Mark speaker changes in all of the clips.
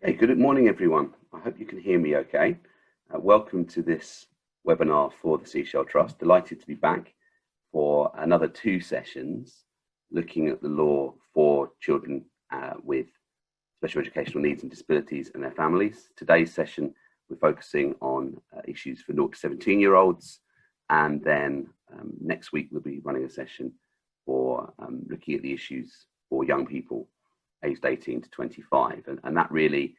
Speaker 1: Hey, good morning, everyone. I hope you can hear me okay. Welcome to this webinar for the Seashell Trust. Delighted to be back for another two sessions looking at the law for children with special educational needs and disabilities and their families. Today's session, we're focusing on issues for 0 to 17-year-olds, and then next week we'll be running a session for looking at the issues for young people aged 18 to 25, and that really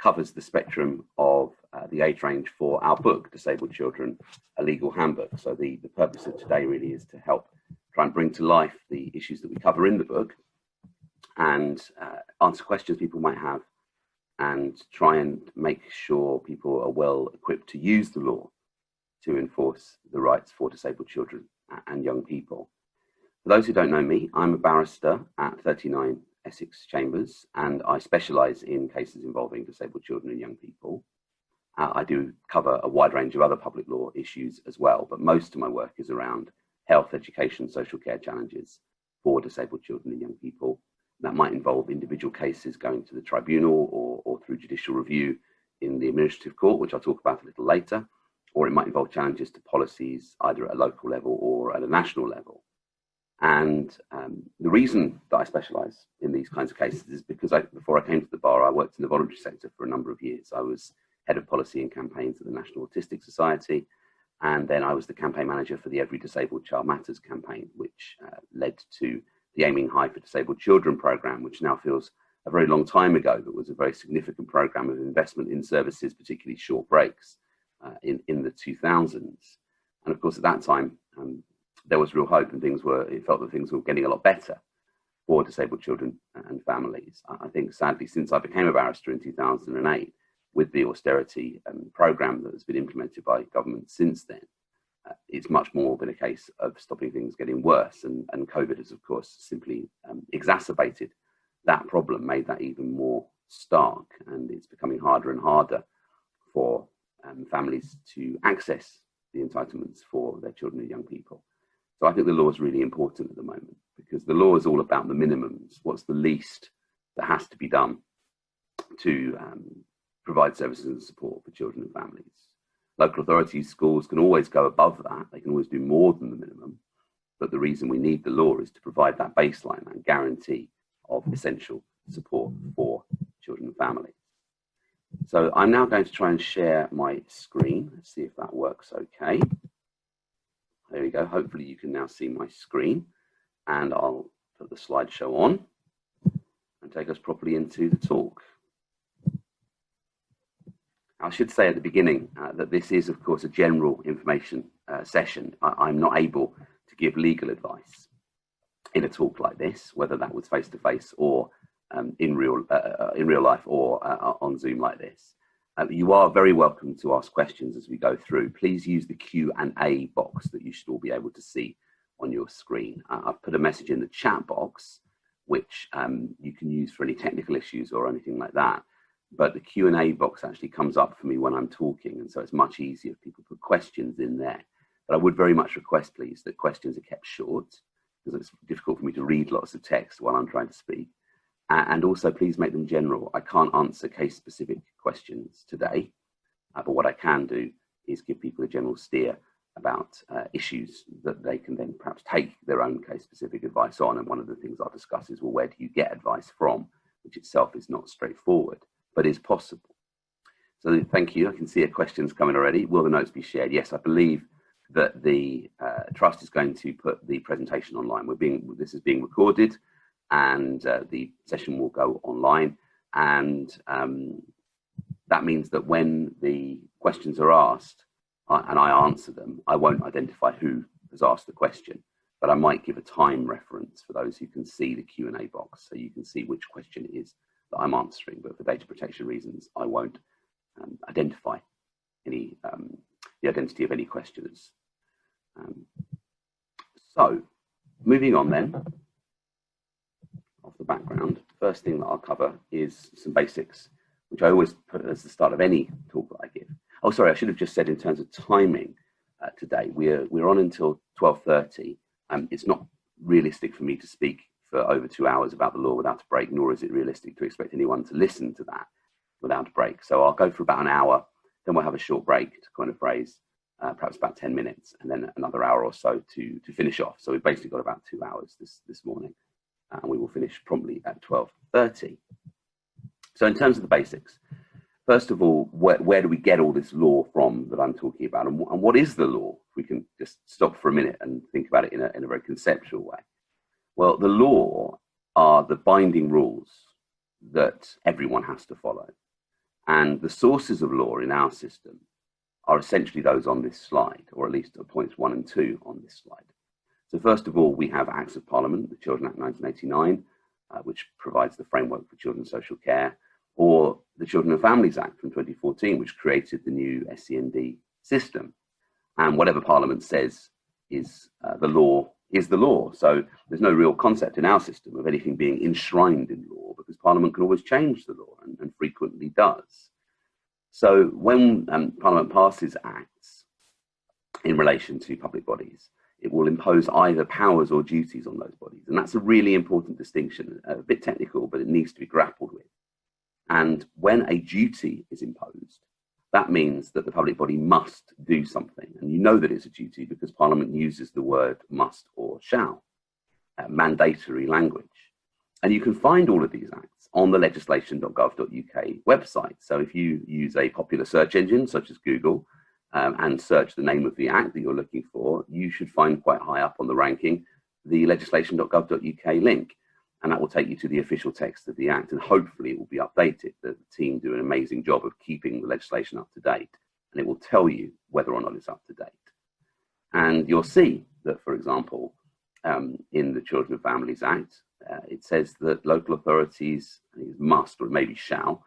Speaker 1: covers the spectrum of the age range for our book, Disabled Children, a Legal Handbook. So the purpose of today really is to help try and bring to life the issues that we cover in the book and answer questions people might have and try and make sure people are well equipped to use the law to enforce the rights for disabled children and young people. For those who don't know me, I'm a barrister at 39 Essex Chambers, and I specialise in cases involving disabled children and young people. I do cover a wide range of other public law issues as well, but most of my work is around health, education, social care challenges for disabled children and young people. That might involve individual cases going to the tribunal or through judicial review in the administrative court, which I'll talk about a little later, or it might involve challenges to policies either at a local level or at a national level. And the reason that I specialise in these kinds of cases is because before I came to the bar, I worked in the voluntary sector for a number of years. I was head of policy and campaigns at the National Autistic Society, and then I was the campaign manager for the Every Disabled Child Matters campaign, which led to the Aiming High for Disabled Children programme, which now feels a very long time ago, but was a very significant programme of investment in services, particularly short breaks in the 2000s. And of course, at that time, there was real hope, and it felt that things were getting a lot better for disabled children and families. I think, sadly, since I became a barrister in 2008, with the austerity programme that has been implemented by government since then, it's much more been a case of stopping things getting worse. And COVID has, of course, simply exacerbated that problem, made that even more stark, and it's becoming harder and harder for families to access the entitlements for their children and young people. So I think the law is really important at the moment, because the law is all about the minimums. What's the least that has to be done to provide services and support for children and families? Local authorities, schools can always go above that. They can always do more than the minimum. But the reason we need the law is to provide that baseline, that guarantee of essential support for children and families. So I'm now going to try and share my screen. Let's see if that works okay. There we go. Hopefully you can now see my screen, and I'll put the slideshow on and take us properly into the talk. I should say at the beginning that this is, of course, a general information session. I'm not able to give legal advice in a talk like this, whether that was face-to-face or in real life or on Zoom like this. You are very welcome to ask questions as we go through. Please use the Q&A box that you should all be able to see on your screen. I've put a message in the chat box, which you can use for any technical issues or anything like that. But the Q&A box actually comes up for me when I'm talking, and so it's much easier if people put questions in there. But I would very much request, please, that questions are kept short, because it's difficult for me to read lots of text while I'm trying to speak. And also, please make them general. I can't answer case-specific questions today, but what I can do is give people a general steer about issues that they can then perhaps take their own case-specific advice on. And one of the things I'll discuss is, well, where do you get advice from, which itself is not straightforward, but is possible. So thank you. I can see a question's coming already. Will the notes be shared? Yes, I believe that the Trust is going to put the presentation online. This is being recorded, and the session will go online, and that means that when the questions are asked and I answer them, I won't identify who has asked the question, but I might give a time reference for those who can see the Q&A box, so you can see which question it is that I'm answering. But for data protection reasons, I won't identify the identity of any questioners. So moving on then, off the background, the first thing that I'll cover is some basics, which I always put as the start of any talk that I give. Oh, sorry, I should have just said in terms of timing today, we're on until 12:30. It's not realistic for me to speak for over 2 hours about the law without a break, nor is it realistic to expect anyone to listen to that. without a break. So I'll go for about an hour, then we'll have a short break to coin a phrase, perhaps about 10 minutes, and then another hour or so to finish off. So we've basically got about 2 hours this morning, and we will finish promptly at 12:30. So in terms of the basics, first of all, where do we get all this law from that I'm talking about, and what is the law? If we can just stop for a minute and think about it in a very conceptual way. Well, the law are the binding rules that everyone has to follow. And the sources of law in our system are essentially those on this slide, or at least points 1 and 2 on this slide. So first of all, we have Acts of Parliament, the Children Act 1989, which provides the framework for children's social care, or the Children and Families Act from 2014, which created the new SEND system. And whatever Parliament says is the law is the law. So there's no real concept in our system of anything being enshrined in law, because Parliament can always change the law and frequently does. So when Parliament passes acts in relation to public bodies, it will impose either powers or duties on those bodies. And that's a really important distinction, a bit technical, but it needs to be grappled with. And when a duty is imposed, that means that the public body must do something. And you know that it's a duty because Parliament uses the word must or shall, mandatory language. And you can find all of these acts on the legislation.gov.uk website. So if you use a popular search engine such as Google and search the name of the act that you're looking for, you should find quite high up on the ranking the legislation.gov.uk link. And that will take you to the official text of the act, and hopefully it will be updated. The team do an amazing job of keeping the legislation up to date, and it will tell you whether or not it's up to date. And you'll see that, for example, in the Children and Families Act, it says that local authorities, I think it must or maybe shall,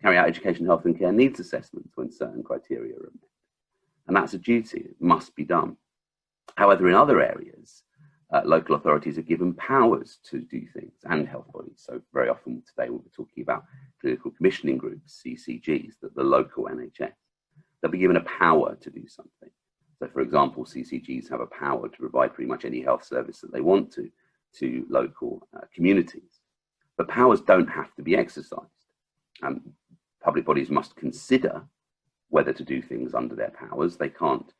Speaker 1: carry out education, health and care needs assessments when certain criteria are met. And that's a duty, it must be done. However, in other areas, local authorities are given powers to do things, and health bodies. So very often today we'll be talking about clinical commissioning groups, CCGs, the local NHS. They'll be given a power to do something. So for example, CCGs have a power to provide pretty much any health service that they want to local communities. But powers don't have to be exercised. Public bodies must consider whether to do things under their powers. They can't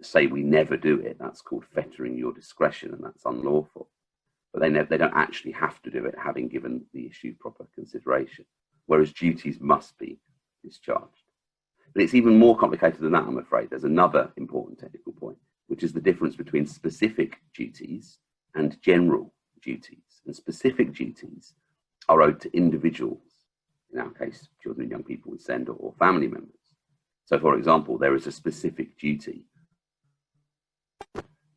Speaker 1: say we never do it. That's called fettering your discretion, and that's unlawful. But they don't actually have to do it, having given the issue proper consideration, whereas duties must be discharged. But it's even more complicated than that, I'm afraid. There's another important technical point, which is the difference between specific duties and general duties. And specific duties are owed to individuals, in our case, children and young people with SEND or family members. So for example, there is a specific duty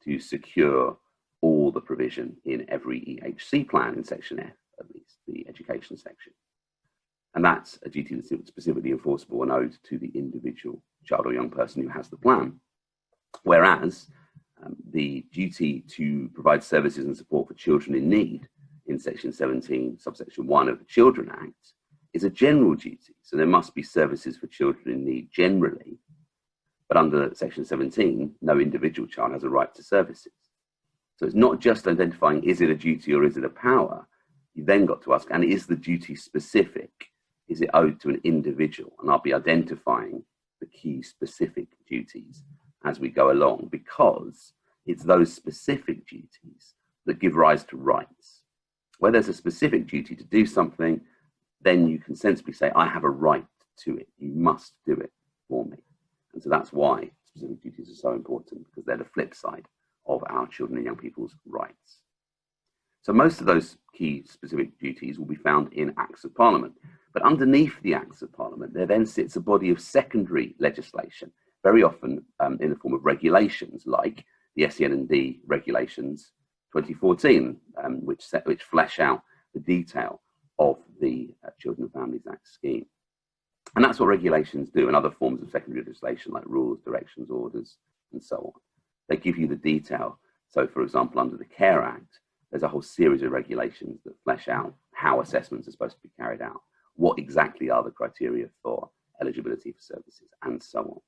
Speaker 1: to secure all the provision in every EHC plan in section F, at least the education section. And that's a duty that's specifically enforceable and owed to the individual child or young person who has the plan. Whereas the duty to provide services and support for children in need in section 17, subsection 1 of the Children Act is a general duty. So there must be services for children in need generally. But under section 17, no individual child has a right to services. So it's not just identifying, is it a duty or is it a power? You then got to ask, and is the duty specific? Is it owed to an individual? And I'll be identifying the key specific duties as we go along, because it's those specific duties that give rise to rights. Where there's a specific duty to do something, then you can sensibly say, I have a right to it. You must do it for me. And so that's why specific duties are so important, because they're the flip side of our children and young people's rights. So most of those key specific duties will be found in Acts of Parliament. But underneath the Acts of Parliament, there then sits a body of secondary legislation, very often in the form of regulations, like the SEND regulations 2014, which flesh out the detail of the Children and Families Act scheme. And that's what regulations do, and other forms of secondary legislation like rules, directions, orders, and so on. They give you the detail. So for example, under the Care Act, there's a whole series of regulations that flesh out how assessments are supposed to be carried out, what exactly are the criteria for eligibility for services, and so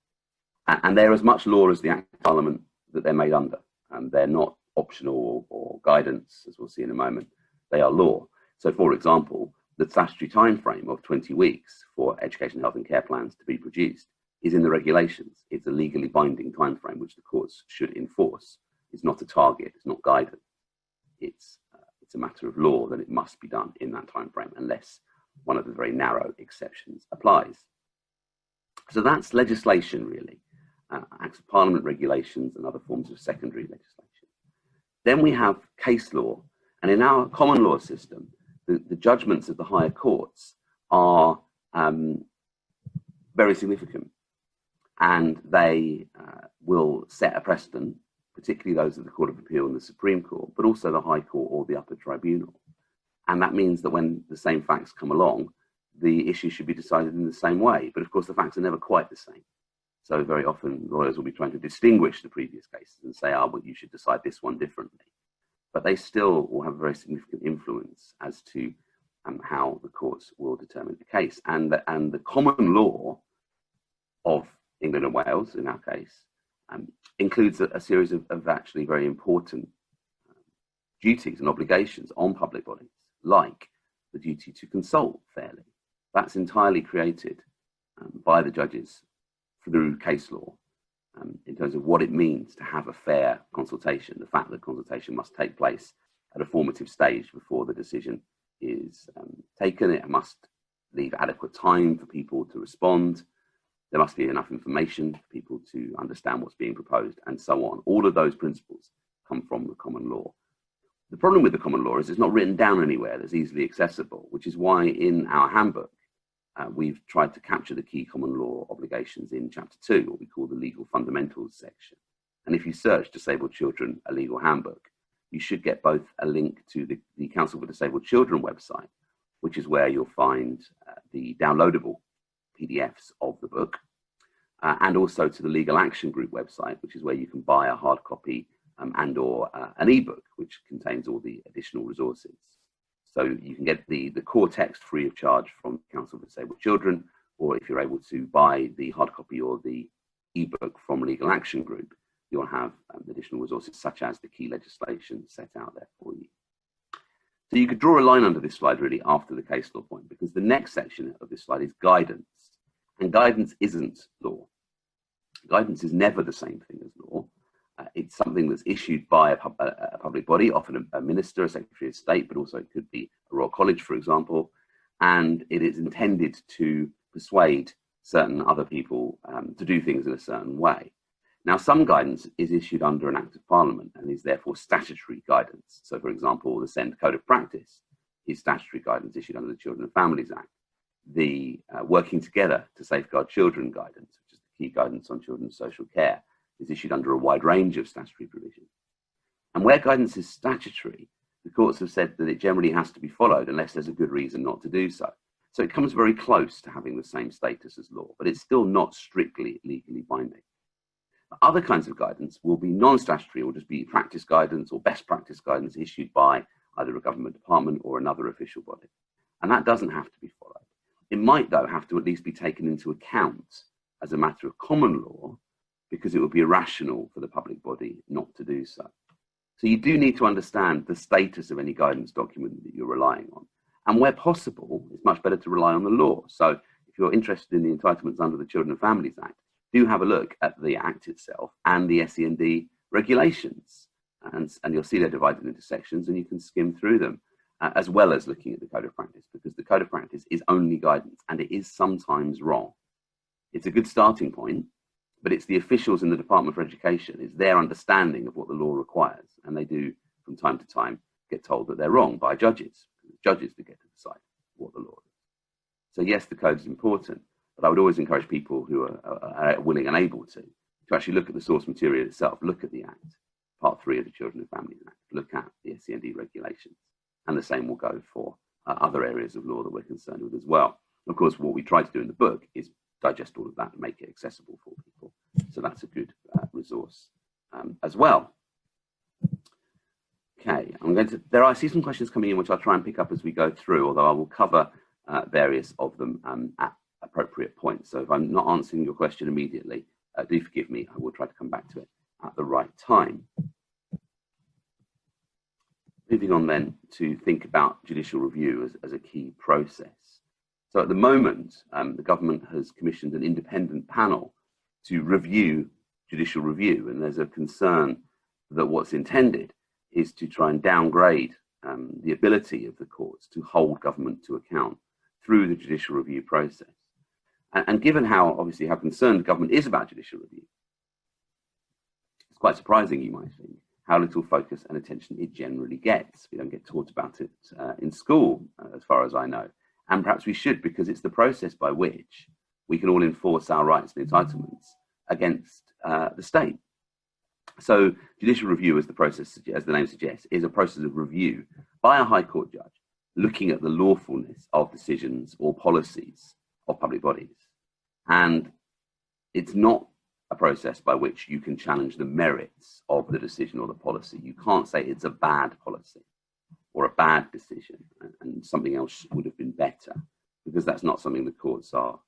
Speaker 1: on. And they're as much law as the Act of Parliament that they're made under. They're not optional or guidance, as we'll see in a moment. They are law. So for example, the statutory time frame of 20 weeks for education, health and care plans to be produced is in the regulations. It's a legally binding time frame which the courts should enforce. It's not a target, it's not guidance. It's a matter of law that it must be done in that time frame unless one of the very narrow exceptions applies. So that's legislation really, Acts of Parliament regulations and other forms of secondary legislation. Then we have case law, and in our common law system, the judgments of the higher courts are very significant, and they will set a precedent, particularly those of the Court of Appeal and the Supreme Court, but also the High Court or the Upper Tribunal. And that means that when the same facts come along, the issue should be decided in the same way. But of course, the facts are never quite the same. So very often lawyers will be trying to distinguish the previous cases and say, well, you should decide this one differently. But they still will have a very significant influence as to how the courts will determine the case. And the common law of England and Wales, in our case, includes a series of actually very important duties and obligations on public bodies, like the duty to consult fairly. That's entirely created by the judges through case law in terms of what it means to have a fair consultation, the fact that consultation must take place at a formative stage before the decision is taken. It must leave adequate time for people to respond. There must be enough information for people to understand what's being proposed, and so on. All of those principles come from the common law. The problem with the common law is it's not written down anywhere that's easily accessible, which is why in our handbook, we've tried to capture the key common law obligations in Chapter 2, what we call the Legal Fundamentals section. And if you search Disabled Children, a Legal Handbook, you should get both a link to the Council for Disabled Children website, which is where you'll find the downloadable PDFs of the book, and also to the Legal Action Group website, which is where you can buy a hard copy and or an ebook, which contains all the additional resources. So you can get the core text free of charge from the Council for Disabled Children, or if you're able to buy the hard copy or the ebook from Legal Action Group, you'll have additional resources such as the key legislation set out there for you. So you could draw a line under this slide really after the case law point, because the next section of this slide is guidance, and guidance isn't law. Guidance is never the same thing as law. It's something that's issued by a public body, often a minister, a secretary of state, but also it could be a Royal College, for example, and it is intended to persuade certain other people to do things in a certain way. Now, some guidance is issued under an Act of Parliament and is therefore statutory guidance. So, for example, the Sept Code of Practice is statutory guidance issued under the Children and Families Act. The Working Together to Safeguard Children guidance, which is the key guidance on children's social care, is issued under a wide range of statutory provisions. And where guidance is statutory, the courts have said that it generally has to be followed unless there's a good reason not to do so. So it comes very close to having the same status as law, but it's still not strictly legally binding. Other kinds of guidance will be non-statutory, or just be practice guidance or best practice guidance issued by either a government department or another official body. And that doesn't have to be followed. It might, though, have to at least be taken into account as a matter of common law, because it would be irrational for the public body not to do so. So you do need to understand the status of any guidance document that you're relying on. And where possible, it's much better to rely on the law. So if you're interested in the entitlements under the Children and Families Act, do have a look at the Act itself and the SEND regulations. And you'll see they're divided into sections, and you can skim through them, as well as looking at the Code of Practice, because the Code of Practice is only guidance, and it is sometimes wrong. It's a good starting point, but it's the officials in the Department for Education, it's their understanding of what the law requires, and they do, from time to time, get told that they're wrong by judges. It's judges that get to decide what the law is. So yes, the code is important, but I would always encourage people who are willing and able to actually look at the source material itself, look at the Act, Part 3 of the Children and Families Act, look at the SEND regulations, and the same will go for other areas of law that we're concerned with as well. Of course, what we try to do in the book is digest all of that and make it accessible for people. So that's a good resource as well. Okay, I see some questions coming in, which I'll try and pick up as we go through, although I will cover various of them at appropriate points. So if I'm not answering your question immediately, do forgive me. I will try to come back to it at the right time. moving on then to think about judicial review as a key process. So at the moment, the government has commissioned an independent panel to review judicial review, and there's a concern that what's intended is to try and downgrade the ability of the courts to hold government to account through the judicial review process. And given how concerned government is about judicial review, it's quite surprising, you might think, how little focus and attention it generally gets. We don't get taught about it in school, as far as I know. And perhaps we should, because it's the process by which we can all enforce our rights and entitlements against the state. So judicial review, as the name suggests, is a process of review by a High Court judge looking at the lawfulness of decisions or policies of public bodies. And it's not a process by which you can challenge the merits of the decision or the policy. You can't say it's a bad policy or a bad decision and something else would have been better, because that's not something the courts are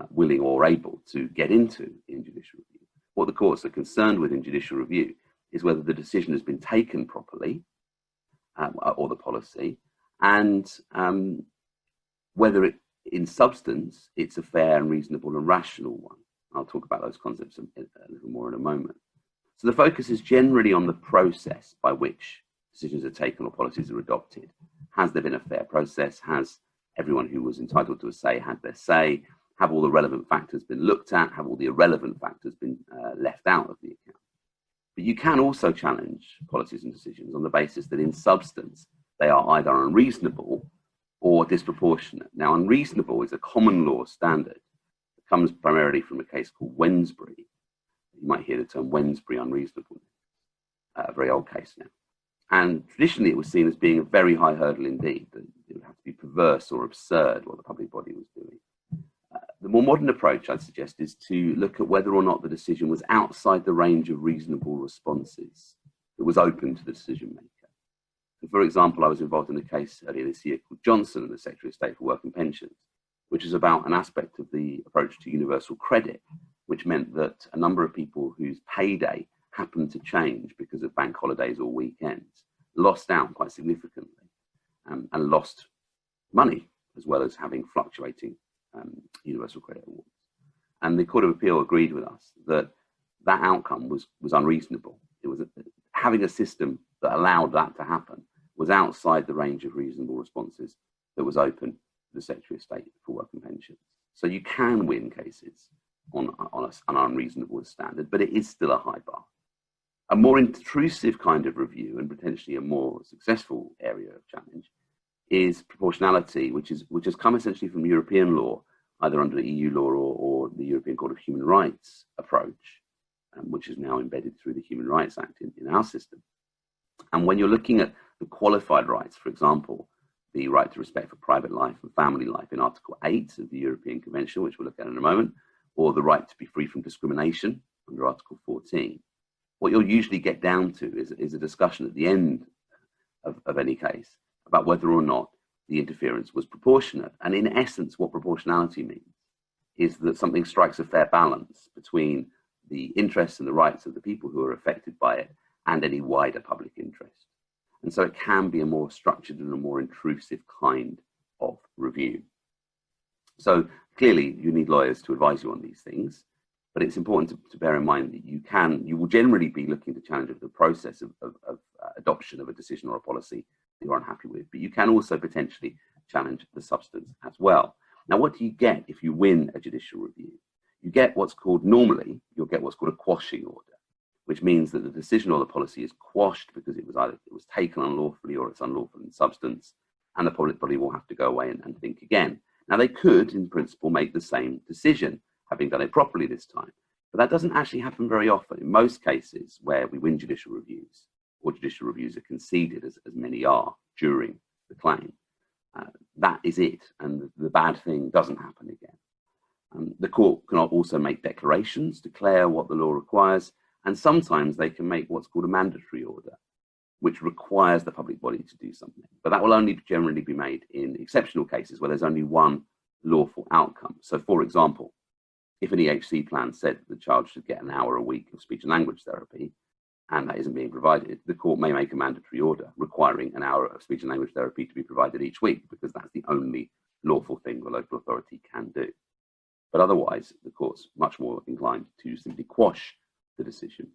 Speaker 1: willing or able to get into in judicial review. What the courts are concerned with in judicial review is whether the decision has been taken properly, or the policy, and whether in substance it's a fair and reasonable and rational one. I'll talk about those concepts a little more in a moment. So the focus is generally on the process by which decisions are taken or policies are adopted. Has there been a fair process? Has everyone who was entitled to a say had their say? Have all the relevant factors been looked at? Have all the irrelevant factors been left out of the account? But you can also challenge policies and decisions on the basis that in substance they are either unreasonable or disproportionate. Now, unreasonable is a common law standard that comes primarily from a case called Wednesbury. You might hear the term Wednesbury unreasonableness, a very old case now. And traditionally it was seen as being a very high hurdle indeed, that it would have to be perverse or absurd what the public body was doing. The more modern approach, I'd suggest, is to look at whether or not the decision was outside the range of reasonable responses that was open to the decision maker. And for example, I was involved in a case earlier this year called Johnson and the Secretary of State for Work and Pensions, which is about an aspect of the approach to universal credit, which meant that a number of people whose payday happened to change because of bank holidays or weekends lost out quite significantly and lost money, as well as having fluctuating universal credit awards. And the Court of Appeal agreed with us that that outcome was unreasonable. It was having a system that allowed that to happen was outside the range of reasonable responses that was open to the Secretary of State for Work and Pensions. So you can win cases on an unreasonable standard, but it is still a high bar. A more intrusive kind of review, and potentially a more successful area of challenge, is proportionality, which has come essentially from European law, either under EU law or the European Court of Human Rights approach, which is now embedded through the Human Rights Act in our system. And when you're looking at the qualified rights, for example, the right to respect for private life and family life in Article 8 of the European Convention, which we'll look at in a moment, or the right to be free from discrimination under Article 14, what you'll usually get down to is a discussion at the end of any case about whether or not the interference was proportionate. And in essence, what proportionality means is that something strikes a fair balance between the interests and the rights of the people who are affected by it and any wider public interest. And so it can be a more structured and a more intrusive kind of review. So clearly you need lawyers to advise you on these things, but it's important to bear in mind that you will generally be looking to challenge the process of adoption of a decision or a policy that you're unhappy with, but you can also potentially challenge the substance as well. Now, what do you get if you win a judicial review? You get normally you'll get what's called a quashing order, which means that the decision or the policy is quashed because it was taken unlawfully or it's unlawful in substance, and the public body will have to go away and think again. Now, they could, in principle, make the same decision, having done it properly this time, but that doesn't actually happen very often. In most cases where we win judicial reviews, or judicial reviews are conceded, as many are during the claim, that is it, and the bad thing doesn't happen again. The court can also make declarations, declare what the law requires, and sometimes they can make what's called a mandatory order, which requires the public body to do something. But that will only generally be made in exceptional cases where there's only one lawful outcome. So, for example, if an EHC plan said the child should get an hour a week of speech and language therapy, and that isn't being provided, the court may make a mandatory order requiring an hour of speech and language therapy to be provided each week, because that's the only lawful thing the local authority can do. But otherwise, the court's much more inclined to simply quash the decision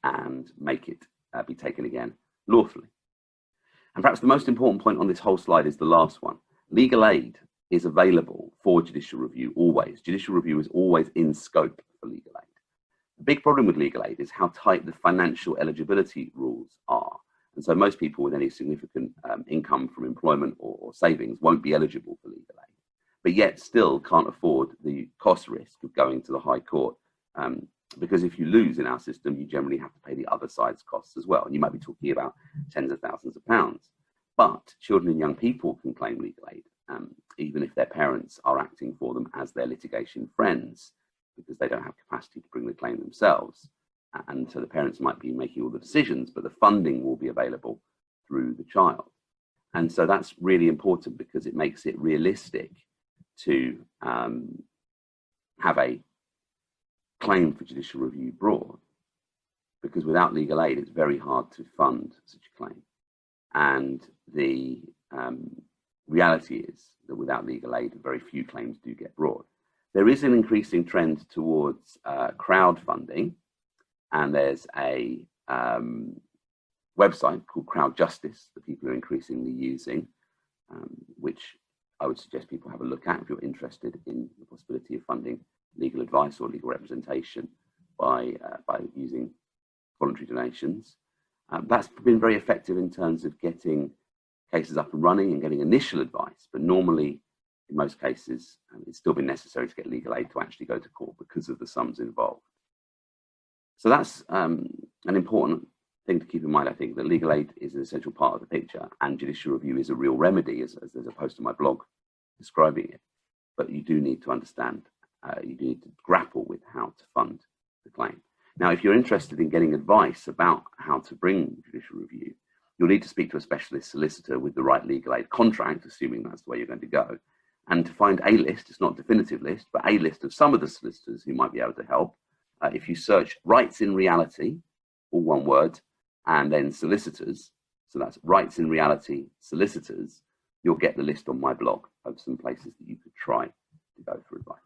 Speaker 1: and make it be taken again lawfully. And perhaps the most important point on this whole slide is the last one. Legal aid is available for judicial review always. Judicial review is always in scope for legal aid. The big problem with legal aid is how tight the financial eligibility rules are. And so most people with any significant income from employment or savings won't be eligible for legal aid, but yet still can't afford the cost risk of going to the High Court, because if you lose in our system, you generally have to pay the other side's costs as well. And you might be talking about tens of thousands of pounds. But children and young people can claim legal aid, even if their parents are acting for them as their litigation friends, because they don't have capacity to bring the claim themselves. And so the parents might be making all the decisions, but the funding will be available through the child. And so that's really important, because it makes it realistic to have a claim for judicial review brought, because without legal aid, it's very hard to fund such a claim. And the reality is that without legal aid, very few claims do get brought. There is an increasing trend towards crowdfunding, and there's a website called Crowd Justice that people are increasingly using, which I would suggest people have a look at if you're interested in the possibility of funding legal advice or legal representation by using voluntary donations. That's been very effective in terms of getting cases up and running and getting initial advice, but normally, in most cases, it's still been necessary to get legal aid to actually go to court because of the sums involved. So that's an important thing to keep in mind, I think, that legal aid is an essential part of the picture, and judicial review is a real remedy, as there's a post on my blog describing it. But you do need to understand, you do need to grapple with how to fund the claim. Now, if you're interested in getting advice about how to bring judicial review, you'll need to speak to a specialist solicitor with the right legal aid contract, assuming that's the way you're going to go. And to find a list, it's not a definitive list, but a list of some of the solicitors who might be able to help. If you search Rights in Reality, all one word, and then solicitors, so that's Rights in Reality solicitors, you'll get the list on my blog of some places that you could try to go for advice.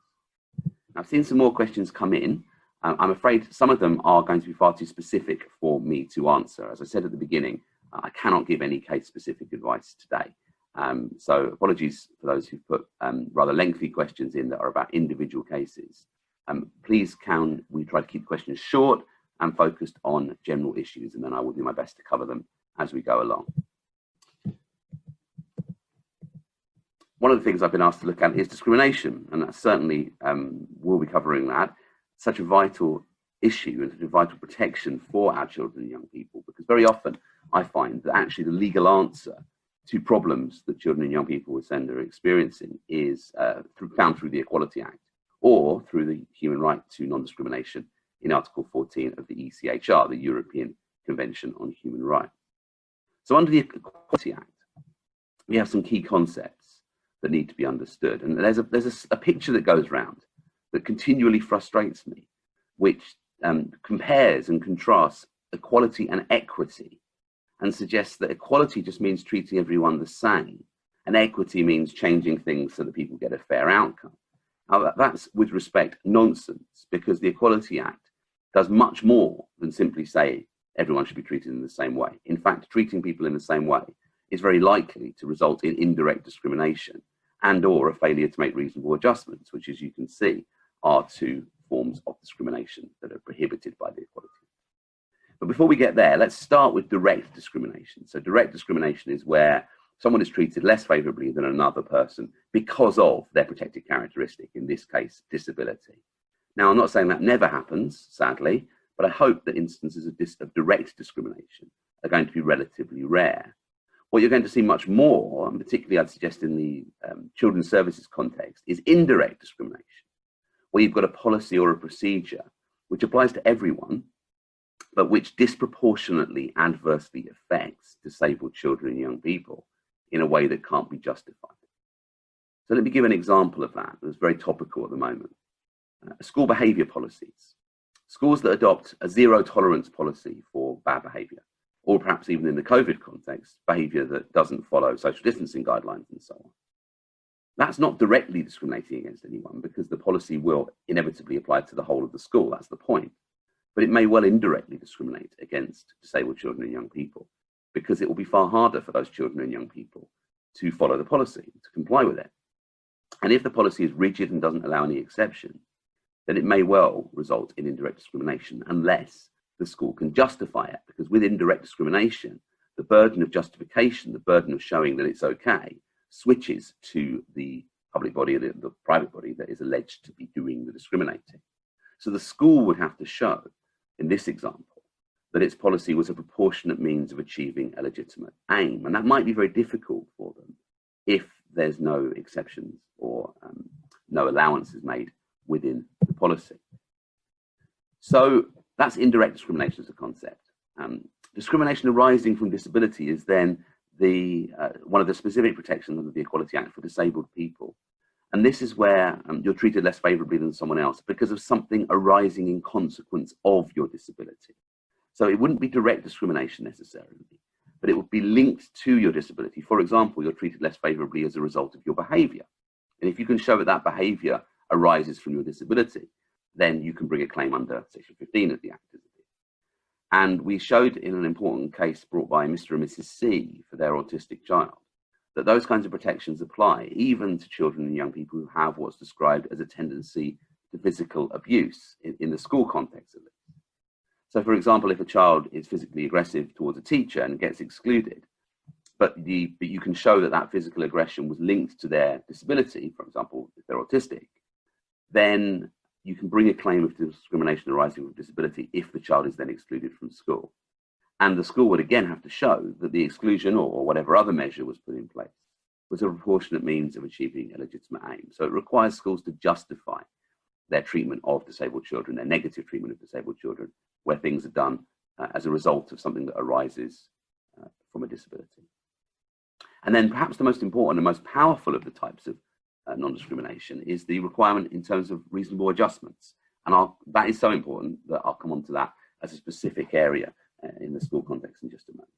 Speaker 1: Now, I've seen some more questions come in. I'm afraid some of them are going to be far too specific for me to answer. As I said at the beginning, I cannot give any case-specific advice today. So apologies for those who've put rather lengthy questions in that are about individual cases. Please can we try to keep questions short and focused on general issues, and then I will do my best to cover them as we go along. One of the things I've been asked to look at is discrimination, and that certainly we'll be covering that. Such a vital issue and such a vital protection for our children and young people, because very often I find that actually the legal answer to problems that children and young people with SEND are experiencing is found through the Equality Act or through the human right to non-discrimination in Article 14 of the ECHR, the European Convention on Human Rights. So under the Equality Act, we have some key concepts that need to be understood. And there's a picture that goes around that continually frustrates me, which compares and contrasts equality and equity, and suggests that equality just means treating everyone the same, and equity means changing things so that people get a fair outcome. Now, that's, with respect, nonsense, because the Equality Act does much more than simply say everyone should be treated in the same way. In fact, treating people in the same way is very likely to result in indirect discrimination and or a failure to make reasonable adjustments, which, as you can see, are two forms of discrimination that are prohibited by the Equality Act. But before we get there, let's start with direct discrimination. So direct discrimination is where someone is treated less favorably than another person because of their protected characteristic, in this case, disability. Now, I'm not saying that never happens, sadly, but I hope that instances of direct discrimination are going to be relatively rare. What you're going to see much more, and particularly I'd suggest in the children's services context, is indirect discrimination, where you've got a policy or a procedure which applies to everyone, but which disproportionately adversely affects disabled children and young people in a way that can't be justified. So let me give an example of that that's very topical at the moment. School behaviour policies. Schools that adopt a zero tolerance policy for bad behaviour, or perhaps even in the COVID context, behaviour that doesn't follow social distancing guidelines and so on. That's not directly discriminating against anyone because the policy will inevitably apply to the whole of the school. That's the point. But it may well indirectly discriminate against disabled children and young people because it will be far harder for those children and young people to follow the policy, to comply with it. And if the policy is rigid and doesn't allow any exception, then it may well result in indirect discrimination unless the school can justify it, because with indirect discrimination, the burden of justification, the burden of showing that it's okay, switches to the public body, the private body that is alleged to be doing the discriminating. So the school would have to show, in this example, that its policy was a proportionate means of achieving a legitimate aim. And that might be very difficult for them if there's no exceptions or no allowances made within the policy. So that's indirect discrimination as a concept. Discrimination arising from disability is then one of the specific protections under the Equality Act for disabled people. And this is where you're treated less favourably than someone else because of something arising in consequence of your disability. So it wouldn't be direct discrimination necessarily, but it would be linked to your disability. For example, you're treated less favourably as a result of your behaviour. And if you can show that that behaviour arises from your disability, then you can bring a claim under Section 15 of the Act. And we showed in an important case brought by Mr. and Mrs. C for their autistic child that those kinds of protections apply even to children and young people who have what's described as a tendency to physical abuse in the school context of it. So, for example, if a child is physically aggressive towards a teacher and gets excluded, but you can show that that physical aggression was linked to their disability, for example, if they're autistic, then you can bring a claim of discrimination arising from disability if the child is then excluded from school. And the school would again have to show that the exclusion or whatever other measure was put in place was a proportionate means of achieving a legitimate aim. So it requires schools to justify their treatment of disabled children, their negative treatment of disabled children, where things are done as a result of something that arises from a disability. And then perhaps the most important and most powerful of the types of non-discrimination is the requirement in terms of reasonable adjustments. And that is so important that I'll come on to that as a specific area in the school context in just a moment.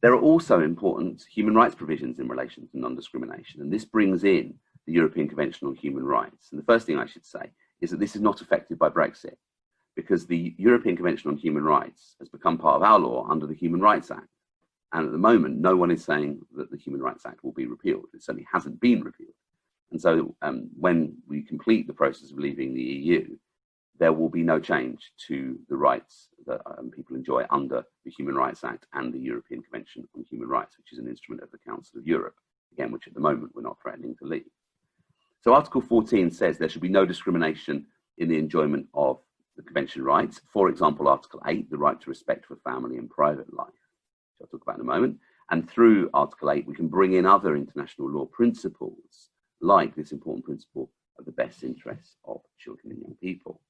Speaker 1: There are also important human rights provisions in relation to non-discrimination, and this brings in the European Convention on Human Rights. And the first thing I should say is that this is not affected by Brexit, because the European Convention on Human Rights has become part of our law under the Human Rights Act. And at the moment, no one is saying that the Human Rights Act will be repealed. It certainly hasn't been repealed. And so when we complete the process of leaving the EU, there will be no change to the rights that people enjoy under the Human Rights Act and the European Convention on Human Rights, which is an instrument of the Council of Europe, again, which at the moment we're not threatening to leave. So Article 14 says there should be no discrimination in the enjoyment of the Convention rights. For example, Article 8, the right to respect for family and private life, which I'll talk about in a moment. And through Article 8, we can bring in other international law principles, like this important principle of the best interests of children and young people.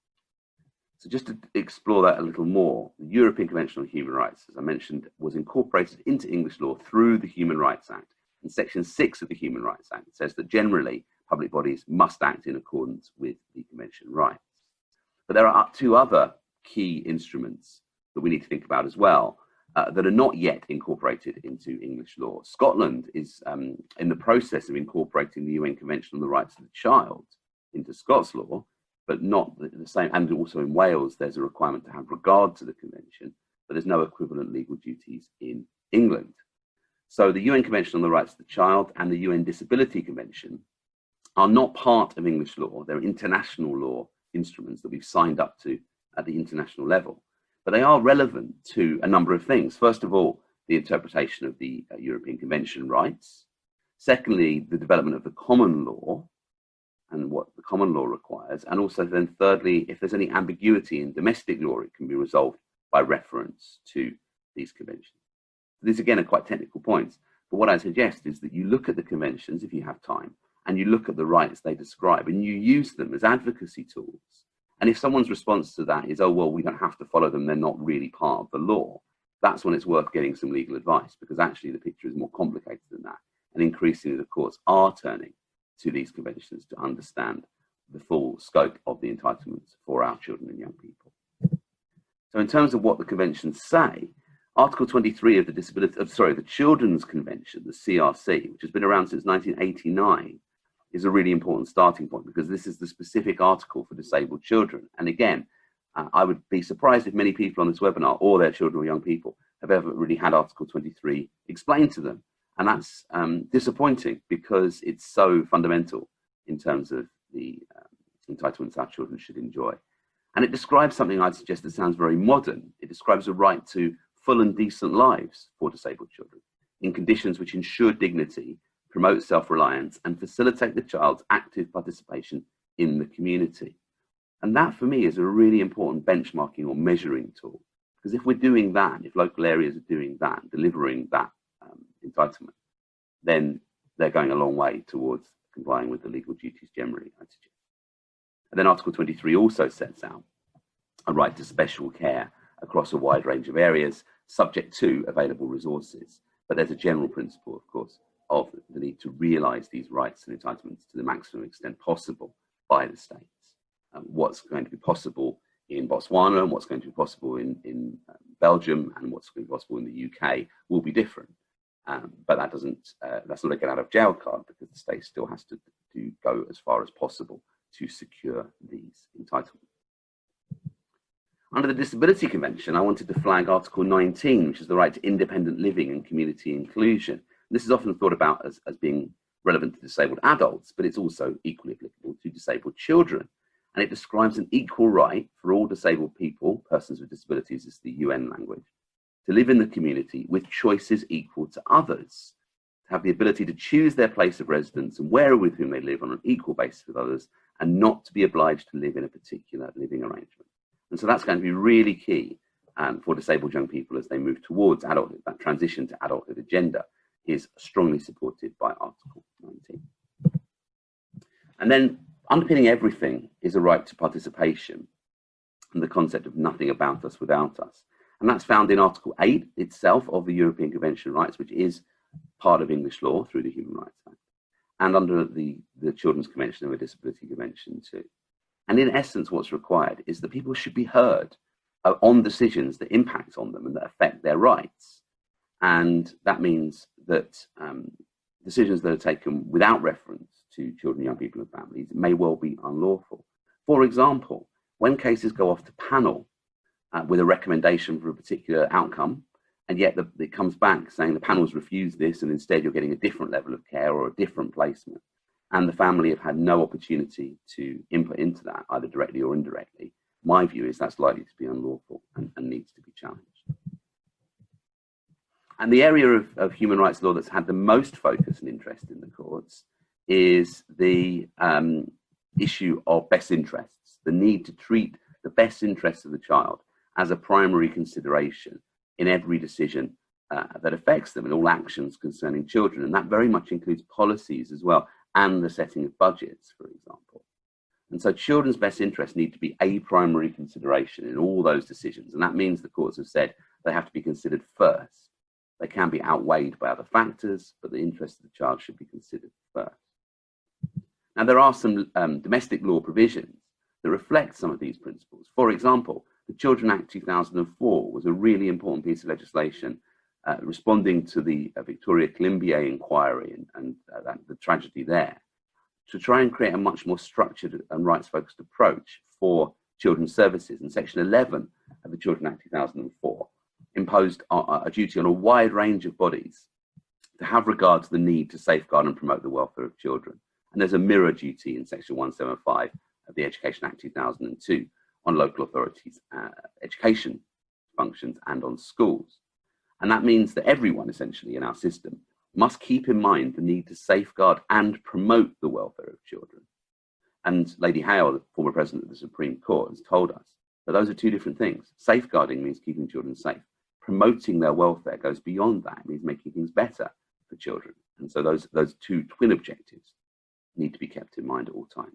Speaker 1: So just to explore that a little more, the European Convention on Human Rights, as I mentioned, was incorporated into English law through the Human Rights Act. And Section 6 of the Human Rights Act says that generally public bodies must act in accordance with the Convention rights. But there are two other key instruments that we need to think about as well that are not yet incorporated into English law. Scotland is in the process of incorporating the UN Convention on the Rights of the Child into Scots law, but not the same. And also in Wales, there's a requirement to have regard to the convention, but there's no equivalent legal duties in England. So the UN Convention on the Rights of the Child and the UN Disability Convention are not part of English law. They're international law instruments that we've signed up to at the international level. But they are relevant to a number of things. First of all, the interpretation of the European Convention rights. Secondly, the development of the common law and what the common law requires. And also then thirdly, if there's any ambiguity in domestic law, it can be resolved by reference to these conventions. These again are quite technical points, but what I suggest is that you look at the conventions if you have time, and you look at the rights they describe and you use them as advocacy tools. And if someone's response to that is, oh, well, we don't have to follow them, they're not really part of the law, that's when it's worth getting some legal advice, because actually the picture is more complicated than that. And increasingly the courts are turning to these conventions to understand the full scope of the entitlements for our children and young people. So in terms of what the conventions say, Article 23 of the Children's Convention, the CRC, which has been around since 1989, is a really important starting point, because this is the specific article for disabled children. And again, I would be surprised if many people on this webinar, or their children or young people, have ever really had Article 23 explained to them. And that's disappointing, because it's so fundamental in terms of the entitlements our children should enjoy. And it describes something I'd suggest that sounds very modern. It describes a right to full and decent lives for disabled children in conditions which ensure dignity, promote self-reliance, and facilitate the child's active participation in the community. And that, for me, is a really important benchmarking or measuring tool. Because if we're doing that, if local areas are doing that, delivering that entitlement, then they're going a long way towards complying with the legal duties generally, I suggest. And then Article 23 also sets out a right to special care across a wide range of areas, subject to available resources. But there's a general principle, of course, of the need to realise these rights and entitlements to the maximum extent possible by the states. What's going to be possible in Botswana and what's going to be possible in Belgium and what's going to be possible in the UK will be different. But that that's not a get out of jail card, because the state still has to go as far as possible to secure these entitlements. Under the Disability Convention, I wanted to flag Article 19, which is the right to independent living and community inclusion. This is often thought about as being relevant to disabled adults, but it's also equally applicable to disabled children. And it describes an equal right for all disabled people, persons with disabilities is the UN language, to live in the community with choices equal to others, to have the ability to choose their place of residence and where with whom they live on an equal basis with others, and not to be obliged to live in a particular living arrangement. And so that's going to be really key for disabled young people as they move towards adulthood. That transition to adulthood agenda is strongly supported by Article 19. And then underpinning everything is a right to participation and the concept of nothing about us without us. And that's found in Article 8 itself of the European Convention of Rights, which is part of English law through the Human Rights Act, and under the Children's Convention and the Disability Convention too. And in essence, what's required is that people should be heard on decisions that impact on them and that affect their rights. And that means that decisions that are taken without reference to children, young people and families may well be unlawful. For example, when cases go off to panel with a recommendation for a particular outcome, and yet it comes back saying the panel's refused this and instead you're getting a different level of care or a different placement, and the family have had no opportunity to input into that, either directly or indirectly, my view is that's likely to be unlawful and needs to be challenged. And the area of human rights law that's had the most focus and interest in the courts is the issue of best interests, the need to treat the best interests of the child as a primary consideration in every decision that affects them, in all actions concerning children. And that very much includes policies as well, and the setting of budgets, for example. And so children's best interests need to be a primary consideration in all those decisions. And that means the courts have said they have to be considered first. They can be outweighed by other factors, but the interest of the child should be considered first. Now, there are some domestic law provisions that reflect some of these principles. For example, the Children Act 2004 was a really important piece of legislation responding to the Victoria Colombier inquiry and the tragedy there, to try and create a much more structured and rights-focused approach for children's services. And Section 11 of the Children Act 2004 imposed a duty on a wide range of bodies to have regard to the need to safeguard and promote the welfare of children. And there's a mirror duty in Section 175 of the Education Act 2002 on local authorities' education functions and on schools. And that means that everyone essentially in our system must keep in mind the need to safeguard and promote the welfare of children. And Lady Hale, the former president of the Supreme Court, has told us that those are two different things. Safeguarding means keeping children safe. Promoting their welfare goes beyond that. It means making things better for children. And so those two twin objectives need to be kept in mind at all times.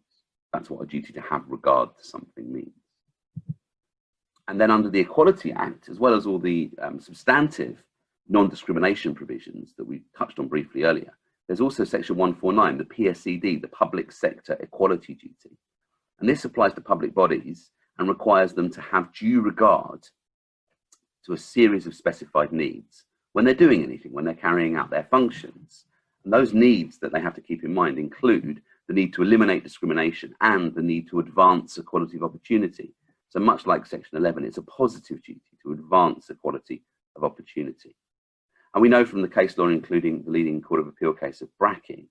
Speaker 1: That's what a duty to have regard to something means. And then under the Equality Act, as well as all the substantive non-discrimination provisions that we touched on briefly earlier, there's also Section 149, the PSED, the Public Sector Equality Duty. And this applies to public bodies and requires them to have due regard to a series of specified needs when they're doing anything, when they're carrying out their functions. And those needs that they have to keep in mind include the need to eliminate discrimination and the need to advance equality of opportunity. So much like Section 11, it's a positive duty to advance equality of opportunity. And we know from the case law, including the leading Court of Appeal case of Bracking,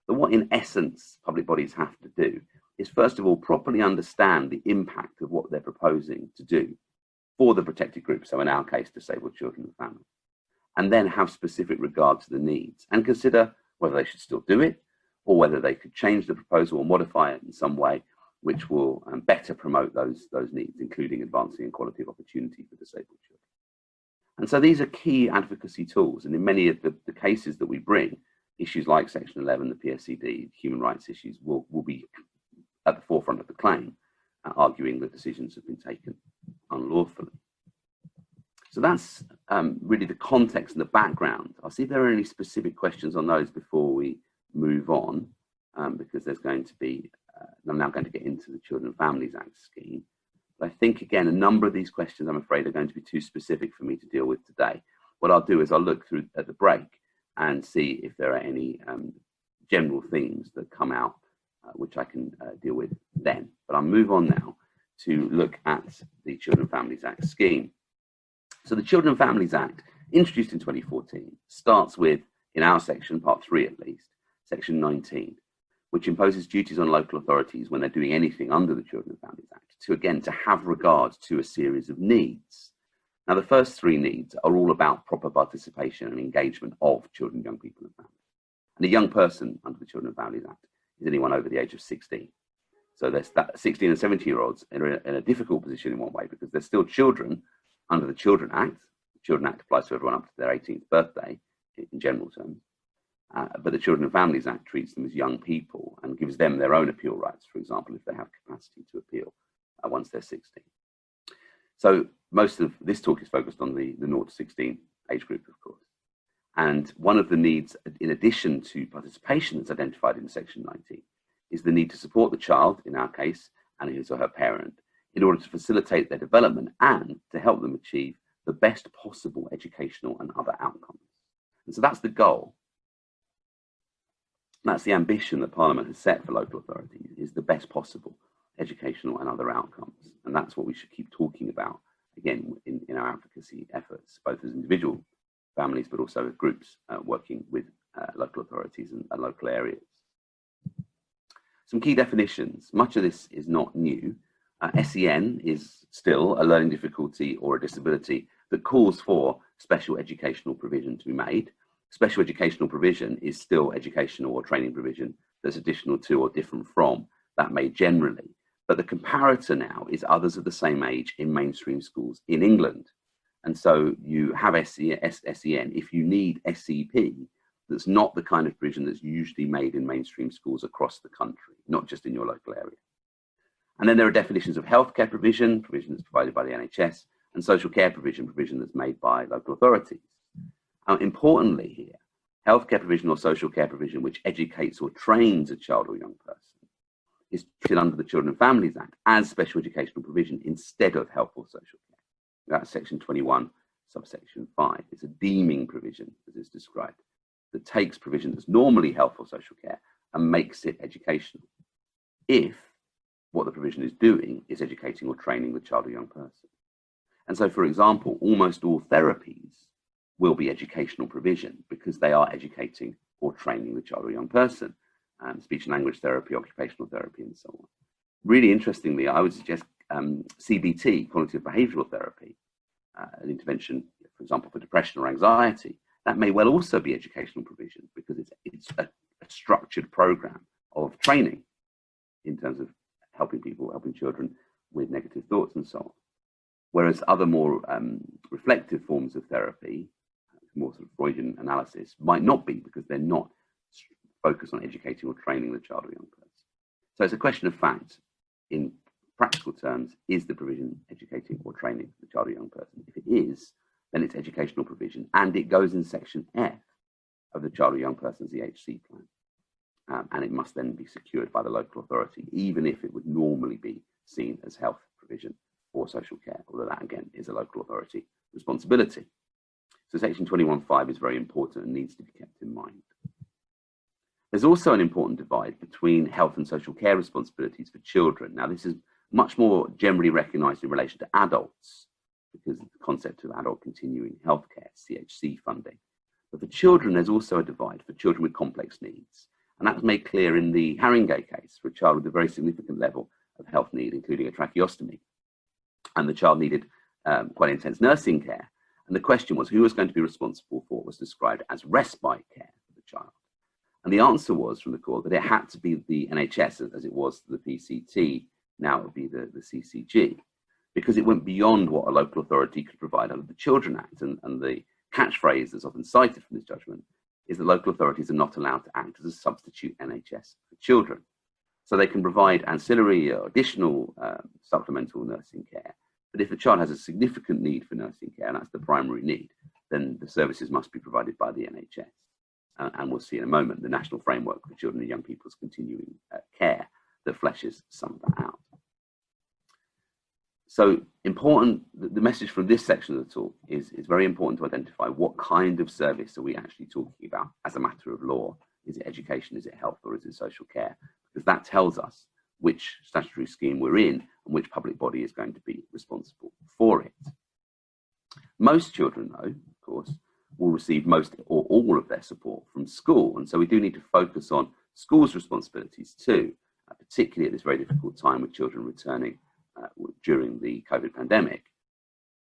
Speaker 1: that what in essence public bodies have to do is first of all properly understand the impact of what they're proposing to do for the protected group, so in our case disabled children and families, and then have specific regard to the needs and consider whether they should still do it or whether they could change the proposal or modify it in some way which will better promote those needs, including advancing equality of opportunity for disabled children. And so these are key advocacy tools, and in many of the cases that we bring, issues like Section 11, the PSCD, human rights issues will be at the forefront of the claim, arguing that decisions have been taken unlawfully. So that's really the context and the background. I'll see if there are any specific questions on those before we move on, because there's going to be, I'm now going to get into the Children and Families Act scheme. But I think, again, a number of these questions, I'm afraid, are going to be too specific for me to deal with today. What I'll do is I'll look through at the break and see if there are any general themes that come out, which I can deal with then. But I'll move on now to look at the Children and Families Act scheme. So the Children and Families Act, introduced in 2014, starts with, in our section, part 3 at least, section 19, which imposes duties on local authorities when they're doing anything under the Children and Families Act to have regard to a series of needs. Now, the first 3 needs are all about proper participation and engagement of children, young people and families. And a young person under the Children and Families Act is anyone over the age of 16. So there's that 16 and 17-year-olds in a difficult position in one way because they're still children under the Children Act. The Children Act applies to everyone up to their 18th birthday in general terms. But the Children and Families Act treats them as young people and gives them their own appeal rights, for example, if they have capacity to appeal once they're 16. So most of this talk is focused on the 0 to 16 age group, of course. And one of the needs, in addition to participation that's identified in Section 19, is the need to support the child, in our case, and his or her parent, in order to facilitate their development and to help them achieve the best possible educational and other outcomes. And so that's the goal. That's the ambition that Parliament has set for local authorities, is the best possible educational and other outcomes. And that's what we should keep talking about, again, in our advocacy efforts, both as individual families, but also as groups working with local authorities and local areas. Some key definitions. Much of this is not new. SEN is still a learning difficulty or a disability that calls for special educational provision to be made. Special educational provision is still educational or training provision that's additional to or different from that made generally. But the comparator now is others of the same age in mainstream schools in England. And so you have SEN if you need SEP, that's not the kind of provision that's usually made in mainstream schools across the country, not just in your local area. And then there are definitions of healthcare provision that's provided by the NHS, and social care provision that's made by local authorities. Importantly here, healthcare provision or social care provision which educates or trains a child or young person is treated under the Children and Families Act as special educational provision instead of health or social care. That's section 21, subsection 5. It's a deeming provision, as it's described, that takes provision that's normally health or social care and makes it educational, if what the provision is doing is educating or training the child or young person. And so, for example, almost all therapies will be educational provision because they are educating or training the child or young person. Speech and language therapy, occupational therapy, and so on. Really interestingly, I would suggest CBT, cognitive behavioral therapy, an intervention, for example, for depression or anxiety, that may well also be educational provision because it's a structured program of training in terms of helping children with negative thoughts and so on. Whereas other more reflective forms of therapy, more sort of Freudian analysis, might not be because they're not focused on educating or training the child or young person. So it's a question of fact. In practical terms, is the provision educating or training the child or young person? If it is, then it's educational provision, and it goes in section F of the child or young person's EHC plan. And it must then be secured by the local authority, even if it would normally be seen as health provision or social care, although that again is a local authority responsibility. So section 21.5 is very important and needs to be kept in mind. There's also an important divide between health and social care responsibilities for children. Now, this is much more generally recognised in relation to adults because of the concept of adult continuing healthcare, CHC funding. But for children, there's also a divide for children with complex needs. And that was made clear in the Haringey case for a child with a very significant level of health need, including a tracheostomy. And the child needed quite intense nursing care. And the question was who was going to be responsible for what was described as respite care for the child. And the answer was from the court that it had to be the NHS, as it was the PCT, now it would be the CCG, because it went beyond what a local authority could provide under the Children Act. And the catchphrase that's often cited from this judgment is that local authorities are not allowed to act as a substitute NHS for children. So they can provide ancillary or additional supplemental nursing care. But if the child has a significant need for nursing care, and that's the primary need, then the services must be provided by the NHS. And we'll see in a moment the National Framework for Children and Young People's Continuing Care that fleshes some of that out. So important, the message from this section of the talk is very important to identify what kind of service are we actually talking about as a matter of law. Is it education, is it health, or is it social care? Because that tells us which statutory scheme we're in and which public body is going to be responsible for it. Most children, though, of course, will receive most or all of their support from school. And so we do need to focus on schools' responsibilities too, particularly at this very difficult time with children returning during the COVID pandemic.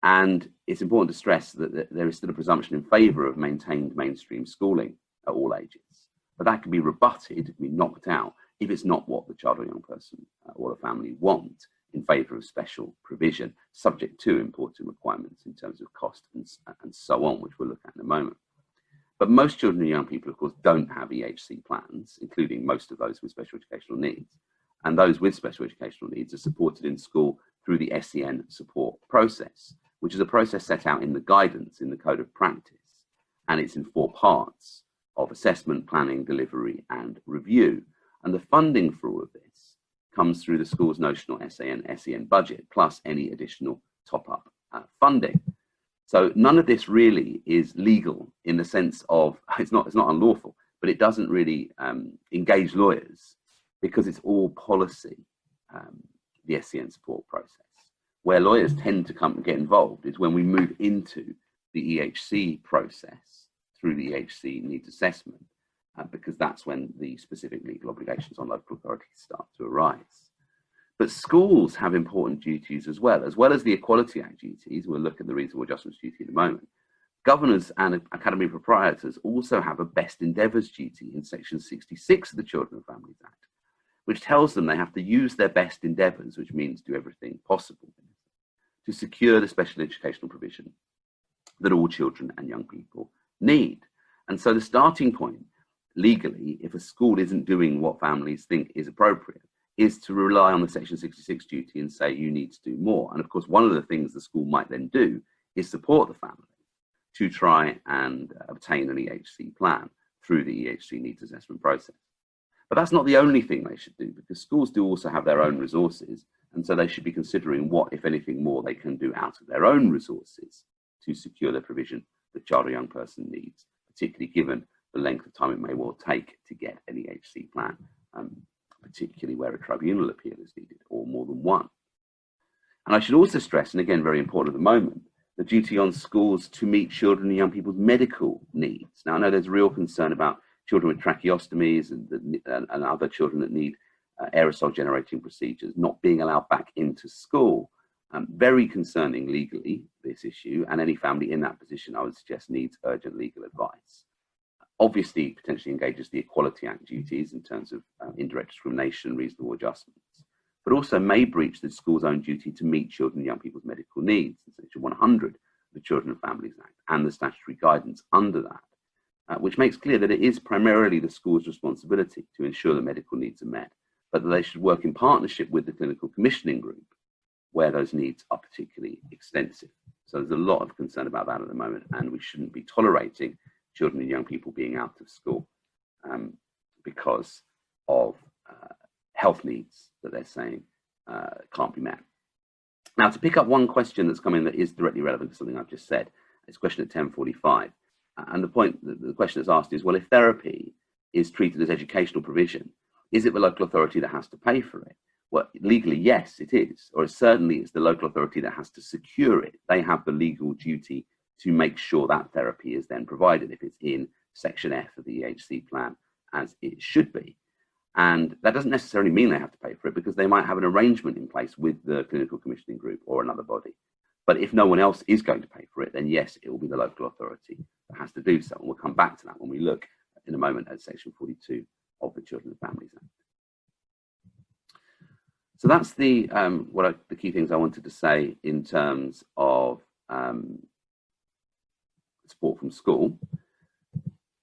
Speaker 1: And it's important to stress that there is still a presumption in favour of maintained mainstream schooling at all ages. But that can be rebutted, it can be knocked out, if it's not what the child or young person or the family want, in favour of special provision, subject to important requirements in terms of cost and so on, which we'll look at in a moment. But most children and young people, of course, don't have EHC plans, including most of those with special educational needs. And those with special educational needs are supported in school through the SEN support process, which is a process set out in the guidance in the Code of Practice. And it's in 4 parts of assessment, planning, delivery, and review. And the funding for all of this comes through the school's notional SEN budget, plus any additional top-up funding. So none of this really is legal in the sense of, it's not unlawful, but it doesn't really engage lawyers because it's all policy, the SEN support process. Where lawyers tend to come and get involved is when we move into the EHC process through the EHC needs assessment, because that's when the specific legal obligations on local authorities start to arise. But schools have important duties as well as the Equality Act duties. We'll look at the reasonable adjustments duty in a moment. Governors and academy proprietors also have a best endeavours duty in section 66 of the Children and Families Act, which tells them they have to use their best endeavours, which means do everything possible, to secure the special educational provision that all children and young people need. And so the starting point, legally, if a school isn't doing what families think is appropriate, is to rely on the section 66 duty and say you need to do more. And of course, one of the things the school might then do is support the family to try and obtain an EHC plan through the EHC needs assessment process. But that's not the only thing they should do, because schools do also have their own resources, and so they should be considering what, if anything, more they can do out of their own resources to secure the provision the child or young person needs, particularly given the length of time it may well take to get an EHC plan, particularly where a tribunal appeal is needed, or more than one. And I should also stress, and again very important at the moment, the duty on schools to meet children and young people's medical needs. Now I know there's real concern about children with tracheostomies and other children that need aerosol generating procedures not being allowed back into school. Very concerning legally, this issue, and any family in that position, I would suggest, needs urgent legal advice. Obviously, potentially engages the Equality Act duties in terms of indirect discrimination, reasonable adjustments, but also may breach the school's own duty to meet children and young people's medical needs in section 100 of the Children and Families Act and the statutory guidance under that, which makes clear that it is primarily the school's responsibility to ensure that medical needs are met, but that they should work in partnership with the clinical commissioning group where those needs are particularly extensive. So there's a lot of concern about that at the moment, and we shouldn't be tolerating children and young people being out of school because of health needs that they're saying can't be met. Now, to pick up one question that's come in that is directly relevant to something I've just said, it's question at 10:45. And the question that's asked is, well, if therapy is treated as educational provision, is it the local authority that has to pay for it? Well, legally, yes, it is, or certainly it's the local authority that has to secure it. They have the legal duty to make sure that therapy is then provided if it's in Section F of the EHC plan, as it should be. And that doesn't necessarily mean they have to pay for it, because they might have an arrangement in place with the clinical commissioning group or another body. But if no one else is going to pay for it, then yes, it will be the local authority that has to do so. And we'll come back to that when we look in a moment at Section 42 of the Children and Families Act. So that's the key things I wanted to say in terms of support from school.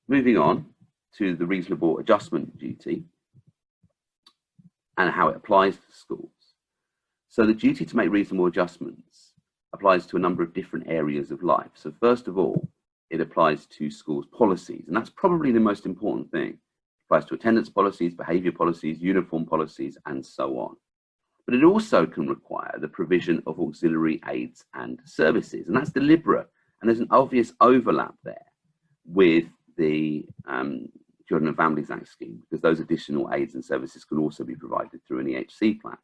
Speaker 1: Moving on to the reasonable adjustment duty and how it applies to schools. So the duty to make reasonable adjustments applies to a number of different areas of life. So first of all, it applies to schools' policies, and that's probably the most important thing. It applies to attendance policies, behaviour policies, uniform policies, and so on. But it also can require the provision of auxiliary aids and services, and that's deliberate. And there's an obvious overlap there with the Children and Families Act scheme, because those additional aids and services can also be provided through an EHC plan.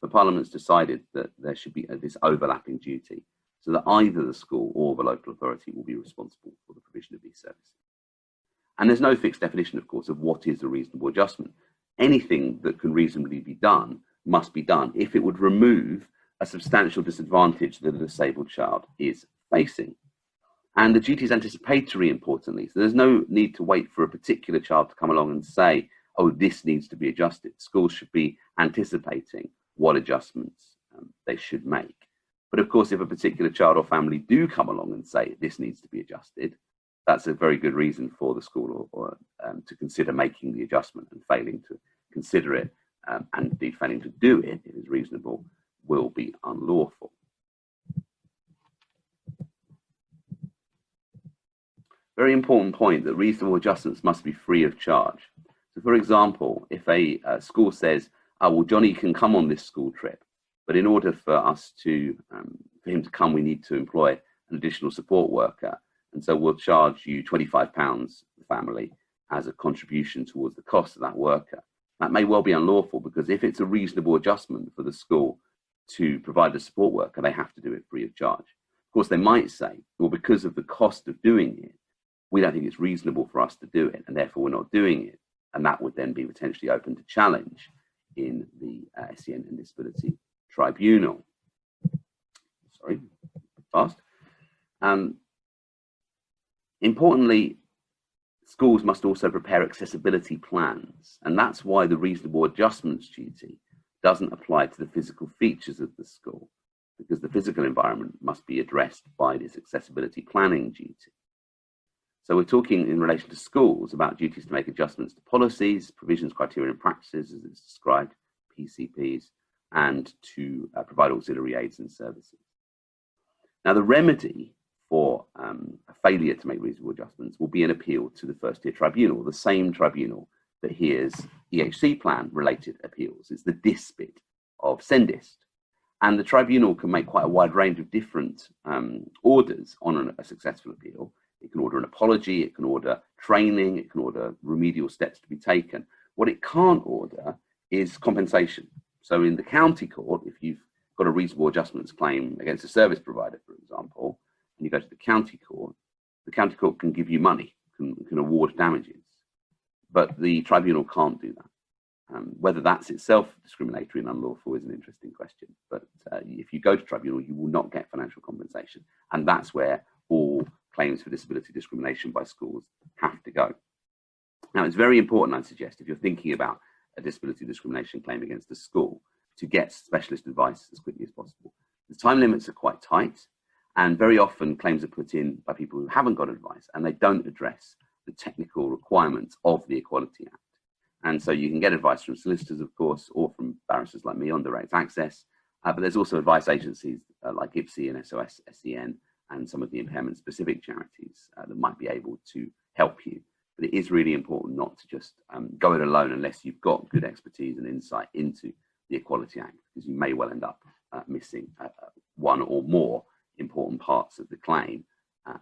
Speaker 1: But Parliament's decided that there should be this overlapping duty, so that either the school or the local authority will be responsible for the provision of these services. And there's no fixed definition, of course, of what is a reasonable adjustment. Anything that can reasonably be done must be done if it would remove a substantial disadvantage that a disabled child is facing. And the duty is anticipatory, importantly, so there's no need to wait for a particular child to come along and say, oh, this needs to be adjusted. Schools should be anticipating what adjustments they should make. But of course, if a particular child or family do come along and say this needs to be adjusted, that's a very good reason for the school or to consider making the adjustment, and failing to consider it and indeed failing to do it, if it is reasonable, will be unlawful. Very important point, that reasonable adjustments must be free of charge. So for example, if a school says, oh, well, Johnny can come on this school trip, but in order for us to, for him to come, we need to employ an additional support worker. And so we'll charge you £25, the family, as a contribution towards the cost of that worker. That may well be unlawful, because if it's a reasonable adjustment for the school to provide a support worker, they have to do it free of charge. Of course, they might say, well, because of the cost of doing it, we don't think it's reasonable for us to do it, and therefore we're not doing it. And that would then be potentially open to challenge in the SEN and Disability Tribunal. Sorry, fast. Importantly, schools must also prepare accessibility plans, and that's why the reasonable adjustments duty doesn't apply to the physical features of the school, because the physical environment must be addressed by this accessibility planning duty. So we're talking in relation to schools about duties to make adjustments to policies, provisions, criteria, and practices, as it's described, PCPs, and to provide auxiliary aids and services. Now, the remedy for a failure to make reasonable adjustments will be an appeal to the first-tier tribunal, the same tribunal that hears EHC plan-related appeals. It's the DISPIT of SENDIST. And the tribunal can make quite a wide range of different orders on a successful appeal. It can order an apology, it can order training, it can order remedial steps to be taken. What it can't order is compensation. So in the county court, if you've got a reasonable adjustments claim against a service provider, for example, and you go to the county court can give you money, can award damages. But the tribunal can't do that. Whether that's itself discriminatory and unlawful is an interesting question. But if you go to tribunal, you will not get financial compensation. And that's where all claims for disability discrimination by schools have to go. Now, it's very important, I'd suggest, if you're thinking about a disability discrimination claim against a school, to get specialist advice as quickly as possible. The time limits are quite tight, and very often claims are put in by people who haven't got advice, and they don't address the technical requirements of the Equality Act. And so you can get advice from solicitors, of course, or from barristers like me on direct access, but there's also advice agencies like IPSI and SOS SEN, and some of the impairment-specific charities that might be able to help you. But it is really important not to just go it alone unless you've got good expertise and insight into the Equality Act, because you may well end up missing one or more important parts of the claim,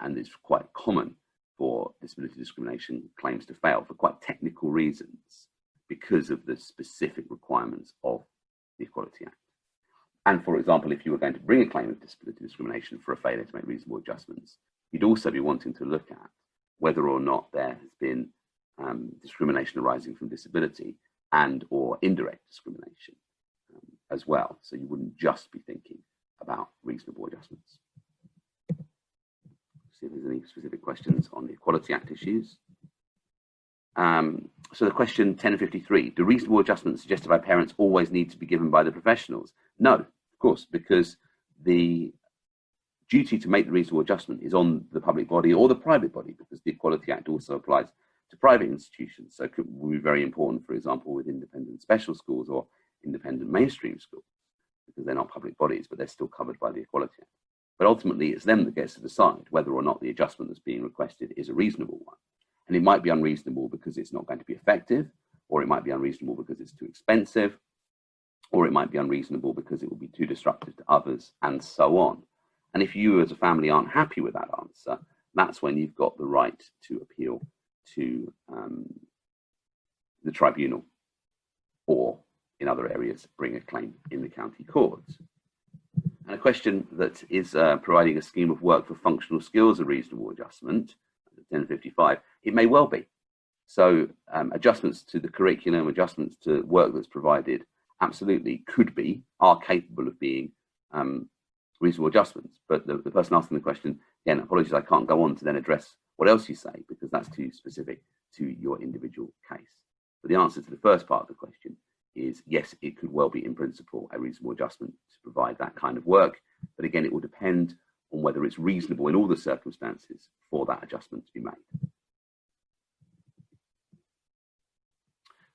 Speaker 1: and it's quite common for disability discrimination claims to fail for quite technical reasons because of the specific requirements of the Equality Act. And for example, if you were going to bring a claim of disability discrimination for a failure to make reasonable adjustments, you'd also be wanting to look at whether or not there has been discrimination arising from disability and or indirect discrimination as well. So you wouldn't just be thinking about reasonable adjustments. See if there's any specific questions on the Equality Act issues. So the question 1053, do reasonable adjustments suggested by parents always need to be given by the professionals? No, of course, because the duty to make the reasonable adjustment is on the public body or the private body, because the Equality Act also applies to private institutions. So it would be very important, for example, with independent special schools or independent mainstream schools, because they're not public bodies, but they're still covered by the Equality Act. But ultimately, it's them that gets to decide whether or not the adjustment that's being requested is a reasonable one. And it might be unreasonable because it's not going to be effective, or it might be unreasonable because it's too expensive, or it might be unreasonable because it will be too disruptive to others, and so on. And if you as a family aren't happy with that answer, that's when you've got the right to appeal to the tribunal, or in other areas, bring a claim in the county courts. And a question that is providing a scheme of work for functional skills a reasonable adjustment, 1055, it may well be. So adjustments to the curriculum, adjustments to work that's provided, absolutely are capable of being reasonable adjustments. But the person asking the question, again, apologies, I can't go on to then address what else you say, because that's too specific to your individual case. But the answer to the first part of the question is yes, it could well be in principle a reasonable adjustment to provide that kind of work. But again, it will depend on whether it's reasonable in all the circumstances for that adjustment to be made.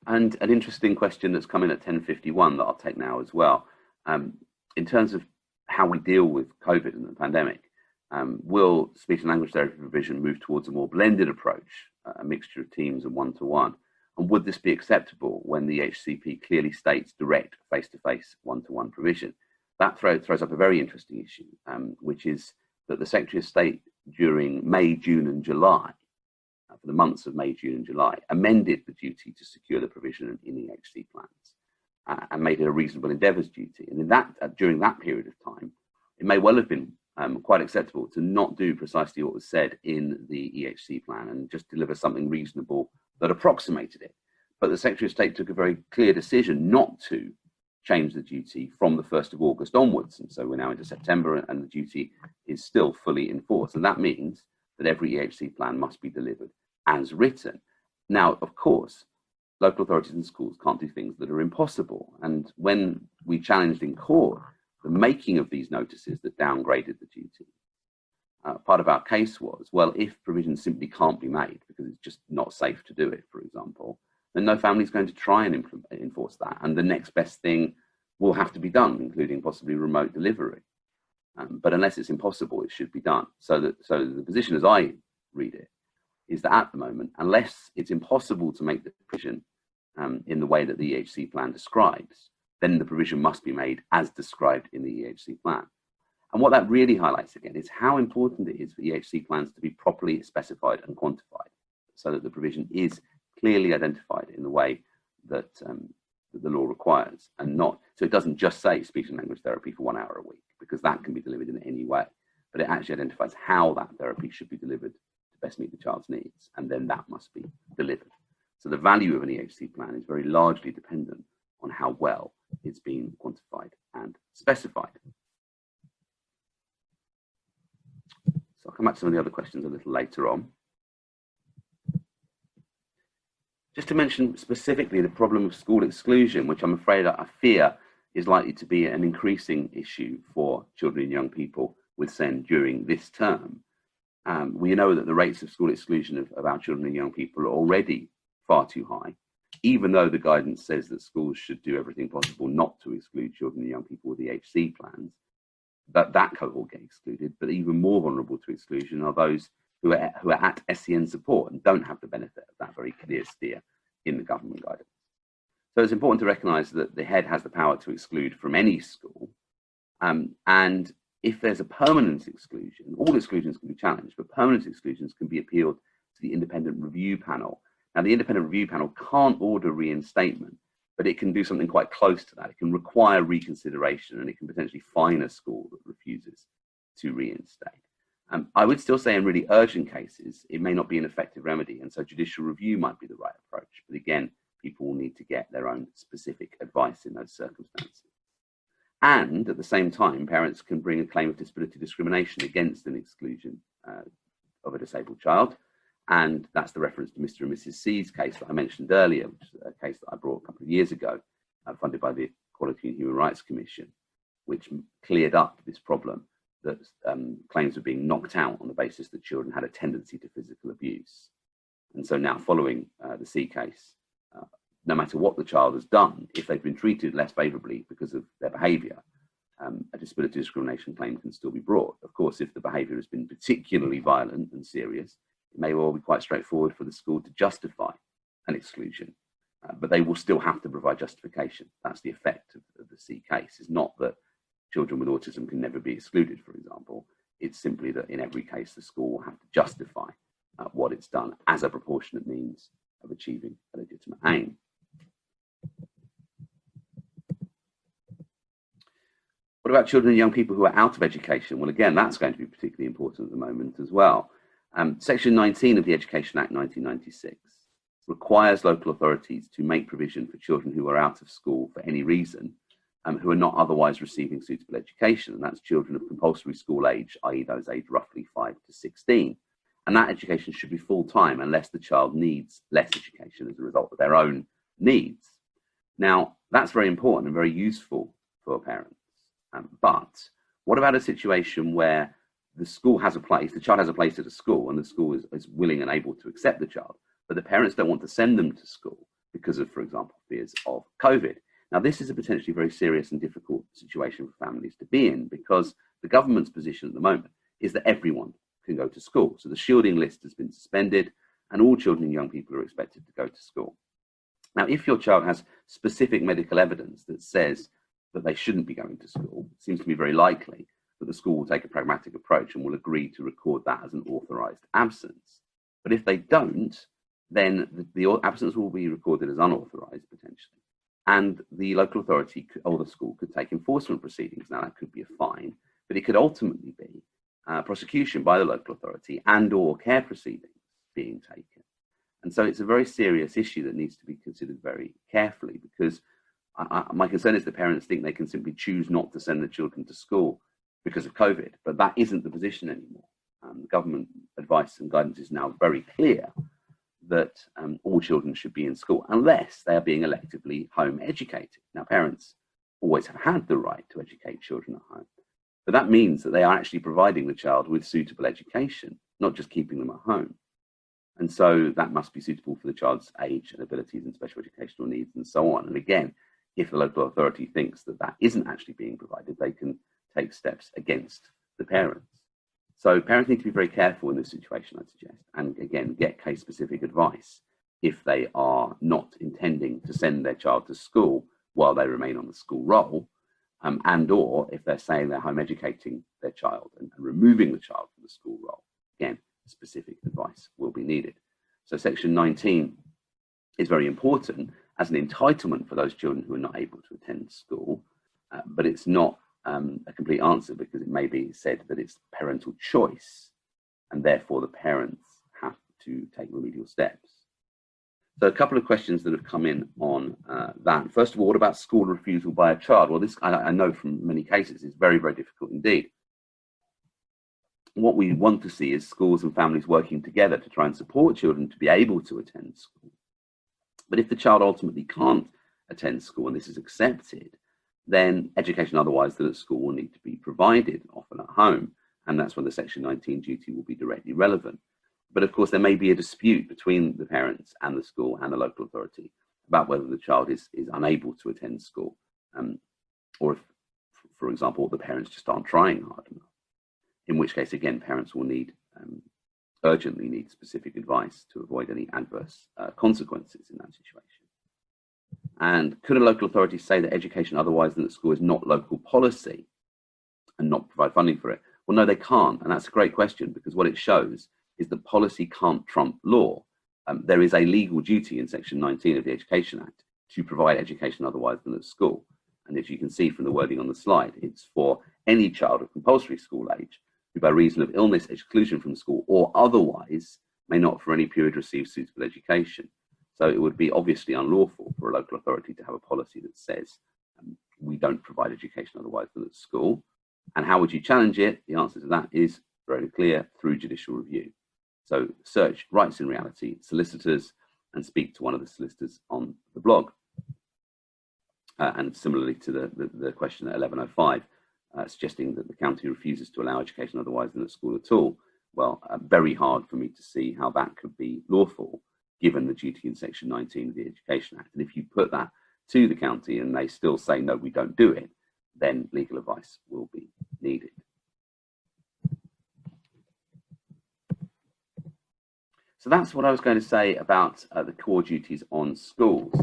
Speaker 1: And an interesting question that's come in at 1051 that I'll take now as well. In terms of how we deal with COVID and the pandemic, will speech and language therapy provision move towards a more blended approach, a mixture of teams and one-to-one? And would this be acceptable when the HCP clearly states direct face-to-face one-to-one provision? That throws up a very interesting issue, which is that the Secretary of State during May, June and July, for the months of May, June and July, amended the duty to secure the provision in EHC plans and made it a reasonable endeavours duty. And in that, during that period of time, it may well have been quite acceptable to not do precisely what was said in the EHC plan and just deliver something reasonable that approximated it. But the Secretary of State took a very clear decision not to change the duty from the 1st of August onwards. And so we're now into September and the duty is still fully in force. And that means that every EHC plan must be delivered as written. Now, of course, local authorities and schools can't do things that are impossible. And when we challenged in court the making of these notices that downgraded the duty, part of our case was, well, if provisions simply can't be made because it's just not safe to do it, for example, then no family is going to try and enforce that. And the next best thing will have to be done, including possibly remote delivery. But unless it's impossible, it should be done. So the position as I read it is that at the moment, unless it's impossible to make the provision in the way that the EHC plan describes, then the provision must be made as described in the EHC plan. And what that really highlights again is how important it is for EHC plans to be properly specified and quantified, so that the provision is clearly identified in the way that, that the law requires, and not, so it doesn't just say speech and language therapy for 1 hour a week, because that can be delivered in any way, but it actually identifies how that therapy should be delivered to best meet the child's needs, and then that must be delivered. So the value of an EHC plan is very largely dependent on how well it's been quantified and specified. So I'll come back to some of the other questions a little later on. Just to mention specifically the problem of school exclusion, which I'm afraid I fear is likely to be an increasing issue for children and young people with SEN during this term. We know that the rates of school exclusion of our children and young people are already far too high, even though the guidance says that schools should do everything possible not to exclude children and young people with EHC plans. That cohort get excluded, but even more vulnerable to exclusion are those who are at SEN support and don't have the benefit of that very clear steer in the government guidance. So it's important to recognise that the head has the power to exclude from any school, and if there's a permanent exclusion, all exclusions can be challenged, but permanent exclusions can be appealed to the independent review panel. Now, the independent review panel can't order reinstatement, but it can do something quite close to that. It can require reconsideration, and it can potentially fine a school that refuses to reinstate. I would still say in really urgent cases, it may not be an effective remedy, and so judicial review might be the right approach. But again, people will need to get their own specific advice in those circumstances. And at the same time, parents can bring a claim of disability discrimination against an exclusion of a disabled child. And that's the reference to Mr. and Mrs. C's case that I mentioned earlier, which is a case that I brought a couple of years ago, funded by the Equality and Human Rights Commission, which cleared up this problem that claims were being knocked out on the basis that children had a tendency to physical abuse. And so now, following the C case, no matter what the child has done, if they've been treated less favourably because of their behaviour, a disability discrimination claim can still be brought. Of course, if the behaviour has been particularly violent and serious, it may well be quite straightforward for the school to justify an exclusion, but they will still have to provide justification. That's the effect of the C case. It's not that children with autism can never be excluded, for example. It's simply that in every case, the school will have to justify what it's done as a proportionate means of achieving a legitimate aim. What about children and young people who are out of education? Well, again, that's going to be particularly important at the moment as well. Section 19 of the Education Act 1996 requires local authorities to make provision for children who are out of school for any reason, who are not otherwise receiving suitable education. And that's children of compulsory school age, i.e. those aged roughly 5 to 16. And that education should be full-time unless the child needs less education as a result of their own needs. Now, that's very important and very useful for parents. But what about a situation where the school has a place, the child has a place at a school, and the school is willing and able to accept the child, but the parents don't want to send them to school because of, for example, fears of COVID? Now, this is a potentially very serious and difficult situation for families to be in, because the government's position at the moment is that everyone can go to school. So the shielding list has been suspended, and all children and young people are expected to go to school. Now, if your child has specific medical evidence that says that they shouldn't be going to school, it seems to be very likely that the school will take a pragmatic approach and will agree to record that as an authorised absence. But if they don't, then the absence will be recorded as unauthorised potentially. And the local authority or the school could take enforcement proceedings. Now, that could be a fine, but it could ultimately be prosecution by the local authority and/or care proceedings being taken. And so it's a very serious issue that needs to be considered very carefully, because my concern is that parents think they can simply choose not to send their children to school because of COVID, but that isn't the position anymore. The government advice and guidance is now very clear that all children should be in school unless they are being electively home educated. Now, parents always have had the right to educate children at home, but that means that they are actually providing the child with suitable education, not just keeping them at home. And so that must be suitable for the child's age and abilities and special educational needs and so on. And again, if the local authority thinks that that isn't actually being provided, they can take steps against the parents. So parents need to be very careful in this situation, I'd suggest, and again, get case-specific advice if they are not intending to send their child to school while they remain on the school roll, and/or if they're saying they're home educating their child and removing the child from the school roll. Again, specific advice will be needed. So Section 19 is very important as an entitlement for those children who are not able to attend school, but it's not a complete answer, because it may be said that it's parental choice and therefore the parents have to take remedial steps. So a couple of questions that have come in on that. First of all, what about school refusal by a child? Well, this I know from many cases is very, very difficult indeed. What we want to see is schools and families working together to try and support children to be able to attend school. But if the child ultimately can't attend school and this is accepted, then education otherwise than at school will need to be provided, often at home, and that's when the Section 19 duty will be directly relevant. But of course, there may be a dispute between the parents and the school and the local authority about whether the child is unable to attend school, or if, for example, the parents just aren't trying hard enough. In which case, again, parents will urgently need specific advice to avoid any adverse consequences in that situation. And could a local authority say that education otherwise than at school is not local policy? and not provide funding for it? Well, no, they can't. And that's a great question, because what it shows is that policy can't trump law. There is a legal duty in Section 19 of the Education Act to provide education otherwise than at school. And as you can see from the wording on the slide, it's for any child of compulsory school age who by reason of illness, exclusion from school, or otherwise may not for any period receive suitable education. So it would be obviously unlawful for a local authority to have a policy that says we don't provide education otherwise than at school. And how would you challenge it? The answer to that is very clear: through judicial review. So search Rights in Reality solicitors and speak to one of the solicitors on the blog. And similarly to the question at 1105, suggesting that the county refuses to allow education otherwise than at school at all. Well, very hard for me to see how that could be lawful, given the duty in Section 19 of the Education Act. And if you put that to the county and they still say, no, we don't do it, then legal advice will be needed. So that's what I was going to say about the core duties on schools.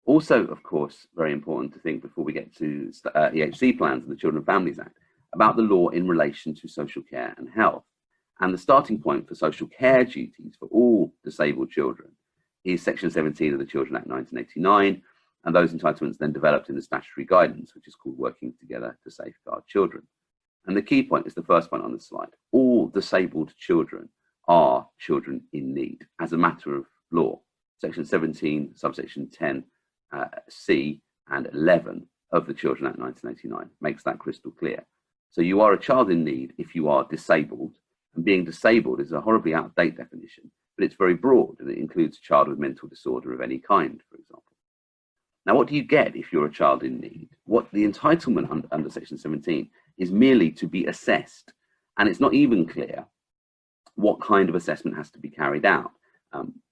Speaker 1: Also, of course, very important to think before we get to EHC plans and the Children and Families Act, about the law in relation to social care and health. And the starting point for social care duties for all disabled children is Section 17 of the Children Act 1989, and those entitlements then developed in the statutory guidance, which is called Working Together to Safeguard Children. And the key point is the first point on the slide. All disabled children are children in need as a matter of law. Section 17, subsection 10, C and 11 of the Children Act 1989 makes that crystal clear. So you are a child in need if you are disabled, and being disabled is a horribly out-of-date definition, but it's very broad, and it includes a child with mental disorder of any kind, for example. Now, what do you get if you're a child in need? What the entitlement under Section 17 is merely to be assessed, and it's not even clear what kind of assessment has to be carried out.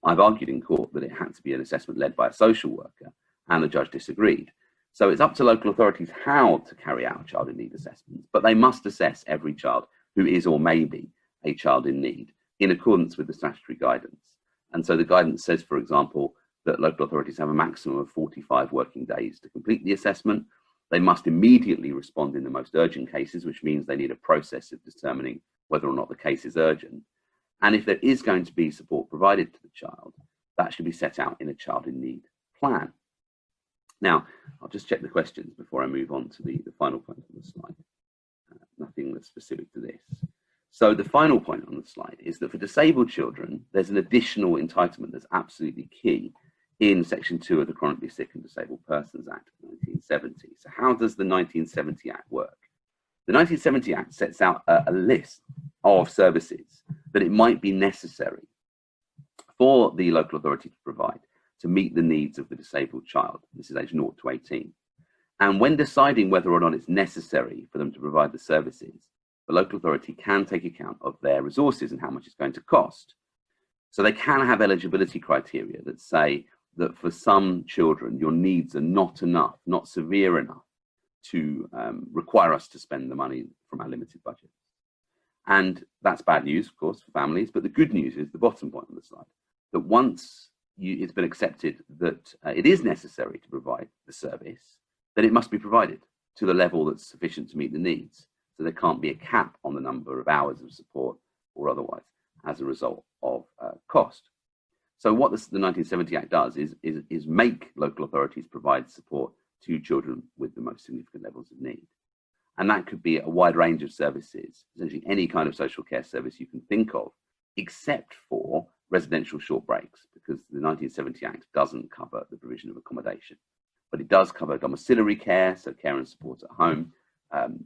Speaker 1: I've argued in court that it had to be an assessment led by a social worker, and the judge disagreed. So it's up to local authorities how to carry out child in need assessments, but they must assess every child who is or may be a child in need in accordance with the statutory guidance. And so the guidance says, for example, that local authorities have a maximum of 45 working days to complete the assessment. They must immediately respond in the most urgent cases, which means they need a process of determining whether or not the case is urgent. And if there is going to be support provided to the child, that should be set out in a child in need plan. Now, I'll just check the questions before I move on to the final point on the slide. Nothing that's specific to this. So the final point on the slide is that for disabled children, there's an additional entitlement that's absolutely key in Section 2 of the Chronically Sick and Disabled Persons Act of 1970. So how does the 1970 Act work? The 1970 Act sets out a list of services that it might be necessary for the local authority to provide to meet the needs of the disabled child. This is age 0 to 18. And when deciding whether or not it's necessary for them to provide the services, the local authority can take account of their resources and how much it's going to cost. So they can have eligibility criteria that say that for some children, your needs are not enough, not severe enough to require us to spend the money from our limited budget. And that's bad news, of course, for families. But the good news is the bottom point on the slide, that once it's been accepted that it is necessary to provide the service, then it must be provided to the level that's sufficient to meet the needs. So there can't be a cap on the number of hours of support or otherwise as a result of cost. So what the 1970 Act does is make local authorities provide support to children with the most significant levels of need. And that could be a wide range of services, essentially any kind of social care service you can think of, except for residential short breaks, because the 1970 Act doesn't cover the provision of accommodation. But it does cover domiciliary care, so care and support at home,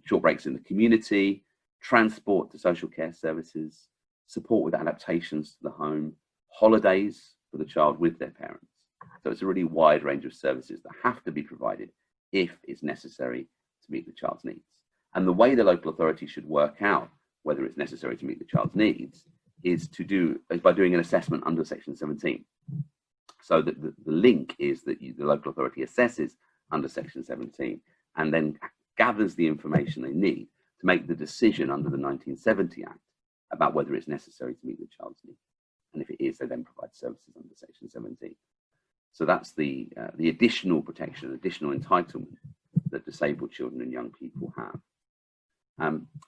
Speaker 1: short breaks in the community, transport to social care services, support with adaptations to the home, holidays for the child with their parents. So it's a really wide range of services that have to be provided if it's necessary to meet the child's needs. And the way the local authority should work out whether it's necessary to meet the child's needs is by doing an assessment under Section 17. So the link is that the local authority assesses under Section 17 and then gathers the information they need to make the decision under the 1970 Act about whether it's necessary to meet the child's needs. And if it is, they then provide services under Section 17. So that's the additional protection, additional entitlement that disabled children and young people have.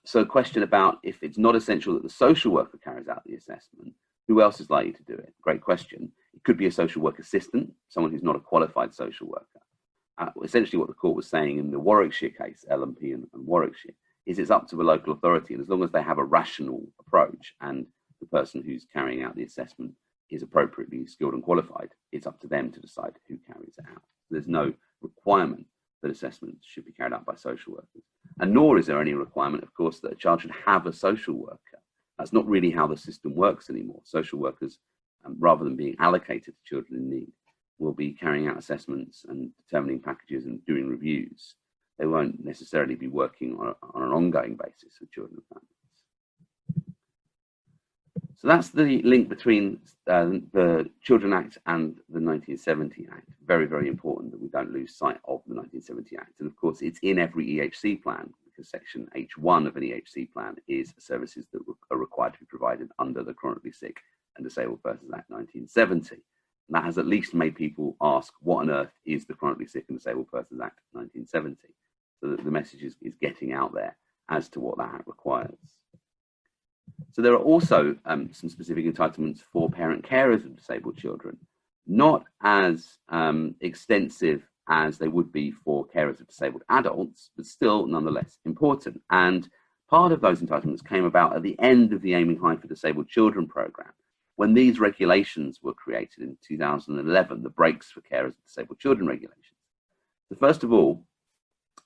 Speaker 1: So a question about if it's not essential that the social worker carries out the assessment, who else is likely to do it? Great question. It could be a social work assistant, someone who's not a qualified social worker. Essentially what the court was saying in the Warwickshire case, L&P and Warwickshire, is it's up to the local authority, and as long as they have a rational approach and the person who's carrying out the assessment is appropriately skilled and qualified, it's up to them to decide who carries it out. There's no requirement that assessments should be carried out by social workers. And nor is there any requirement, of course, that a child should have a social worker. That's not really how the system works anymore. Social workers, rather than being allocated to children in need, will be carrying out assessments and determining packages and doing reviews. They won't necessarily be working on an ongoing basis with children and families. So that's the link between the Children Act and the 1970 Act. Very, very important that we don't lose sight of the 1970 Act. And of course, it's in every EHC plan, because section H1 of an EHC plan is services that are required to be provided under the Chronically Sick and Disabled Persons Act 1970. And that has at least made people ask, what on earth is the Chronically Sick and Disabled Persons Act 1970? So that the message is getting out there as to what that act requires. So there are also some specific entitlements for parent carers of disabled children, not as extensive as they would be for carers of disabled adults, but still nonetheless important. And part of those entitlements came about at the end of the Aiming High for Disabled Children programme, when these regulations were created in 2011, the breaks for carers of disabled children regulations. So first of all,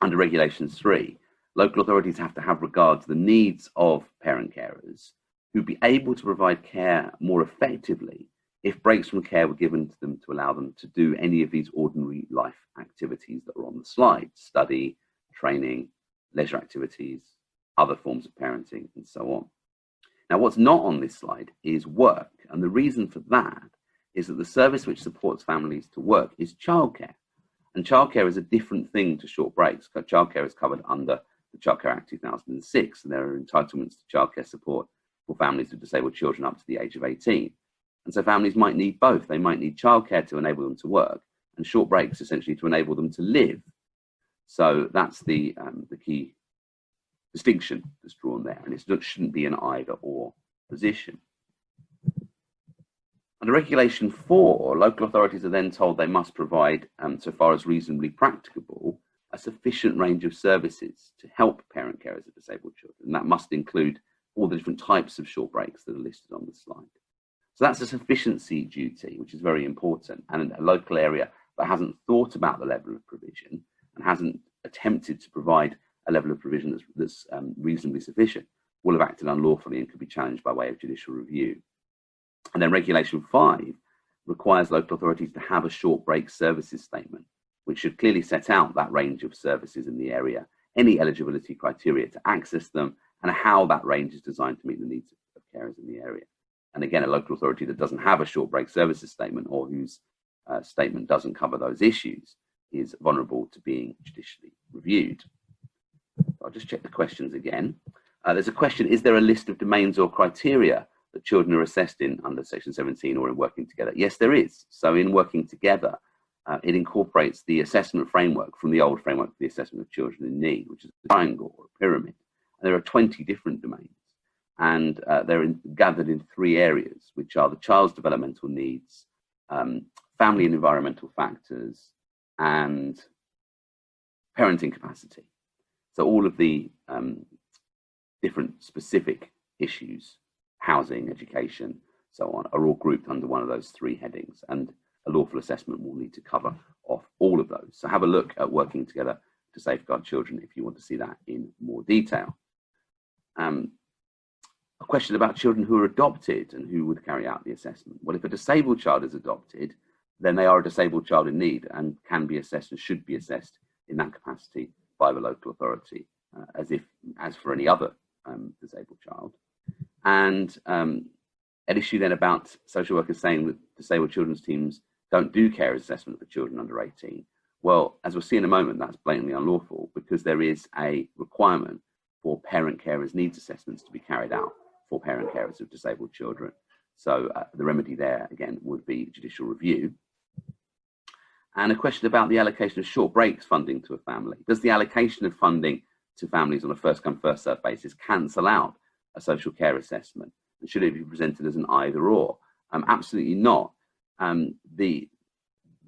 Speaker 1: under Regulation 3, local authorities have to have regard to the needs of parent carers who'd be able to provide care more effectively if breaks from care were given to them to allow them to do any of these ordinary life activities that are on the slide: study, training, leisure activities, other forms of parenting, and so on. Now, what's not on this slide is work. And the reason for that is that the service which supports families to work is childcare. And childcare is a different thing to short breaks. Childcare is covered under the Childcare Act 2006, and there are entitlements to childcare support for families with disabled children up to the age of 18. And so families might need both. They might need childcare to enable them to work, and short breaks essentially to enable them to live. So that's the key distinction that's drawn there, and it shouldn't be an either or position. Under Regulation 4, local authorities are then told they must provide, so far as reasonably practicable, a sufficient range of services to help parent carers of disabled children. And that must include all the different types of short breaks that are listed on the slide. So that's a sufficiency duty, which is very important. And a local area that hasn't thought about the level of provision and hasn't attempted to provide a level of provision that's reasonably sufficient will have acted unlawfully and could be challenged by way of judicial review. And then Regulation 5 requires local authorities to have a short break services statement, which should clearly set out that range of services in the area, any eligibility criteria to access them, and how that range is designed to meet the needs of carers in the area. And again, a local authority that doesn't have a short break services statement, or whose statement doesn't cover those issues, is vulnerable to being judicially reviewed. I'll just check the questions again. There's a question: is there a list of domains or criteria that children are assessed in under Section 17 or in Working Together? Yes, there is. So in Working Together, it incorporates the assessment framework from the old framework for the assessment of children in need, which is a triangle or a pyramid. And there are 20 different domains, and they're gathered in 3 areas, which are the child's developmental needs, family and environmental factors, and parenting capacity. So all of the different specific issues, housing, education, so on, are all grouped under one of those 3 headings, and a lawful assessment will need to cover off all of those. So have a look at Working Together to Safeguard Children if you want to see that in more detail. A question about children who are adopted and who would carry out the assessment. Well, if a disabled child is adopted, then they are a disabled child in need and can be assessed and should be assessed in that capacity by the local authority, as for any other disabled child. And an issue then about social workers saying that disabled children's teams don't do care assessment for children under 18. Well, as we'll see in a moment, that's blatantly unlawful, because there is a requirement for parent carers' needs assessments to be carried out for parent carers of disabled children. So the remedy there, again, would be judicial review. And a question about the allocation of short breaks funding to a family. Does the allocation of funding to families on a first-come, first-served basis cancel out a social care assessment? And should it be presented as an either-or? Absolutely not.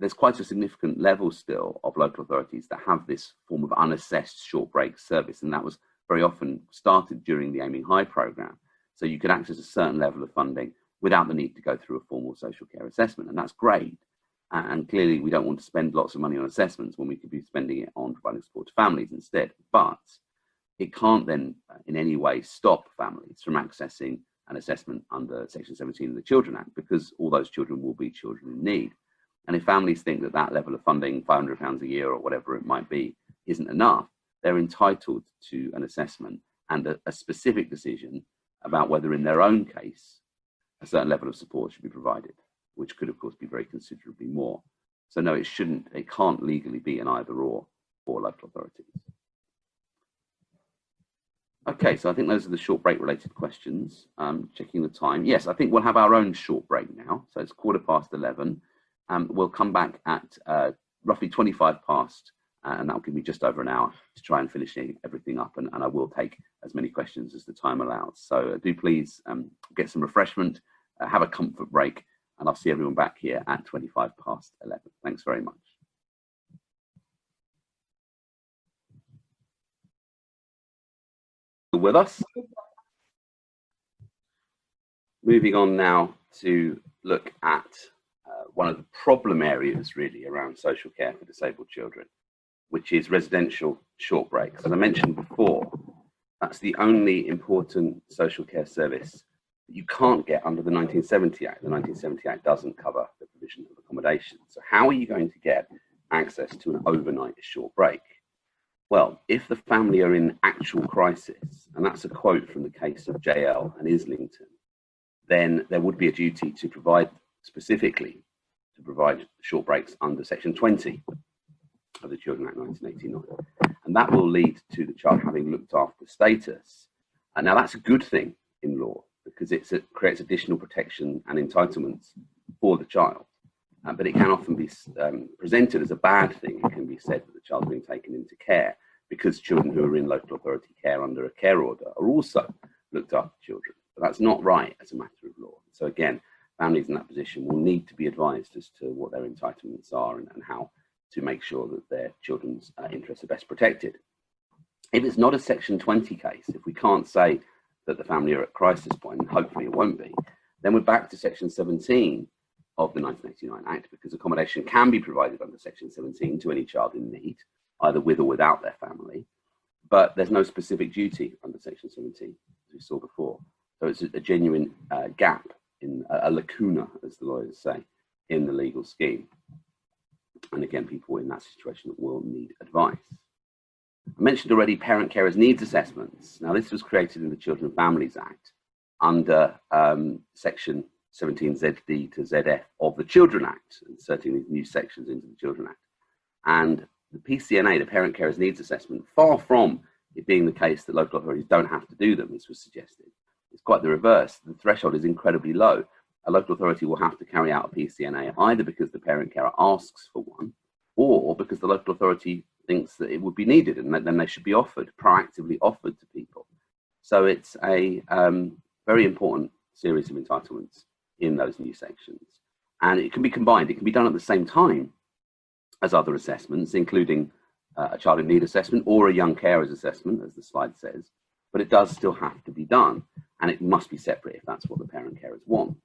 Speaker 1: There's quite a significant level still of local authorities that have this form of unassessed short break service, and that was very often started during the Aiming High programme. So you could access a certain level of funding without the need to go through a formal social care assessment, and that's great. And clearly we don't want to spend lots of money on assessments when we could be spending it on providing support to families instead. But it can't then in any way stop families from accessing an assessment under Section 17 of the Children Act, because all those children will be children in need. And if families think that that level of funding, £500 a year or whatever it might be, isn't enough, they're entitled to an assessment and a specific decision about whether in their own case a certain level of support should be provided, which could of course be very considerably more. So no, it can't legally be an either or for local authorities. Okay, so I think those are the short break related questions. Checking the time. Yes, I think we'll have our own short break now. So it's 11:15. We'll come back at roughly 25 past, and that'll give me just over an hour to try and finish everything up. And I will take as many questions as the time allows. So do please get some refreshment, have a comfort break, and I'll see everyone back here at 11:25. Thanks very much. With us. Moving on now to look at one of the problem areas really around social care for disabled children, which is residential short breaks. As I mentioned before, that's the only important social care service that you can't get under the 1970 Act. The 1970 Act doesn't cover the provision of accommodation. So how are you going to get access to an overnight short break? Well, if the family are in actual crisis, and that's a quote from the case of JL and Islington, then there would be a duty to provide short breaks under Section 20 of the Children Act 1989. And that will lead to the child having looked after status. And now that's a good thing in law because it creates additional protection and entitlements for the child. But it can often be presented as a bad thing. It can be said that the child's being taken into care because children who are in local authority care under a care order are also looked after children. But that's not right as a matter of law. So again, families in that position will need to be advised as to what their entitlements are and how to make sure that their children's interests are best protected. If it's not a Section 20 case, if we can't say that the family are at crisis point, and hopefully it won't be, then we're back to Section 17 of the 1989 Act, because accommodation can be provided under Section 17 to any child in need, either with or without their family, but there's no specific duty under Section 17, as we saw before. So it's a genuine gap, in a lacuna, as the lawyers say, in the legal scheme. And again, people in that situation will need advice. I mentioned already parent carers needs assessments. Now, this was created in the Children and Families Act under Section 17ZD to ZF of the Children Act, inserting these new sections into the Children Act. And the PCNA, the Parent Carers Needs Assessment, far from it being the case that local authorities don't have to do them, as was suggested, it's quite the reverse. The threshold is incredibly low. A local authority will have to carry out a PCNA either because the parent carer asks for one, or because the local authority thinks that it would be needed, and then they should be offered, proactively offered to people. So it's a very important series of entitlements in those new sections. And it can be combined. It can be done at the same time as other assessments, including a child in need assessment or a young carers assessment, as the slide says, but it does still have to be done, and it must be separate if that's what the parent carers want.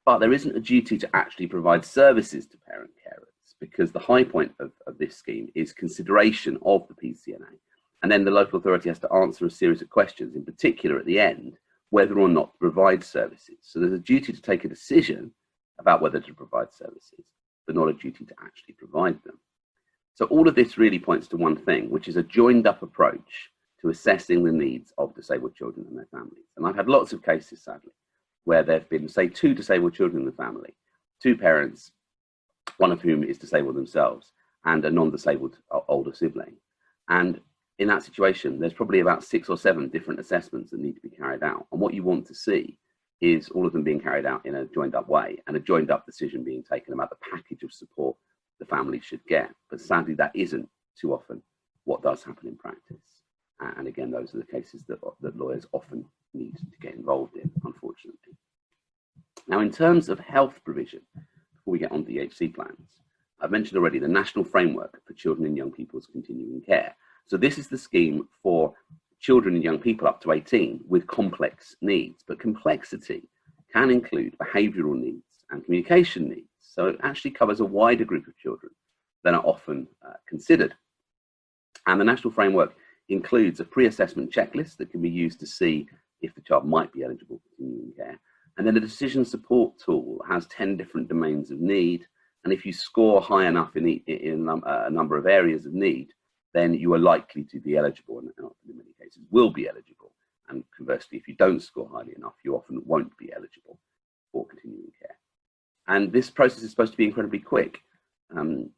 Speaker 1: But there isn't a duty to actually provide services to parent carers, because the high point of this scheme is consideration of the PCNA. And then the local authority has to answer a series of questions, in particular at the end, whether or not to provide services. So there's a duty to take a decision about whether to provide services, but not a duty to actually provide them. So all of this really points to one thing, which is a joined up approach to assessing the needs of disabled children and their families. And I've had lots of cases, sadly, where there have been, say, 2 disabled children in the family, 2 parents, one of whom is disabled themselves, and a non-disabled older sibling. And in that situation, there's probably about 6 or 7 different assessments that need to be carried out. And what you want to see is all of them being carried out in a joined up way, and a joined up decision being taken about the package of support the family should get. But sadly, that isn't too often what does happen in practice. And again, those are the cases that lawyers often need to get involved in, unfortunately. Now, in terms of health provision, before we get on to EHC plans, I've mentioned already the National Framework for Children and Young People's Continuing Care. So this is the scheme for children and young people up to 18 with complex needs, but complexity can include behavioural needs and communication needs. So it actually covers a wider group of children than are often considered. And the National Framework includes a pre-assessment checklist that can be used to see if the child might be eligible for continuing care. And then the decision support tool has 10 different domains of need. And if you score high enough in a number of areas of need, then you are likely to be eligible, and in many cases will be eligible. And conversely, if you don't score highly enough, you often won't be eligible for continuing care. And this process is supposed to be incredibly quick,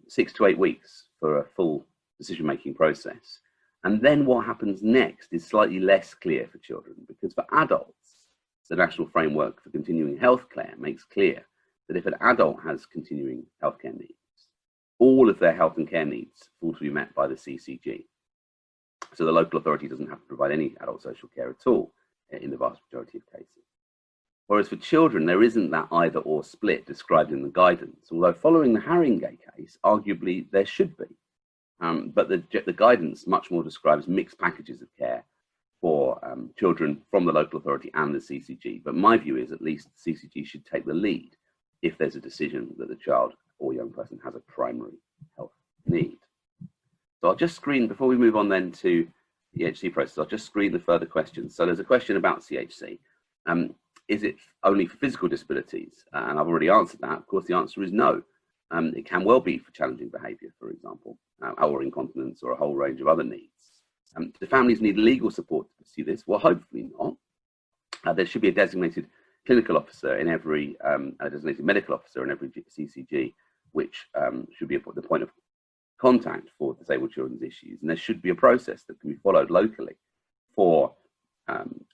Speaker 1: 6 to 8 weeks for a full decision-making process. And then what happens next is slightly less clear for children, because for adults, the National Framework for Continuing Healthcare makes clear that if an adult has continuing healthcare needs, all of their health and care needs fall to be met by the CCG. So the local authority doesn't have to provide any adult social care at all in the vast majority of cases. Whereas for children, there isn't that either or split described in the guidance, although following the Haringey case, arguably there should be. But the guidance much more describes mixed packages of care for children from the local authority and the CCG. But my view is at least the CCG should take the lead if there's a decision that the child or young person has a primary health need. So I'll just screen, before we move on then to the EHC process, I'll just screen the further questions. So there's a question about CHC. Is it only for physical disabilities? And I've already answered that. Of course, the answer is no. It can well be for challenging behaviour, for example, or incontinence, or a whole range of other needs. Do families need legal support to pursue this? Well, hopefully not. There should be a designated clinical officer in every, a designated medical officer in every CCG, which should be the point of contact for disabled children's issues. And there should be a process that can be followed locally for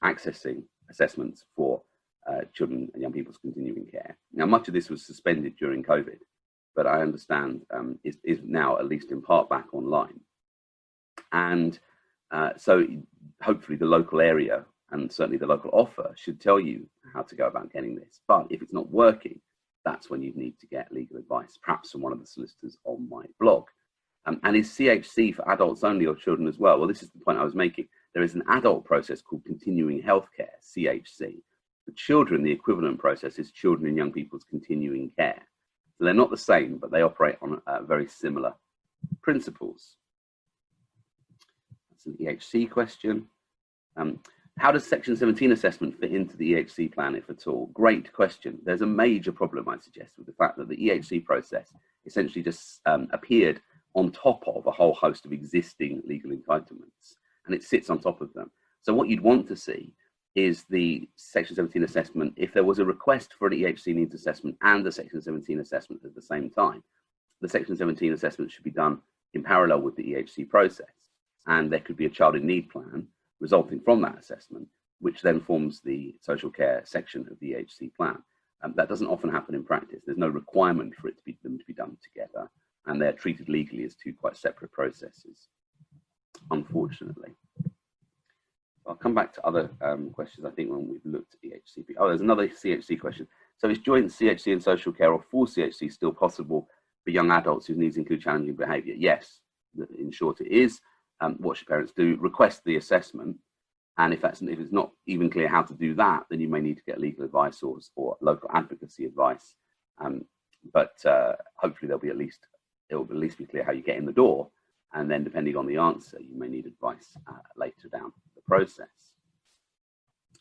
Speaker 1: accessing assessments for children and young people's continuing care. Now, much of this was suspended during COVID, but I understand is now at least in part back online. And so hopefully the local area and certainly the local offer should tell you how to go about getting this. But if it's not working, that's when you need to get legal advice, perhaps from one of the solicitors on my blog. And is CHC for adults only or children as well? Well, this is the point I was making. There is an adult process called continuing healthcare, CHC. For children, the equivalent process is children and young people's continuing care. So they're not the same, but they operate on very similar principles. That's an EHC question. How does Section 17 assessment fit into the EHC plan, if at all? Great question. There's a major problem, I suggest, with the fact that the EHC process essentially just appeared on top of a whole host of existing legal entitlements, and it sits on top of them. So what you'd want to see is the Section 17 assessment, if there was a request for an EHC needs assessment and the Section 17 assessment at the same time, the Section 17 assessment should be done in parallel with the EHC process. And there could be a child in need plan resulting from that assessment, which then forms the social care section of the EHC plan. That doesn't often happen in practice. There's no requirement for them to be done together, and they're treated legally as two quite separate processes, unfortunately. I'll come back to other questions, I think, when we've looked at EHCP. Oh, there's another CHC question. So is joint CHC and social care or full CHC still possible for young adults whose needs include challenging behaviour? Yes, in short it is. What should parents do? Request the assessment, and if it's not even clear how to do that, then you may need to get legal advice or local advocacy advice. But hopefully it will at least be clear how you get in the door, and then depending on the answer, you may need advice later down the process.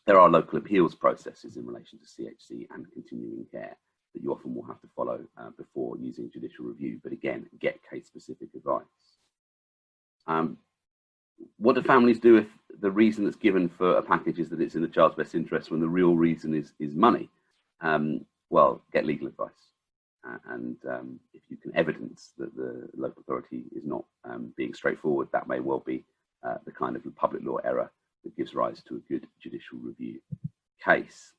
Speaker 1: There are local appeals processes in relation to CHC and continuing care that you often will have to follow before using judicial review, but again, get case-specific advice. What do families do if the reason that's given for a package is that it's in the child's best interest when the real reason is money? Well, get legal advice. And if you can evidence that the local authority is not being straightforward, that may well be the kind of public law error that gives rise to a good judicial review case.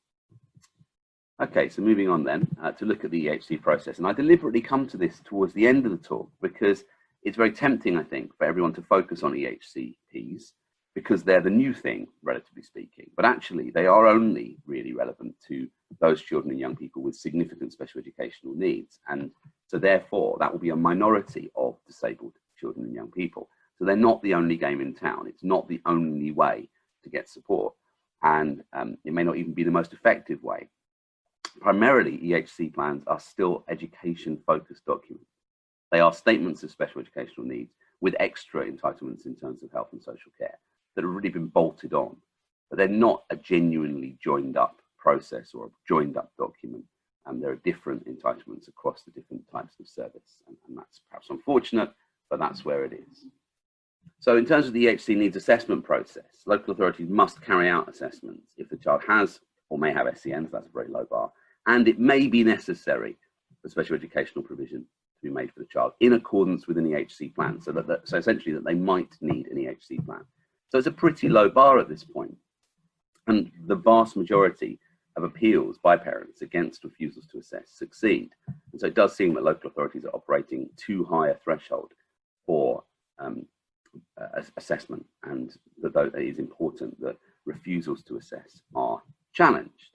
Speaker 1: Okay, so moving on then to look at the EHC process. And I deliberately come to this towards the end of the talk because it's very tempting, I think, for everyone to focus on EHCPs because they're the new thing, relatively speaking. But actually, they are only really relevant to those children and young people with significant special educational needs. And so therefore, that will be a minority of disabled children and young people. So they're not the only game in town. It's not the only way to get support. And it may not even be the most effective way. Primarily, EHC plans are still education-focused documents. They are statements of special educational needs with extra entitlements in terms of health and social care that have really been bolted on. But they're not a genuinely joined up process or a joined up document. And there are different entitlements across the different types of service. And that's perhaps unfortunate, but that's where it is. So in terms of the EHC needs assessment process, local authorities must carry out assessments if the child has or may have SEN, so that's a very low bar, and it may be necessary for special educational provision to be made for the child in accordance with an EHC plan, so essentially that they might need an EHC plan. So it's a pretty low bar at this point. And the vast majority of appeals by parents against refusals to assess succeed. And so it does seem that local authorities are operating too high a threshold for assessment, and that it is important that refusals to assess are challenged.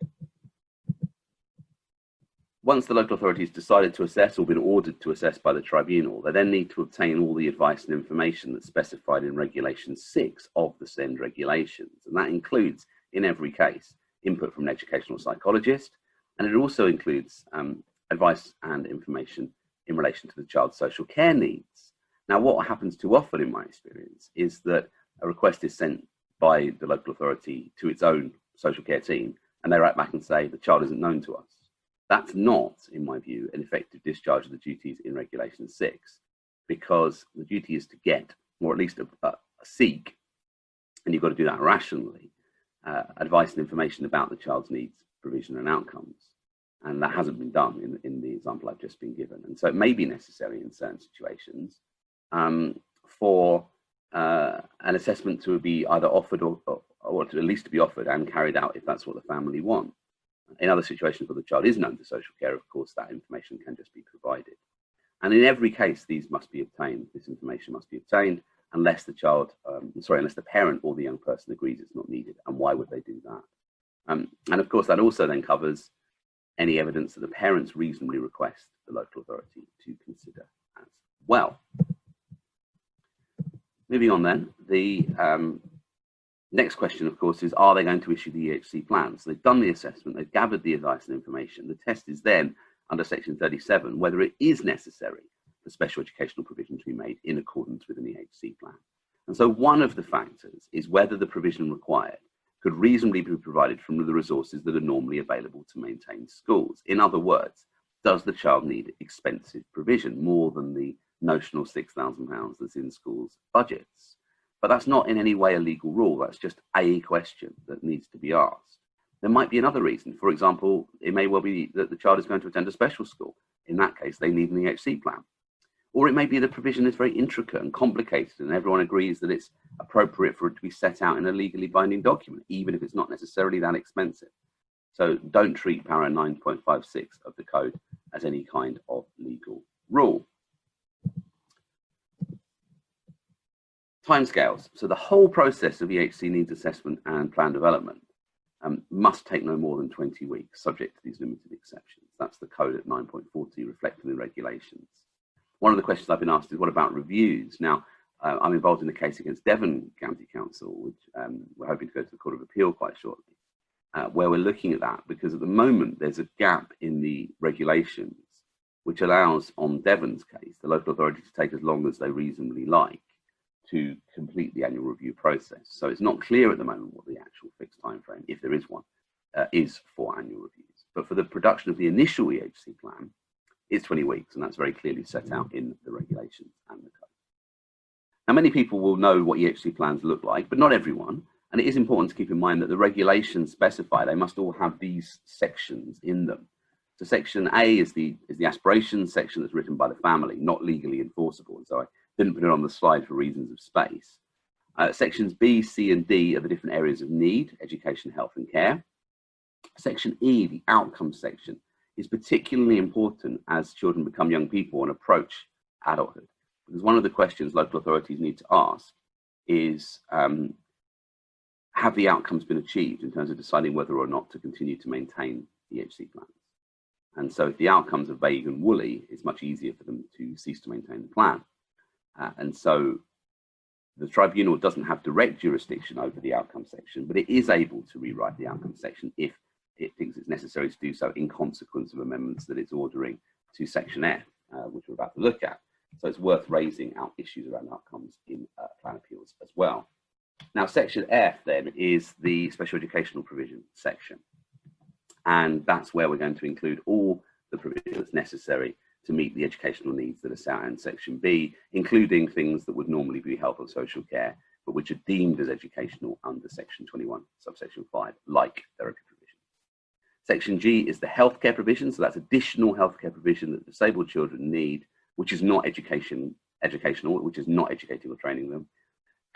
Speaker 1: Once the local authorities decided to assess or been ordered to assess by the tribunal, they then need to obtain all the advice and information that's specified in Regulation 6 of the SEND regulations. And that includes, in every case, input from an educational psychologist, and it also includes advice and information in relation to the child's social care needs. Now, what happens too often in my experience is that a request is sent by the local authority to its own social care team, and they write back and say the child isn't known to us. That's not, in my view, an effective discharge of the duties in Regulation 6, because the duty is to get, or at least seek, and you've got to do that rationally, advice and information about the child's needs, provision and outcomes. And that hasn't been done in the example I've just been given. And so it may be necessary in certain situations for an assessment to be either offered or to at least to be offered and carried out if that's what the family want. In other situations where the child is known to social care, of course, that information can just be provided. And in every case, these must be obtained. This information must be obtained unless the child, unless the parent or the young person agrees it's not needed. And why would they do that? And of course, that also then covers any evidence that the parents reasonably request the local authority to consider as well. Moving on then, the next question, of course, is, are they going to issue the EHC plan? So they've done the assessment, they've gathered the advice and information. The test is then, under Section 37, whether it is necessary for special educational provision to be made in accordance with an EHC plan. And so one of the factors is whether the provision required could reasonably be provided from the resources that are normally available to maintain schools. In other words, does the child need expensive provision, more than the notional £6,000 that's in schools' budgets? But that's not in any way a legal rule. That's just a question that needs to be asked. There might be another reason. For example, it may well be that the child is going to attend a special school. In that case, they need an EHC plan. Or it may be the provision is very intricate and complicated, and everyone agrees that it's appropriate for it to be set out in a legally binding document, even if it's not necessarily that expensive. So don't treat para 9.56 of the code as any kind of legal rule. Timescales. So the whole process of EHC needs assessment and plan development must take no more than 20 weeks, subject to these limited exceptions. That's the code at 9.40 reflected in the regulations. One of the questions I've been asked is, what about reviews? Now, I'm involved in a case against Devon County Council, which we're hoping to go to the Court of Appeal quite shortly, where we're looking at that, because at the moment there's a gap in the regulations which allows, on Devon's case, the local authority to take as long as they reasonably like to complete the annual review process. So it's not clear at the moment what the actual fixed time frame, if there is one, is for annual reviews. But for the production of the initial EHC plan, it's 20 weeks, and that's very clearly set out in the regulations and the code. Now, many people will know what EHC plans look like, but not everyone. And it is important to keep in mind that the regulations specify they must all have these sections in them. So section A is the aspirations section that's written by the family, not legally enforceable. And so I didn't put it on the slide for reasons of space. Sections B, C, and D are the different areas of need: education, health, and care. Section E, the outcomes section, is particularly important as children become young people and approach adulthood. Because one of the questions local authorities need to ask is, have the outcomes been achieved in terms of deciding whether or not to continue to maintain EHC plans? And so if the outcomes are vague and woolly, it's much easier for them to cease to maintain the plan. And so the tribunal doesn't have direct jurisdiction over the outcome section, but it is able to rewrite the outcome section if it thinks it's necessary to do so in consequence of amendments that it's ordering to section F, which we're about to look at. So it's worth raising out issues around outcomes in plan appeals as well. Now, section F then is the special educational provision section. And that's where we're going to include all the provisions necessary to meet the educational needs that are set out in section B, including things that would normally be health or social care, but which are deemed as educational under section 21, subsection 5, like therapy provision. Section G is the healthcare provision, so that's additional healthcare provision that disabled children need, which is not educational, which is not educating or training them.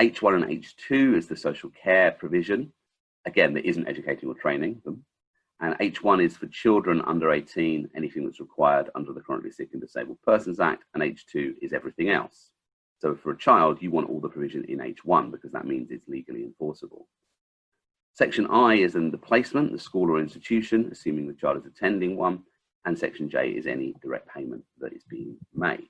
Speaker 1: H1 and H2 is the social care provision, again, that isn't educating or training them. And H1 is for children under 18, anything that's required under the Chronically Sick and Disabled Persons Act, and H2 is everything else. So for a child, you want all the provision in H1 because that means it's legally enforceable. Section I is in the placement, the school or institution, assuming the child is attending one, and section J is any direct payment that is being made.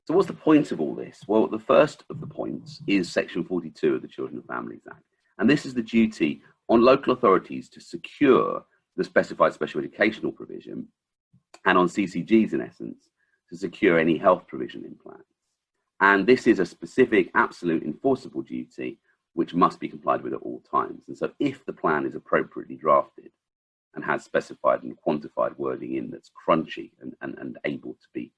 Speaker 1: So what's the point of all this? Well, the first of the points is section 42 of the Children and Families Act. And this is the duty on local authorities to secure the specified special educational provision, and on CCGs, in essence, to secure any health provision in plans. And this is a specific, absolute enforceable duty which must be complied with at all times. And so if the plan is appropriately drafted and has specified and quantified wording in that's crunchy and able to be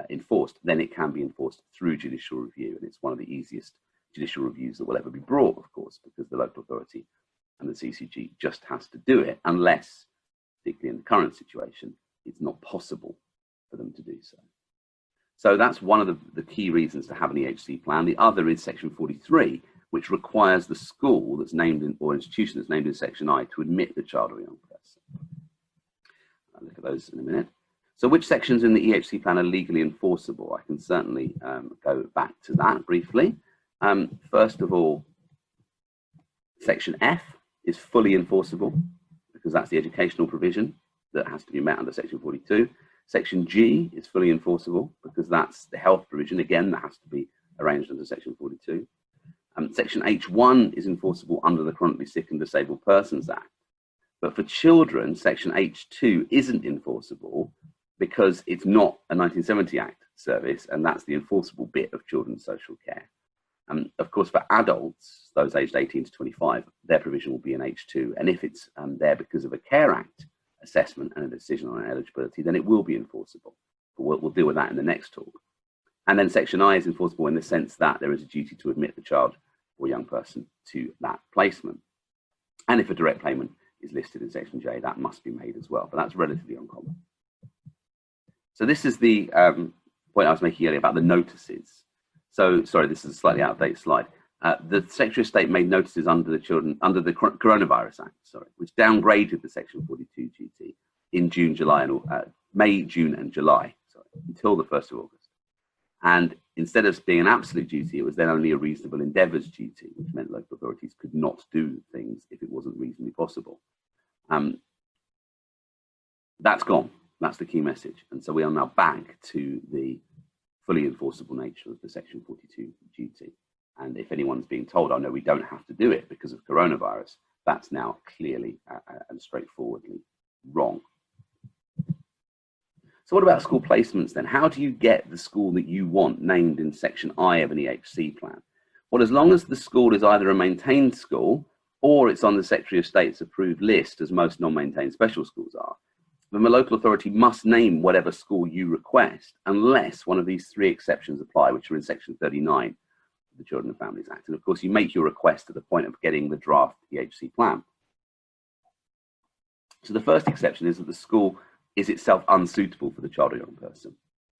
Speaker 1: enforced, then it can be enforced through judicial review. And it's one of the easiest judicial reviews that will ever be brought, of course, because the local authority and the CCG just has to do it, unless, particularly in the current situation, it's not possible for them to do so. So that's one of the key reasons to have an EHC plan. The other is section 43, which requires the school that's named in, or institution that's named in section I, to admit the child or young person. I'll look at those in a minute. So which sections in the EHC plan are legally enforceable? I can certainly go back to that briefly. First of all, section F is fully enforceable because that's the educational provision that has to be met under section 42. Section G is fully enforceable because that's the health provision, again, that has to be arranged under section 42. Section H1 is enforceable under the Chronically Sick and Disabled Persons Act. But for children, section H2 isn't enforceable because it's not a 1970 Act service, and that's the enforceable bit of children's social care. Of course, for adults, those aged 18 to 25, their provision will be in H2. And if it's there because of a Care Act assessment and a decision on eligibility, then it will be enforceable. But we'll deal with that in the next talk. And then section I is enforceable in the sense that there is a duty to admit the child or young person to that placement. And if a direct payment is listed in section J, that must be made as well, but that's relatively uncommon. So this is the point I was making earlier about the notices. So, sorry, this is a slightly out-of-date slide. The Secretary of State made notices under the Coronavirus Act, which downgraded the section 42 duty in May, June, and July, until the 1st of August. And instead of being an absolute duty, it was then only a reasonable endeavours duty, which meant local authorities could not do things if it wasn't reasonably possible. That's gone. That's the key message. And so we are now back to the fully enforceable nature of the section 42 duty. And if anyone's being told, oh no, we don't have to do it because of coronavirus, that's now clearly and straightforwardly wrong. So what about school placements then? How do you get the school that you want named in section I of an EHC plan? Well, as long as the school is either a maintained school or it's on the Secretary of State's approved list, as most non-maintained special schools are, then the local authority must name whatever school you request, unless one of these three exceptions apply, which are in section 39 of the Children and Families Act. And of course, you make your request at the point of getting the draft EHC plan. So the first exception is that the school is itself unsuitable for the child or young person.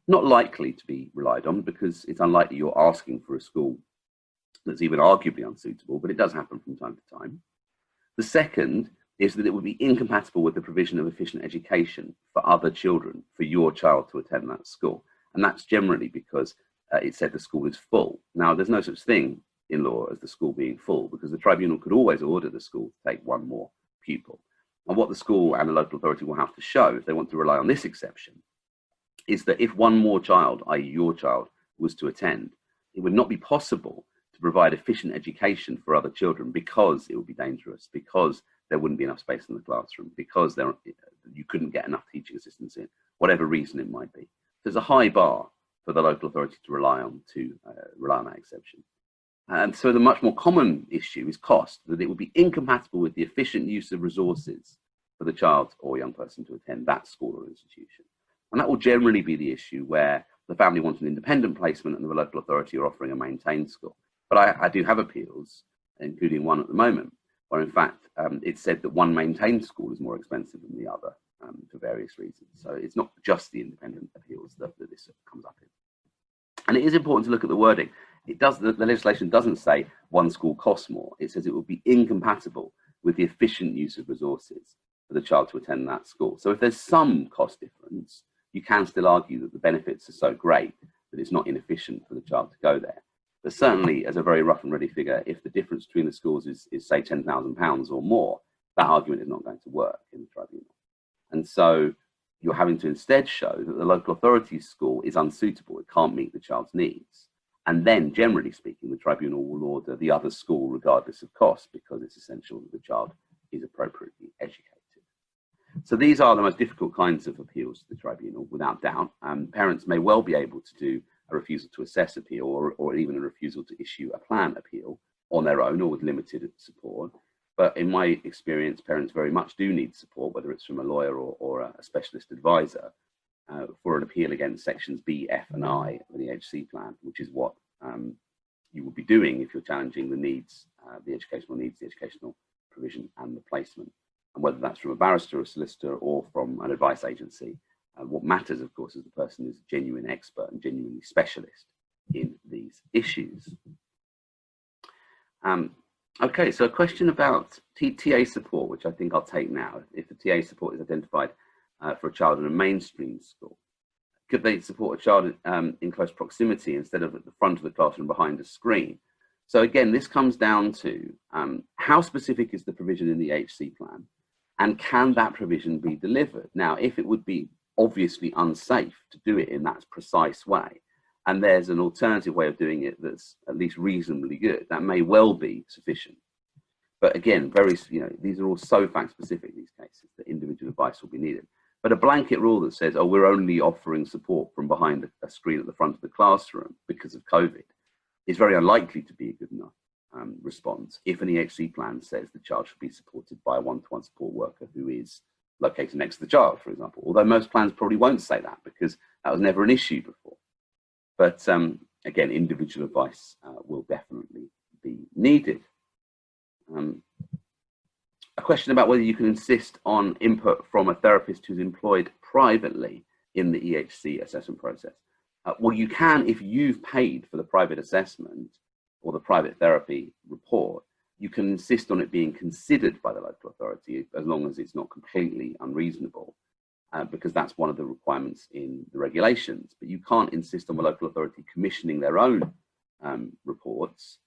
Speaker 1: Not likely to be relied on because it's unlikely you're asking for a school that's even arguably unsuitable, but it does happen from time to time. The second is that it would be incompatible with the provision of efficient education for other children, for your child to attend that school. And that's generally because it said the school is full. Now, there's no such thing in law as the school being full, because the tribunal could always order the school to take one more pupil. And what the school and the local authority will have to show, if they want to rely on this exception, is that if one more child, i.e. your child, was to attend, it would not be possible to provide efficient education for other children because it would be dangerous, because there wouldn't be enough space in the classroom, because you couldn't get enough teaching assistants in, whatever reason it might be. There's a high bar for the local authority to rely on that exception. And so the much more common issue is cost, that it would be incompatible with the efficient use of resources for the child or young person to attend that school or institution. And that will generally be the issue where the family wants an independent placement and the local authority are offering a maintained school. But I do have appeals, including one at the moment, where in fact it's said that one maintained school is more expensive than the other for various reasons. So it's not just the independent appeals that this comes up in. And it is important to look at the wording. The legislation doesn't say one school costs more. It says it will be incompatible with the efficient use of resources for the child to attend that school. So if there's some cost difference, you can still argue that the benefits are so great that it's not inefficient for the child to go there. But certainly, as a very rough and ready figure, if the difference between the schools is say £10,000 or more, that argument is not going to work in the tribunal. And so you're having to instead show that the local authority's school is unsuitable, it can't meet the child's needs. And then, generally speaking, the tribunal will order the other school regardless of cost, because it's essential that the child is appropriately educated. So these are the most difficult kinds of appeals to the tribunal, without doubt. Parents may well be able to do a refusal to assess appeal or even a refusal to issue a plan appeal on their own or with limited support. But in my experience, parents very much do need support, whether it's from a lawyer or a specialist advisor, for an appeal against sections B, F, and I of the HC plan, which is what you will be doing if you're challenging the needs, the educational needs, the educational provision, and the placement. And whether that's from a barrister, a solicitor, or from an advice agency, what matters, of course, is the person is a genuine expert and genuinely specialist in these issues. Okay, so a question about TA support, which I think I'll take now. If the TA support is identified for a child in a mainstream school, could they support a child in close proximity instead of at the front of the classroom behind a screen? So again, this comes down to how specific is the provision in the HC plan, and can that provision be delivered? Now, if it would be obviously unsafe to do it in that precise way, and there's an alternative way of doing it that's at least reasonably good, that may well be sufficient. But again, these are all so fact specific, these cases, that individual advice will be needed. But a blanket rule that says, oh, we're only offering support from behind a screen at the front of the classroom because of COVID is very unlikely to be a good enough response if an EHC plan says the child should be supported by a one-to-one support worker who is located next to the child, for example. Although most plans probably won't say that because that was never an issue before. But again, individual advice will definitely be needed. A question about whether you can insist on input from a therapist who's employed privately in the EHC assessment process. Well, you can if you've paid for the private assessment or the private therapy report. You can insist on it being considered by the local authority as long as it's not completely unreasonable, because that's one of the requirements in the regulations. But you can't insist on the local authority commissioning their own reports.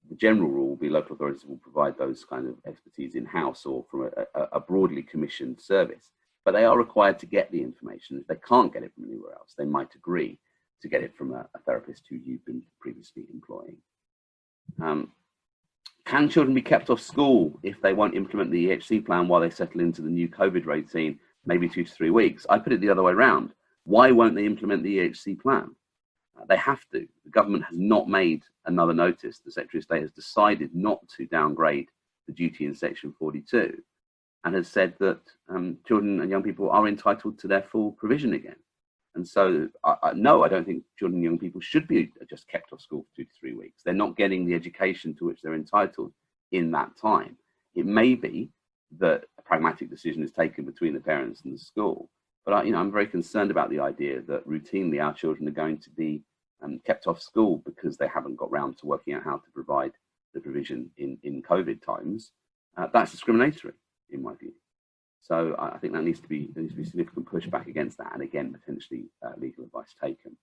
Speaker 1: The general rule will be local authorities will provide those kind of expertise in-house or from a broadly commissioned service. But they are required to get the information. If they can't get it from anywhere else, they might agree to get it from a therapist who you've been previously employing. Can children be kept off school if they won't implement the EHC plan while they settle into the new COVID routine, maybe 2 to 3 weeks? I put it the other way around. Why won't they implement the EHC plan? They have to. The government has not made another notice. The Secretary of State has decided not to downgrade the duty in Section 42 and has said that children and young people are entitled to their full provision again. And so, no, I don't think children and young people should be just kept off school for 2 to 3 weeks. They're not getting the education to which they're entitled in that time. It may be that a pragmatic decision is taken between the parents and the school. But I'm very concerned about the idea that routinely our children are going to be kept off school because they haven't got round to working out how to provide the provision in COVID times. That's discriminatory, in my view. So I think there needs to be significant pushback against that, and again, potentially legal advice taken.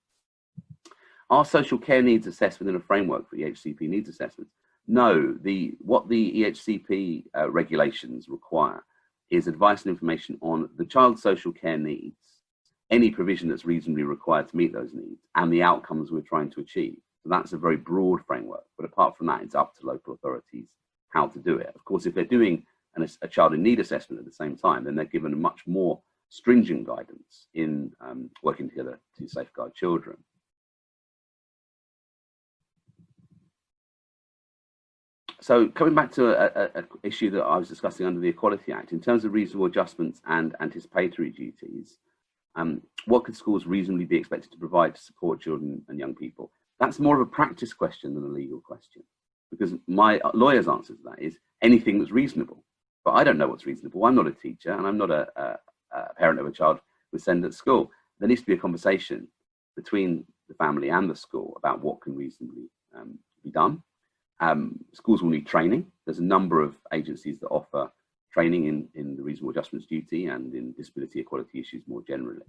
Speaker 1: Are social care needs assessed within a framework for EHCP needs assessments? No, what the EHCP regulations require is advice and information on the child's social care needs, any provision that's reasonably required to meet those needs, and the outcomes we're trying to achieve. So that's a very broad framework, but apart from that, it's up to local authorities how to do it. Of course, if they're doing a child in need assessment at the same time, then they're given a much more stringent guidance in working together to safeguard children. So coming back to an issue that I was discussing under the Equality Act, in terms of reasonable adjustments and anticipatory duties, what could schools reasonably be expected to provide to support children and young people? That's more of a practice question than a legal question, because my lawyer's answer to that is anything that's reasonable. But I don't know what's reasonable. I'm not a teacher, and I'm not a parent of a child we send at school. There needs to be a conversation between the family and the school about what can reasonably be done. Schools will need training. There's a number of agencies that offer training in the reasonable adjustments duty and in disability equality issues more generally.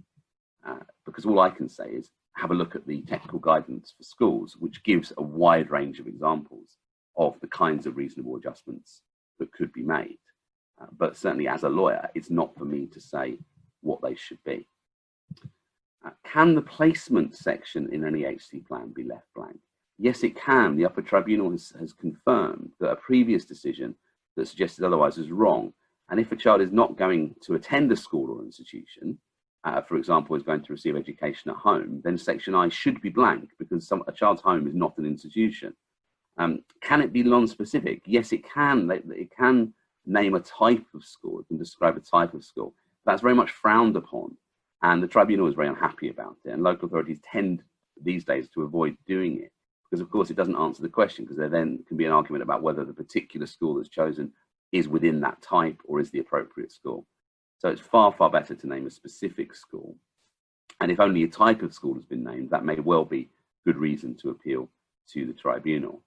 Speaker 1: Because all I can say is have a look at the technical guidance for schools, which gives a wide range of examples of the kinds of reasonable adjustments that could be made. But certainly as a lawyer, it's not for me to say what they should be. Can the placement section in an EHC plan be left blank? Yes, it can. The upper tribunal has confirmed that a previous decision that suggested otherwise is wrong. And if a child is not going to attend a school or institution, for example, is going to receive education at home, then section I should be blank because a child's home is not an institution. Can it be non-specific? Yes, it can. It can name a type of school. It can describe a type of school. That's very much frowned upon. And the tribunal is very unhappy about it. And local authorities tend these days to avoid doing it, because of course it doesn't answer the question, because there then can be an argument about whether the particular school that's chosen is within that type or is the appropriate school. So it's far, far better to name a specific school. And if only a type of school has been named, that may well be good reason to appeal to the tribunal.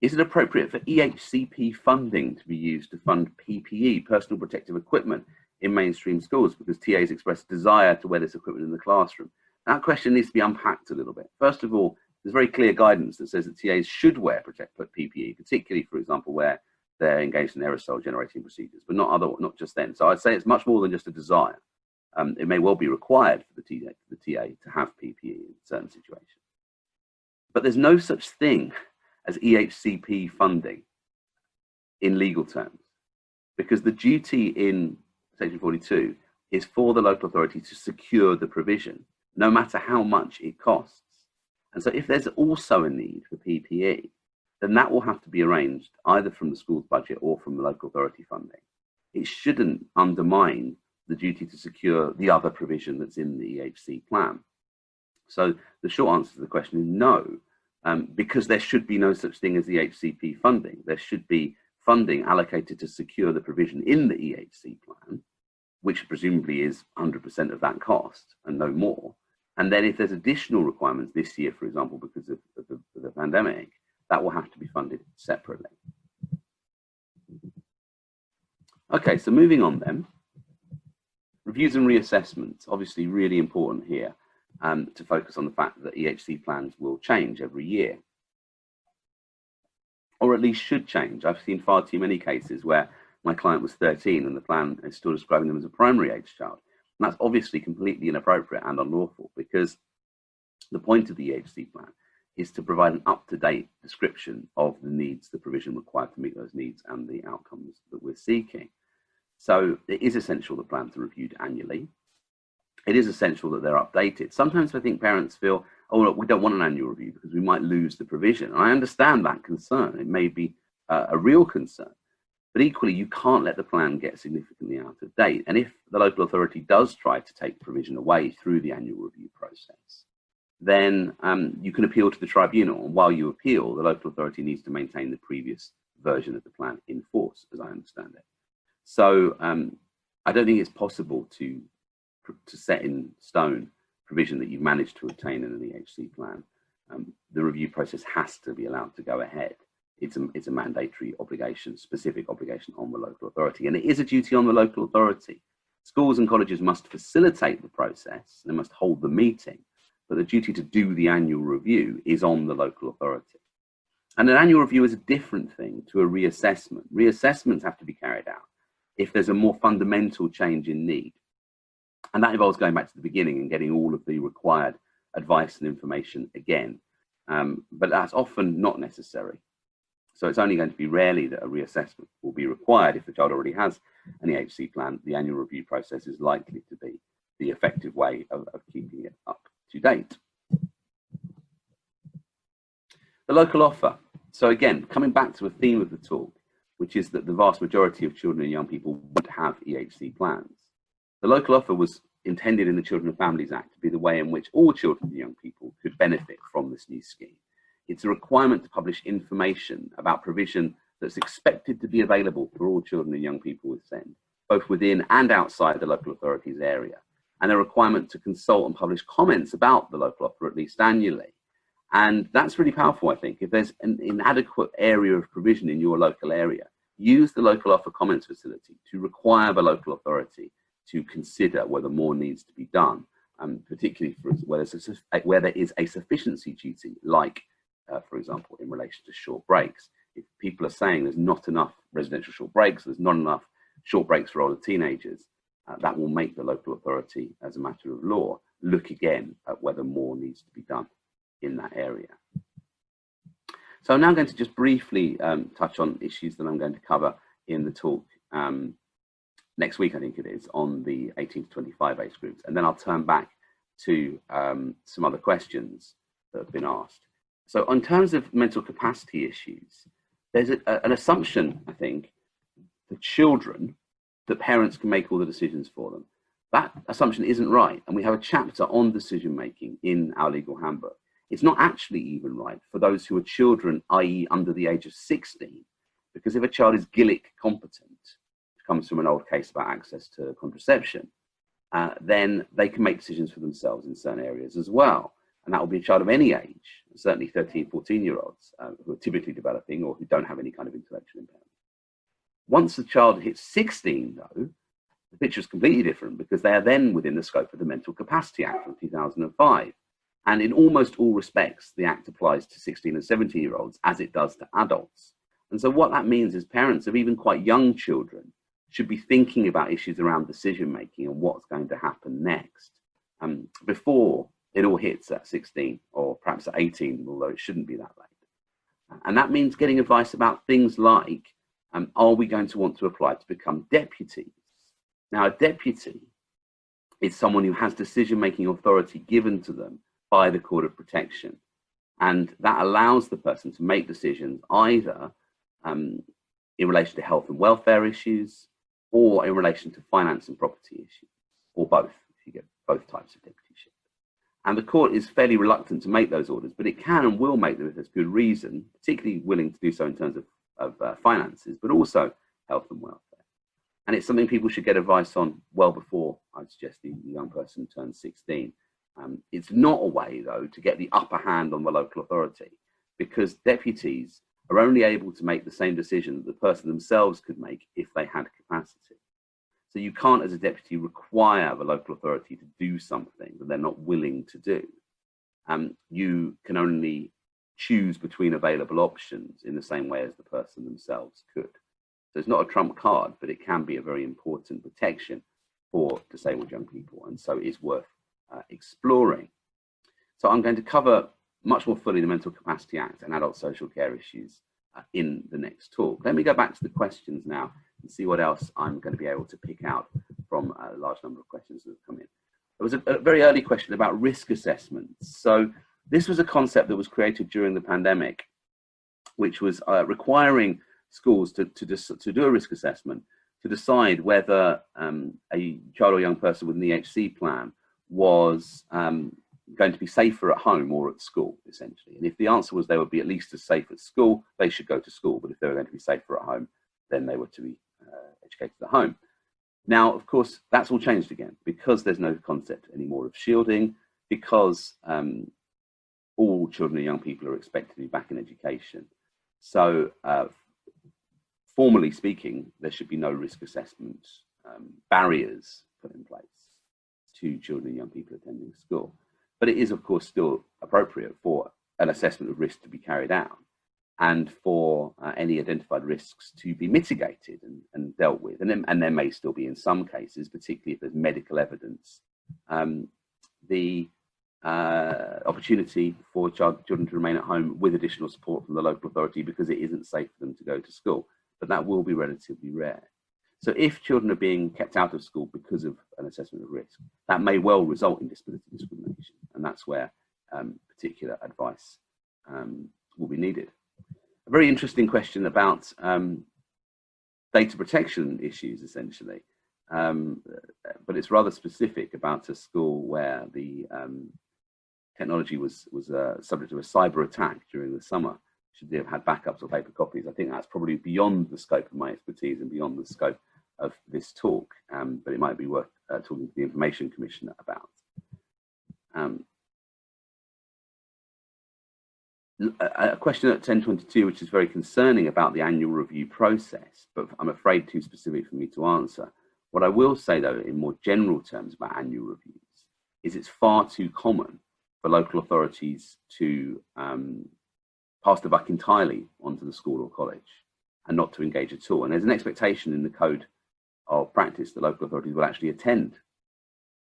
Speaker 1: Is it appropriate for EHCP funding to be used to fund PPE, personal protective equipment, in mainstream schools because TAs express desire to wear this equipment in the classroom? That question needs to be unpacked a little bit. First of all, there's very clear guidance that says that TAs should wear PPE, particularly, for example, where they're engaged in aerosol generating procedures, but not just then. So I'd say it's much more than just a desire. It may well be required for the TA to have PPE in certain situations. But there's no such thing as EHCP funding in legal terms, because the duty in Section 42 is for the local authority to secure the provision, no matter how much it costs. And so if there's also a need for PPE, then that will have to be arranged either from the school's budget or from the local authority funding. It shouldn't undermine the duty to secure the other provision that's in the EHC plan. So the short answer to the question is no, because there should be no such thing as EHCP funding. There should be funding allocated to secure the provision in the EHC plan, which presumably is 100% of that cost and no more. And then if there's additional requirements this year, for example, because of the pandemic, that will have to be funded separately. Okay, so moving on then. Reviews and reassessments, obviously really important here, to focus on the fact that EHC plans will change every year, or at least should change. I've seen far too many cases where my client was 13 and the plan is still describing them as a primary age child. And that's obviously completely inappropriate and unlawful, because the point of the EHC plan is to provide an up-to-date description of the needs, the provision required to meet those needs and the outcomes that we're seeking. So it is essential that plans are reviewed annually. It is essential that they're updated. Sometimes I think parents feel, oh, look, we don't want an annual review because we might lose the provision. And I understand that concern. It may be a real concern. But equally, you can't let the plan get significantly out of date. And if the local authority does try to take provision away through the annual review process, then you can appeal to the tribunal. And while you appeal, the local authority needs to maintain the previous version of the plan in force, as I understand it. So I don't think it's possible to set in stone provision that you've managed to obtain in an EHC plan. The review process has to be allowed to go ahead. It's a mandatory obligation, specific obligation on the local authority. And it is a duty on the local authority. Schools and colleges must facilitate the process. They must hold the meeting, but the duty to do the annual review is on the local authority. And an annual review is a different thing to a reassessment. Reassessments have to be carried out if there's a more fundamental change in need. And that involves going back to the beginning and getting all of the required advice and information again. But that's often not necessary. So it's only going to be rarely that a reassessment will be required. If the child already has an EHC plan, the annual review process is likely to be the effective way of keeping it up to date. The local offer. So again, coming back to a theme of the talk, which is that the vast majority of children and young people would have EHC plans. The local offer was intended in the Children and Families Act to be the way in which all children and young people could benefit from this new scheme. It's a requirement to publish information about provision that's expected to be available for all children and young people with SEND, both within and outside the local authority's area, and a requirement to consult and publish comments about the local offer at least annually. And that's really powerful, I think. If there's an inadequate area of provision in your local area, use the local offer comments facility to require the local authority to consider whether more needs to be done, particularly for where there is a sufficiency duty, like, for example, in relation to short breaks. If people are saying there's not enough residential short breaks, there's not enough short breaks for older teenagers, that will make the local authority, as a matter of law, look again at whether more needs to be done in that area. So I'm now going to just briefly touch on issues that I'm going to cover in the talk next week, I think it is, on the 18 to 25 age groups. And then I'll turn back to some other questions that have been asked. So in terms of mental capacity issues, there's an assumption, I think, for children that parents can make all the decisions for them. That assumption isn't right. And we have a chapter on decision making in our legal handbook. It's not actually even right for those who are children, i.e. under the age of 16, because if a child is Gillick competent, which comes from an old case about access to contraception, then they can make decisions for themselves in certain areas as well. And that will be a child of any age, certainly 13, 14-year-olds who are typically developing or who don't have any kind of intellectual impairment. Once the child hits 16, though, the picture is completely different because they are then within the scope of the Mental Capacity Act from 2005. And in almost all respects, the Act applies to 16 and 17-year-olds as it does to adults. And so what that means is parents of even quite young children should be thinking about issues around decision-making and what's going to happen next before it all hits at 16 or perhaps at 18, although it shouldn't be that late. And that means getting advice about things like, are we going to want to apply to become deputies? Now, a deputy is someone who has decision-making authority given to them by the Court of Protection. And that allows the person to make decisions either in relation to health and welfare issues or in relation to finance and property issues, or both, if you get both types of deputyship. And the court is fairly reluctant to make those orders, but it can and will make them if there's good reason, particularly willing to do so in terms of finances, but also health and welfare. And it's something people should get advice on well before, I'd suggest, the young person turns 16. It's not a way, though, to get the upper hand on the local authority, because deputies are only able to make the same decision that the person themselves could make if they had capacity. So you can't, as a deputy, require the local authority to do something that they're not willing to do. You can only choose between available options in the same way as the person themselves could. So it's not a trump card, but it can be a very important protection for disabled young people, and so it's worth exploring. So I'm going to cover much more fully the Mental Capacity Act and adult social care issues in the next talk. Let me go back to the questions now and see what else I'm going to be able to pick out from a large number of questions that have come in. There was a very early question about risk assessments. So this was a concept that was created during the pandemic, which was requiring schools to do a risk assessment to decide whether a child or young person with an EHC plan was going to be safer at home or at school, essentially. And if the answer was they would be at least as safe at school, they should go to school. But if they were going to be safer at home, then they were to be educated at home. Now, of course, that's all changed again because there's no concept anymore of shielding, because all children and young people are expected to be back in education. So formally speaking, there should be no risk assessment barriers put in place to children and young people attending school. but it is, of course, still appropriate for an assessment of risk to be carried out and for any identified risks to be mitigated and dealt with. And there may still be, in some cases, particularly if there's medical evidence, the opportunity for children to remain at home with additional support from the local authority because it isn't safe for them to go to school. But that will be relatively rare. So if children are being kept out of school because of an assessment of risk, that may well result in disability discrimination. And that's where particular advice will be needed. A very interesting question about data protection issues, essentially. But it's rather specific about a school where the technology was subject to a cyber attack during the summer. Should they have had backups or paper copies? I think that's probably beyond the scope of my expertise and beyond the scope of this talk, but it might be worth talking to the Information Commissioner about. A question at 1022, which is very concerning about the annual review process, but I'm afraid too specific for me to answer. What I will say, though, in more general terms about annual reviews, is it's far too common for local authorities to pass the buck entirely onto the school or college and not to engage at all. And there's an expectation in the code of practice that local authorities will actually attend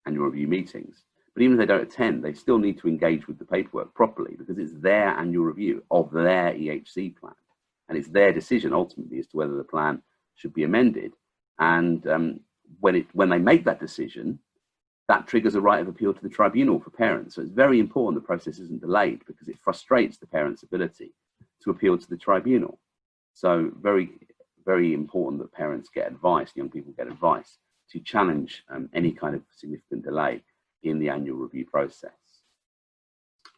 Speaker 1: annual review meetings. But even if they don't attend, they still need to engage with the paperwork properly because it's their annual review of their EHC plan. And it's their decision ultimately as to whether the plan should be amended. And when they make that decision, that triggers a right of appeal to the tribunal for parents. So it's very important the process isn't delayed because it frustrates the parent's ability to appeal to the tribunal. So very, very important that parents get advice, young people get advice to challenge any kind of significant delay in the annual review process.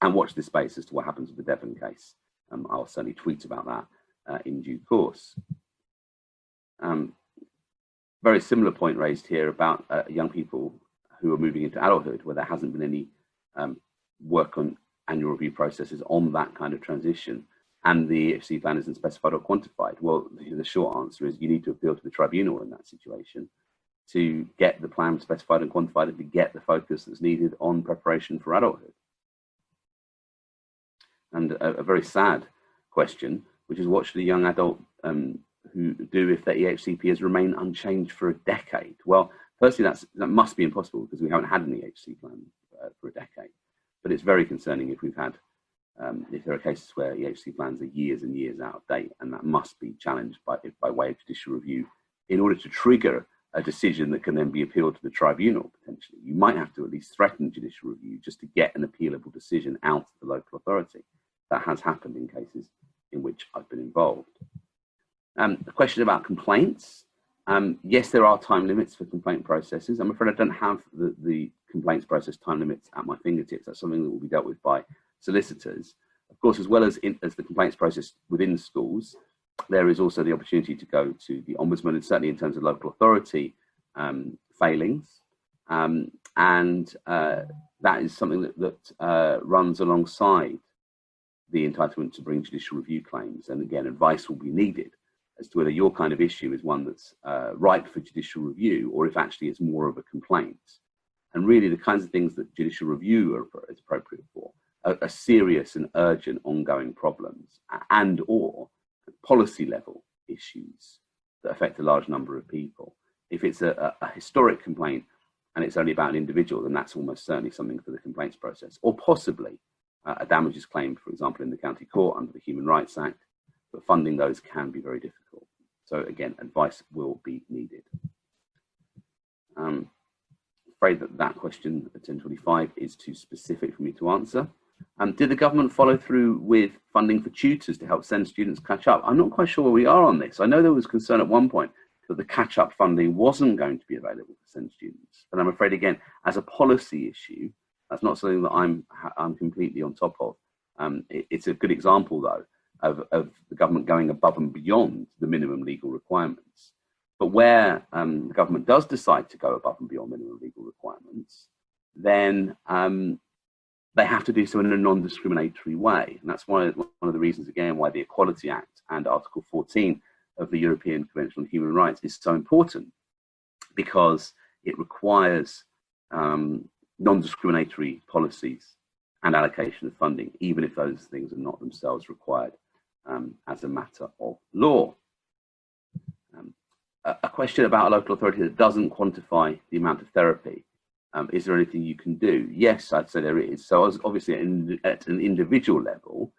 Speaker 1: And watch this space as to what happens with the Devon case. I'll certainly tweet about that in due course. Very similar point raised here about young people who are moving into adulthood where there hasn't been any work on annual review processes on that kind of transition and the EHC plan isn't specified or quantified. Well, the short answer is you need to appeal to the tribunal in that situation to get the plan specified and quantified and to get the focus that's needed on preparation for adulthood. And a very sad question, which is what should a young adult who do if their EHCP has remained unchanged for a decade? Well, firstly, that must be impossible because we haven't had an EHC plan for a decade. But it's very concerning if we've had, if there are cases where EHC plans are years and years out of date, and that must be challenged by way of judicial review in order to trigger a decision that can then be appealed to the tribunal, potentially. You might have to at least threaten judicial review just to get an appealable decision out of the local authority. That has happened in cases in which I've been involved. A question about complaints. Yes, there are time limits for complaint processes. I'm afraid I don't have the complaints process time limits at my fingertips. That's something that will be dealt with by solicitors. Of course, as well as the complaints process within schools, there is also the opportunity to go to the Ombudsman, and certainly in terms of local authority failings. And that is something that runs alongside the entitlement to bring judicial review claims. And again, advice will be needed as to whether your kind of issue is one that's ripe for judicial review or if actually it's more of a complaint. And really the kinds of things that judicial review is appropriate for are serious and urgent ongoing problems and or policy level issues that affect a large number of people. If it's a historic complaint and it's only about an individual, then that's almost certainly something for the complaints process, or possibly a damages claim, for example, in the county court under the Human Rights Act, but funding those can be very difficult. So again, advice will be needed. I'm afraid that question at 1025 is too specific for me to answer. Did the government follow through with funding for tutors to help send students catch up? I'm not quite sure where we are on this. I know there was concern at one point that the catch-up funding wasn't going to be available for SEND students, but I'm afraid, again, as a policy issue, that's not something that I'm completely on top of. It's a good example, though, of the government going above and beyond the minimum legal requirements. But where the government does decide to go above and beyond minimum legal requirements, then they have to do so in a non-discriminatory way. And that's one of the reasons, again, why the Equality Act and Article 14 of the European Convention on Human Rights is so important, because it requires non-discriminatory policies and allocation of funding, even if those things are not themselves required as a matter of law. A question about a local authority that doesn't quantify the amount of therapy. Is there anything you can do? Yes, I'd say there is. So obviously at an individual level,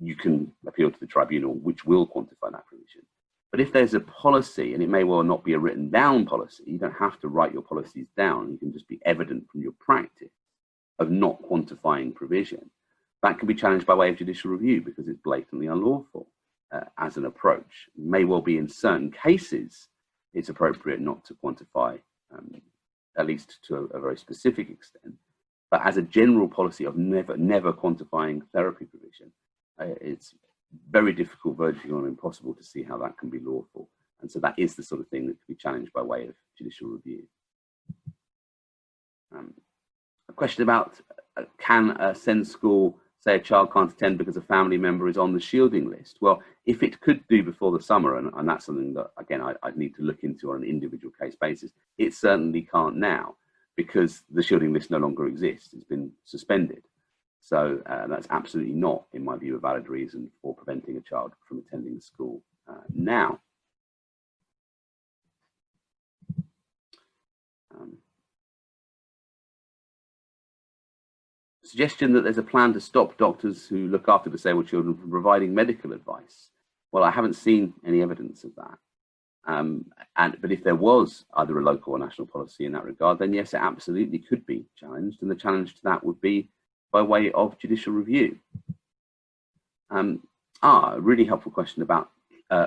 Speaker 1: you can appeal to the tribunal, which will quantify that provision. But if there's a policy, and it may well not be a written down policy, you don't have to write your policies down. You can just be evident from your practice of not quantifying provision. That can be challenged by way of judicial review because it's blatantly unlawful as an approach. It may well be in certain cases it's appropriate not to quantify, at least to a very specific extent. But as a general policy of never quantifying therapy provision, it's very difficult, virtually impossible to see how that can be lawful. And so that is the sort of thing that can be challenged by way of judicial review. A question about can a SEND school say a child can't attend because a family member is on the shielding list? Well, if it could do before the summer, and that's something that, again, I'd need to look into on an individual case basis, it certainly can't now because the shielding list no longer exists. It's been suspended. So that's absolutely not, in my view, a valid reason for preventing a child from attending the school now. Suggestion that there's a plan to stop doctors who look after disabled children from providing medical advice. Well, I haven't seen any evidence of that. But if there was either a local or national policy in that regard, then yes, it absolutely could be challenged. And the challenge to that would be by way of judicial review. A really helpful question about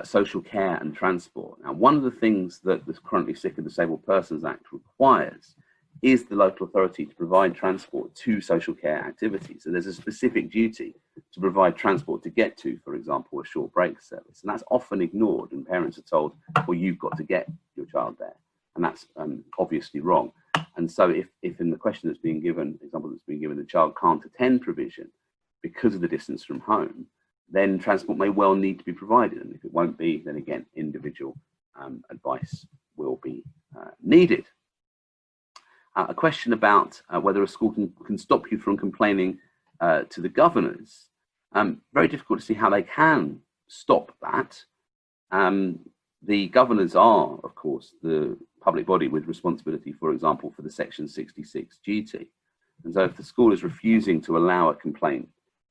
Speaker 1: social care and transport. Now, one of the things that the Currently Sick and Disabled Persons Act requires is the local authority to provide transport to social care activities. So there's a specific duty to provide transport to get to, for example, a short break service. And that's often ignored, and parents are told, well, you've got to get your child there. And that's obviously wrong. And so if in the question that's being given, example that's being given, the child can't attend provision because of the distance from home, then transport may well need to be provided. And if it won't be, then again, individual advice will be needed. A question about whether a school can stop you from complaining to the governors. Very difficult to see how they can stop that. The governors are, of course, the public body with responsibility, for example, for the Section 66 duty. And so if the school is refusing to allow a complaint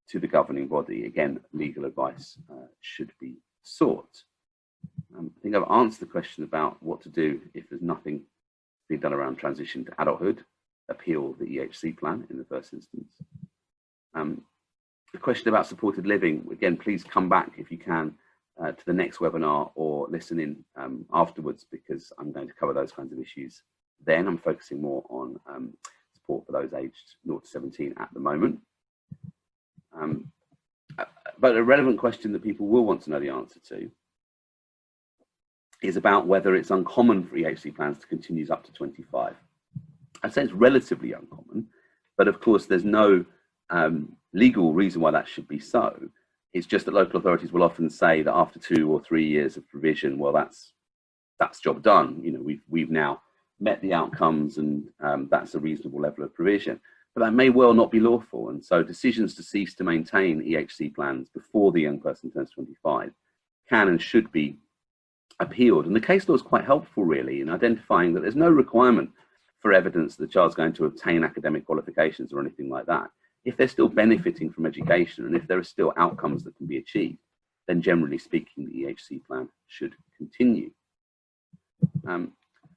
Speaker 1: to the governing body, again, legal advice should be sought. I think I've answered the question about what to do if there's nothing being done around transition to adulthood, appeal the EHC plan in the first instance. The question about supported living, again, please come back if you can to the next webinar or listen in afterwards, because I'm going to cover those kinds of issues then. I'm focusing more on support for those aged 0 to 17 at the moment. But a relevant question that people will want to know the answer to is about whether it's uncommon for EHC plans to continue up to 25. I'd say it's relatively uncommon, but of course there's no legal reason why that should be so. It's just that local authorities will often say that after 2 or 3 years of provision, well, that's job done. You know, we've now met the outcomes, and that's a reasonable level of provision. But that may well not be lawful, and so decisions to cease to maintain EHC plans before the young person turns 25 can and should be appealed. And the case law is quite helpful, really, in identifying that there's no requirement for evidence that the child's going to obtain academic qualifications or anything like that. If they're still benefiting from education and if there are still outcomes that can be achieved, then generally speaking, the EHC plan should continue.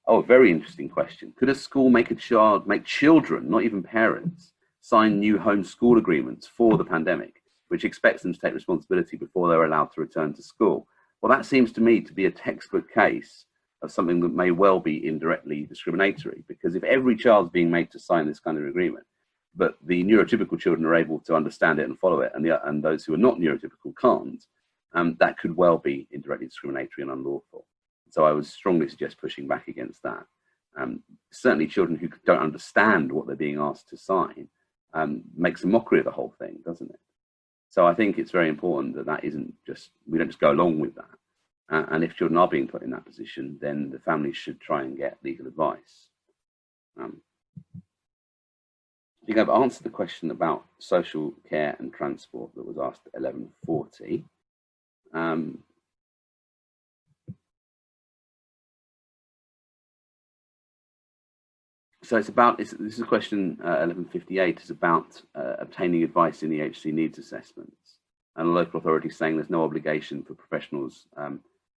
Speaker 1: A very interesting question. Could a school make children, not even parents, sign new home school agreements for the pandemic, which expects them to take responsibility before they're allowed to return to school? Well, that seems to me to be a textbook case of something that may well be indirectly discriminatory, because if every child's being made to sign this kind of agreement, but the neurotypical children are able to understand it and follow it, and those who are not neurotypical can't, that could well be indirectly discriminatory and unlawful. So I would strongly suggest pushing back against that. Certainly children who don't understand what they're being asked to sign makes a mockery of the whole thing, doesn't it? So I think it's very important that we don't just go along with that. And if children are being put in that position, then the families should try and get legal advice. I think I've answered the question about social care and transport that was asked at 11:40. So it's about, this is a question 11:58, is about obtaining advice in the HC needs assessments. And the local authority is saying there's no obligation for professionals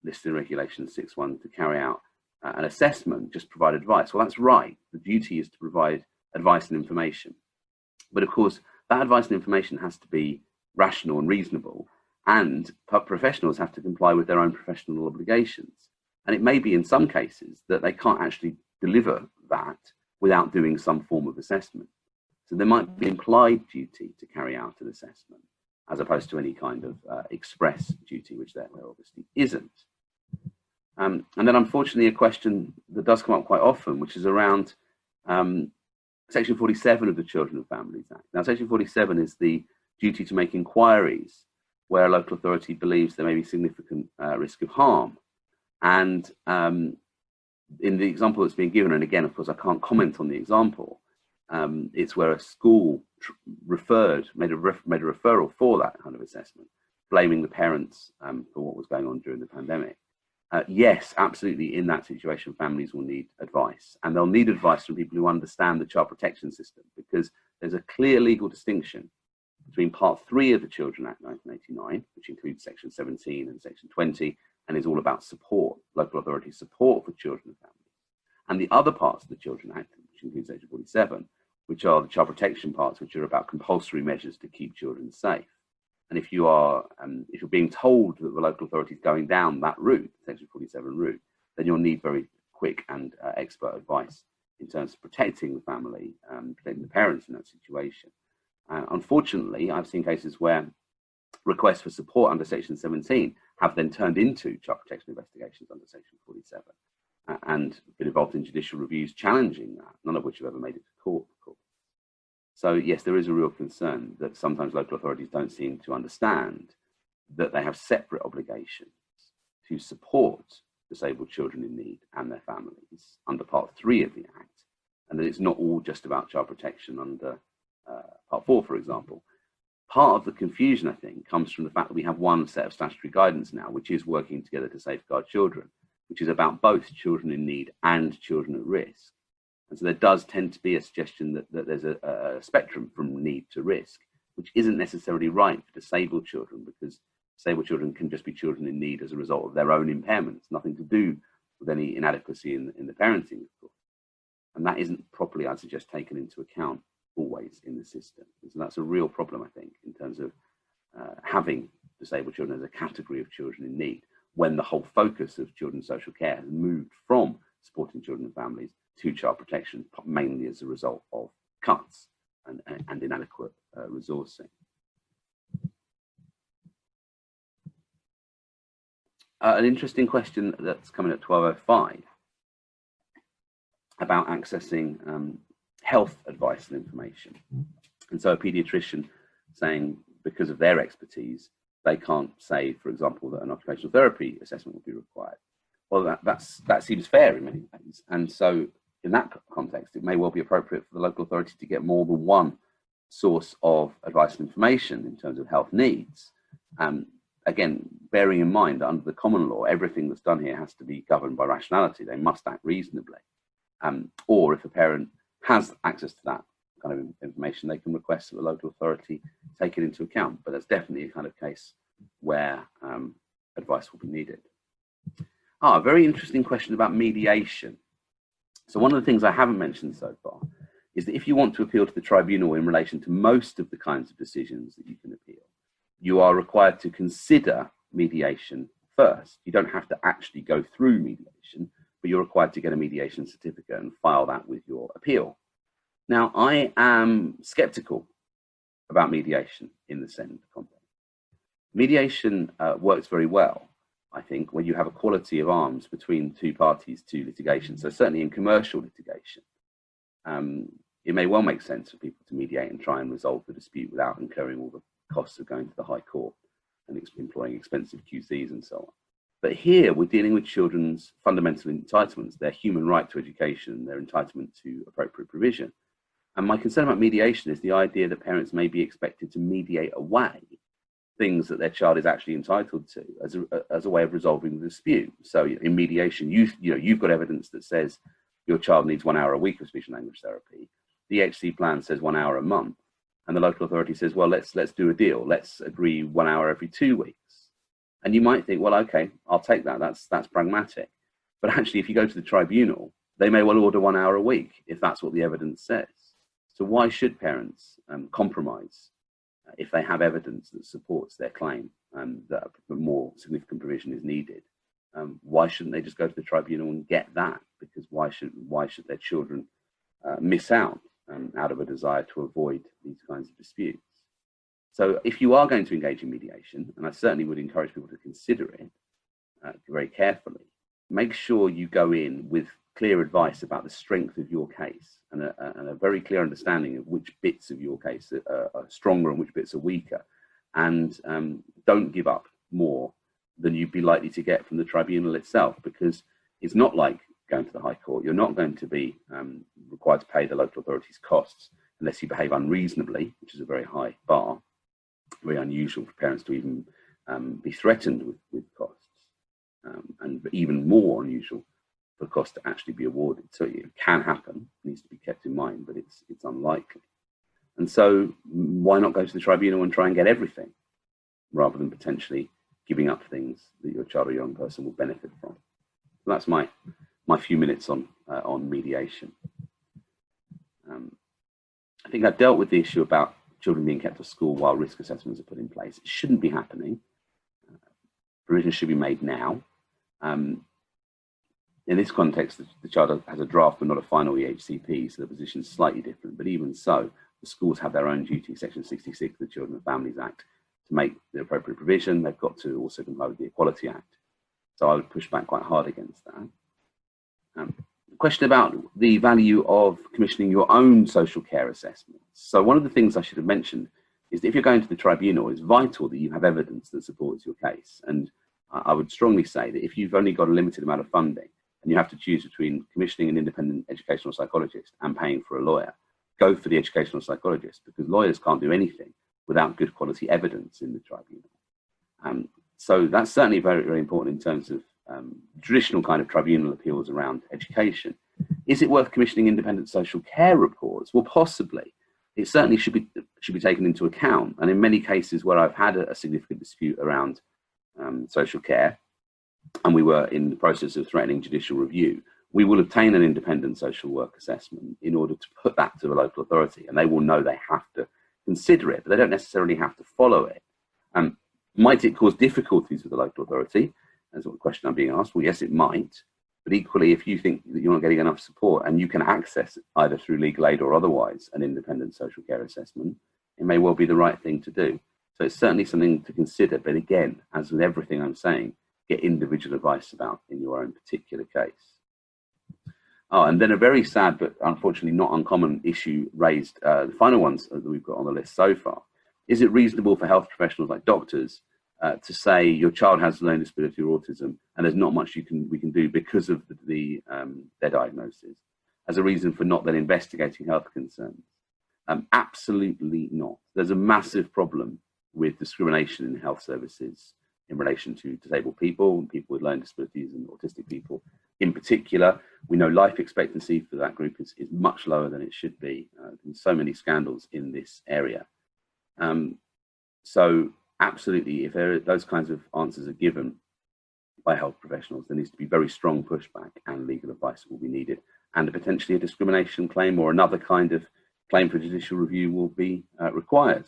Speaker 1: listed in Regulation 6.1 to carry out an assessment, just provide advice. Well, that's right. The duty is to provide advice and information. But of course, that advice and information has to be rational and reasonable, and professionals have to comply with their own professional obligations. And it may be in some cases that they can't actually deliver that without doing some form of assessment. So there might be implied duty to carry out an assessment, as opposed to any kind of express duty, which there obviously isn't. And then unfortunately, a question that does come up quite often, which is around Section 47 of the Children and Families Act. Now, Section 47 is the duty to make inquiries where a local authority believes there may be significant risk of harm. And in the example that's being given, and again, of course, I can't comment on the example, it's where a school made a referral for that kind of assessment, blaming the parents for what was going on during the pandemic. Yes, absolutely, in that situation, families will need advice, and they'll need advice from people who understand the child protection system, because there's a clear legal distinction between Part 3 of the Children Act 1989, which includes Section 17 and Section 20, and is all about support, local authority support for children and families, and the other parts of the Children Act, which includes Section 47, which are the child protection parts, which are about compulsory measures to keep children safe. And if you're being told that the local authority is going down that route, Section 47 route, then you'll need very quick and expert advice in terms of protecting the family, protecting the parents in that situation. Unfortunately, I've seen cases where requests for support under Section 17 have then turned into child protection investigations under Section 47 and been involved in judicial reviews challenging that, none of which have ever made it to court, of course. So yes, there is a real concern that sometimes local authorities don't seem to understand that they have separate obligations to support disabled children in need and their families under Part 3 of the Act, and that it's not all just about child protection under Part 4, for example. Part of the confusion, I think, comes from the fact that we have one set of statutory guidance now, which is working together to safeguard children, which is about both children in need and children at risk. And so there does tend to be a suggestion that there's a spectrum from need to risk, which isn't necessarily right for disabled children, because disabled children can just be children in need as a result of their own impairments, nothing to do with any inadequacy in the parenting, of course. And that isn't properly, I'd suggest, taken into account always in the system. And so that's a real problem, I think, in terms of having disabled children as a category of children in need, when the whole focus of children's social care has moved from supporting children and families to child protection, mainly as a result of cuts and inadequate resourcing. An interesting question that's coming at 12:05 about accessing health advice and information. And so a paediatrician saying, because of their expertise, they can't say, for example, that an occupational therapy assessment would be required. Well, that seems fair in many ways. And so in that context, it may well be appropriate for the local authority to get more than one source of advice and information in terms of health needs. Again, bearing in mind that under the common law, everything that's done here has to be governed by rationality. They must act reasonably. Or if a parent has access to that kind of information, they can request that the local authority take it into account. But that's definitely a kind of case where advice will be needed. A very interesting question about mediation. So one of the things I haven't mentioned so far is that if you want to appeal to the tribunal in relation to most of the kinds of decisions that you can appeal, you are required to consider mediation first. You don't have to actually go through mediation, but you're required to get a mediation certificate and file that with your appeal. Now, I am skeptical about mediation in the Sept context. Mediation works very well, I think, when you have a quality of arms between two parties to litigation. So certainly in commercial litigation, it may well make sense for people to mediate and try and resolve the dispute without incurring all the costs of going to the High Court and employing expensive QCs and so on. But here we're dealing with children's fundamental entitlements, their human right to education, their entitlement to appropriate provision. And my concern about mediation is the idea that parents may be expected to mediate away things that their child is actually entitled to as a way of resolving the dispute. So in mediation, you've got evidence that says your child needs 1 hour a week of speech and language therapy. The HC plan says 1 hour a month, and the local authority says, well, let's do a deal. Let's agree 1 hour every 2 weeks. And you might think, well, okay, I'll take that. That's pragmatic. But actually, if you go to the tribunal, they may well order 1 hour a week if that's what the evidence says. So why should parents compromise if they have evidence that supports their claim that a more significant provision is needed? Why shouldn't they just go to the tribunal and get that? Because why should their children miss out of a desire to avoid these kinds of disputes? So if you are going to engage in mediation, and I certainly would encourage people to consider it very carefully, make sure you go in with clear advice about the strength of your case and a very clear understanding of which bits of your case are stronger and which bits are weaker. And don't give up more than you'd be likely to get from the tribunal itself, because it's not like going to the High Court. You're not going to be required to pay the local authority's costs unless you behave unreasonably, which is a very high bar, very unusual for parents to even be threatened with costs, and even more unusual for costs to actually be awarded. So it can happen, needs to be kept in mind, but it's unlikely. And so why not go to the tribunal and try and get everything, rather than potentially giving up things that your child or young person will benefit from? So that's my few minutes on mediation. I think I've dealt with the issue about children being kept at school while risk assessments are put in place. It shouldn't be happening. Provisions should be made now. In this context, the child has a draft but not a final EHCP, so the position is slightly different. But even so, the schools have their own duty, Section 66 of the Children and Families Act, to make the appropriate provision. They've got to also comply with the Equality Act. So I would push back quite hard against that. The question about the value of commissioning your own social care assessments. So one of the things I should have mentioned is that if you're going to the tribunal, it's vital that you have evidence that supports your case. And I would strongly say that if you've only got a limited amount of funding and you have to choose between commissioning an independent educational psychologist and paying for a lawyer, go for the educational psychologist, because lawyers can't do anything without good quality evidence in the tribunal. So that's certainly very, very important in terms of traditional kind of tribunal appeals around education. Is it worth commissioning independent social care reports? Well, possibly. It certainly should be taken into account. And in many cases where I've had a significant dispute around social care, and we were in the process of threatening judicial review, we will obtain an independent social work assessment in order to put that to the local authority, and they will know they have to consider it, but they don't necessarily have to follow it. Might it cause difficulties with the local authority? That's what the question I'm being asked. Well, yes, it might. But equally, if you think that you're not getting enough support and you can access, either through legal aid or otherwise, an independent social care assessment, it may well be the right thing to do. So it's certainly something to consider. But again, as with everything I'm saying, get individual advice about in your own particular case. Oh, and then a very sad but unfortunately not uncommon issue raised, the final ones that we've got on the list so far. Is it reasonable for health professionals like doctors to say your child has learning disability or autism and there's not much we can do because of their diagnosis as a reason for not then investigating health concerns? Absolutely not. There's a massive problem with discrimination in health services in relation to disabled people and people with learning disabilities and autistic people. In particular, we know life expectancy for that group is much lower than it should be. There's so many scandals in this area. So absolutely, if those kinds of answers are given by health professionals, there needs to be very strong pushback and legal advice will be needed, and potentially a discrimination claim or another kind of claim for judicial review will be required.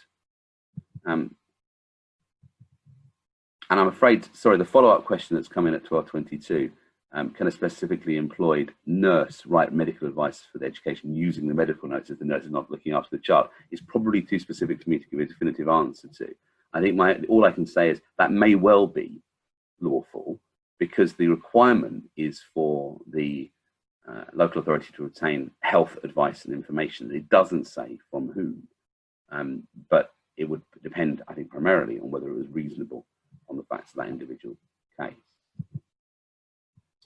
Speaker 1: And I'm afraid, sorry, the follow-up question that's come in at 12:22, can a specifically employed nurse write medical advice for the education using the medical notes if the nurse is not looking after the child? It's probably too specific for me to give a definitive answer to. I think all I can say is that may well be lawful because the requirement is for the local authority to obtain health advice and information. It doesn't say from whom, but it would depend, I think, primarily on whether it was reasonable on the facts of that individual case.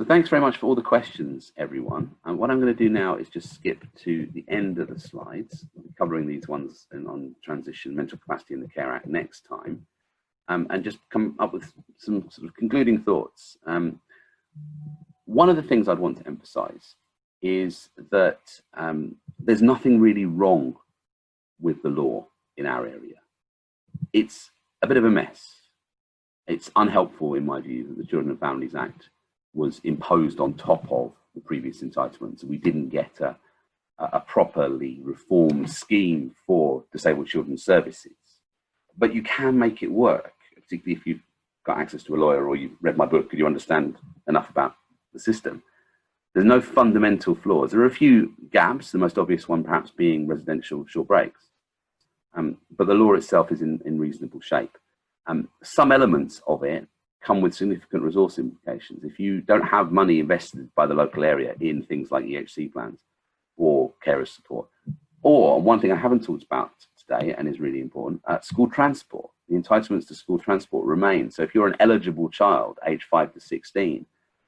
Speaker 1: So thanks very much for all the questions, everyone. And what I'm going to do now is just skip to the end of the slides. I'll be covering these ones on transition, mental capacity and the Care Act next time, and just come up with some sort of concluding thoughts. One of the things I'd want to emphasize is that there's nothing really wrong with the law in our area. It's a bit of a mess. It's unhelpful, in my view, that the Children and Families Act was imposed on top of the previous entitlements. We didn't get a properly reformed scheme for disabled children's services. But you can make it work, particularly if you've got access to a lawyer or you've read my book and you understand enough about the system. There's no fundamental flaws. There are a few gaps, the most obvious one perhaps being residential short breaks. But the law itself is in reasonable shape. Some elements of it come with significant resource implications. If you don't have money invested by the local area in things like EHC plans or carers support, or one thing I haven't talked about today and is really important, school transport. The entitlements to school transport remain. So if you're an eligible child, aged 5 to 16,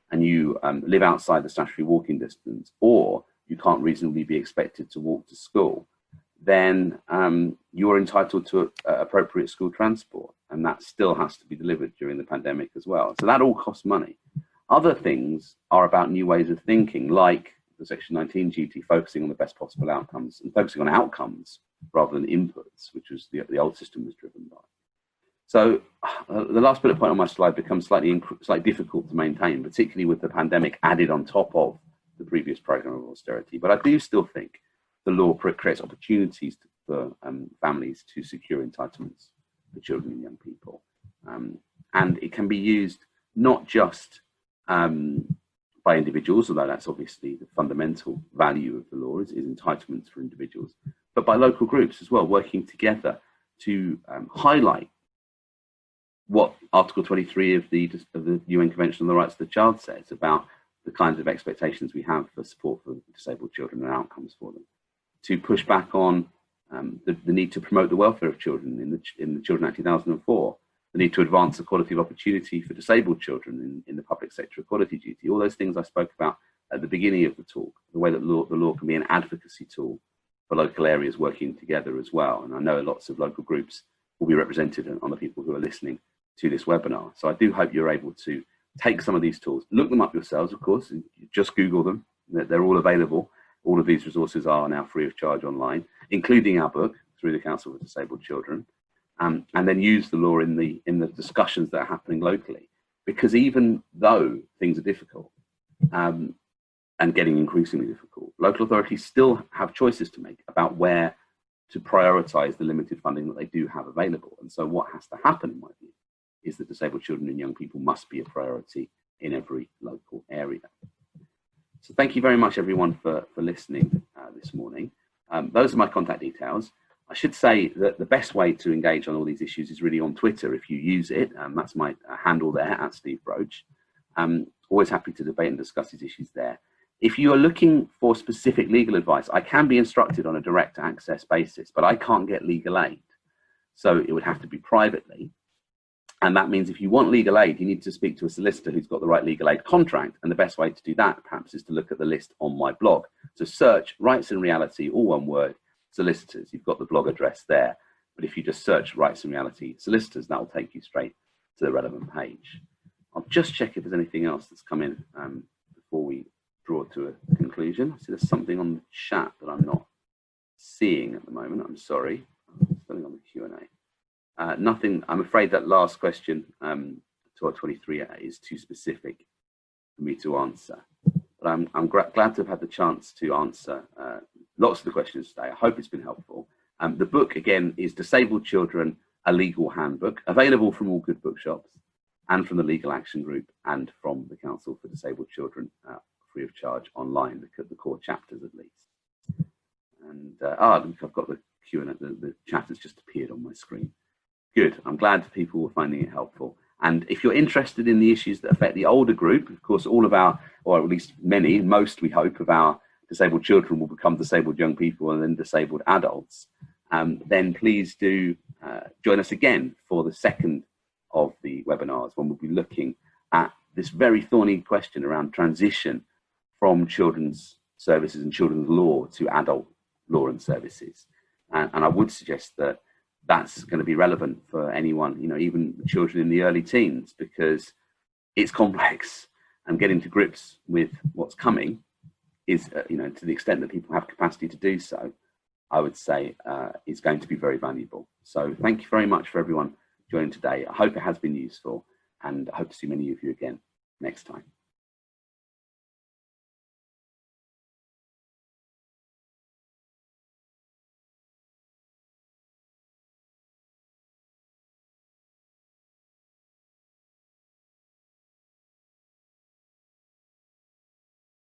Speaker 1: and you live outside the statutory walking distance, or you can't reasonably be expected to walk to school, then you're entitled to appropriate school transport, and that still has to be delivered during the pandemic as well. So that all costs money. Other things are about new ways of thinking, like the Section 19 duty, focusing on the best possible outcomes and focusing on outcomes rather than inputs, which was the old system was driven by. So the last bullet point on my slide becomes slightly difficult to maintain, particularly with the pandemic added on top of the previous program of austerity. But I do still think the law creates opportunities for families to secure entitlements for children and young people. And it can be used not just by individuals, although that's obviously the fundamental value of the law is entitlements for individuals, but by local groups as well, working together to highlight what Article 23 of the UN Convention on the Rights of the Child says about the kinds of expectations we have for support for disabled children and outcomes for them, to push back on the need to promote the welfare of children in the Children Act 2004, the need to advance the quality of opportunity for disabled children in the public sector equality duty, all those things I spoke about at the beginning of the talk, the way that the law can be an advocacy tool for local areas working together as well. And I know lots of local groups will be represented on the people who are listening to this webinar. So I do hope you're able to take some of these tools, look them up yourselves, of course, and just Google them. They're all available. All of these resources are now free of charge online, including our book through the Council for Disabled Children, and then use the law in the discussions that are happening locally. Because even though things are difficult and getting increasingly difficult, local authorities still have choices to make about where to prioritise the limited funding that they do have available. And so what has to happen, in my view, is that disabled children and young people must be a priority in every local area. So thank you very much, everyone, for listening this morning. Those are my contact details. I should say that the best way to engage on all these issues is really on Twitter, if you use it. That's my handle there, @SteveBroach. Always happy to debate and discuss these issues there. If you are looking for specific legal advice, I can be instructed on a direct access basis, but I can't get legal aid. So it would have to be privately. And that means if you want legal aid, you need to speak to a solicitor who's got the right legal aid contract. And the best way to do that, perhaps, is to look at the list on my blog. So search Rights and Reality, all one word, solicitors. You've got the blog address there. But if you just search Rights and Reality solicitors, that will take you straight to the relevant page. I'll just check if there's anything else that's come in before we draw to a conclusion. I see there's something on the chat that I'm not seeing at the moment. I'm sorry. I'm still on the Q&A. Nothing. I'm afraid that last question, 1223, is too specific for me to answer. But I'm glad to have had the chance to answer lots of the questions today. I hope it's been helpful. The book, again, is Disabled Children, a Legal Handbook, available from all good bookshops and from the Legal Action Group and from the Council for Disabled Children, free of charge online, the core chapters at least. And I've got the Q&A, the chat has just appeared on my screen. Good. I'm glad people were finding it helpful. And if you're interested in the issues that affect the older group, of course, all of our, or at least most, we hope, of our disabled children will become disabled young people and then disabled adults, then please do join us again for the second of the webinars, when we'll be looking at this very thorny question around transition from children's services and children's law to adult law and services. And I would suggest that that's going to be relevant for anyone, even children in the early teens, because it's complex, and getting to grips with what's coming is, to the extent that people have capacity to do so, I would say is going to be very valuable. So thank you very much for everyone joining today. I hope it has been useful, and I hope to see many of you again next time.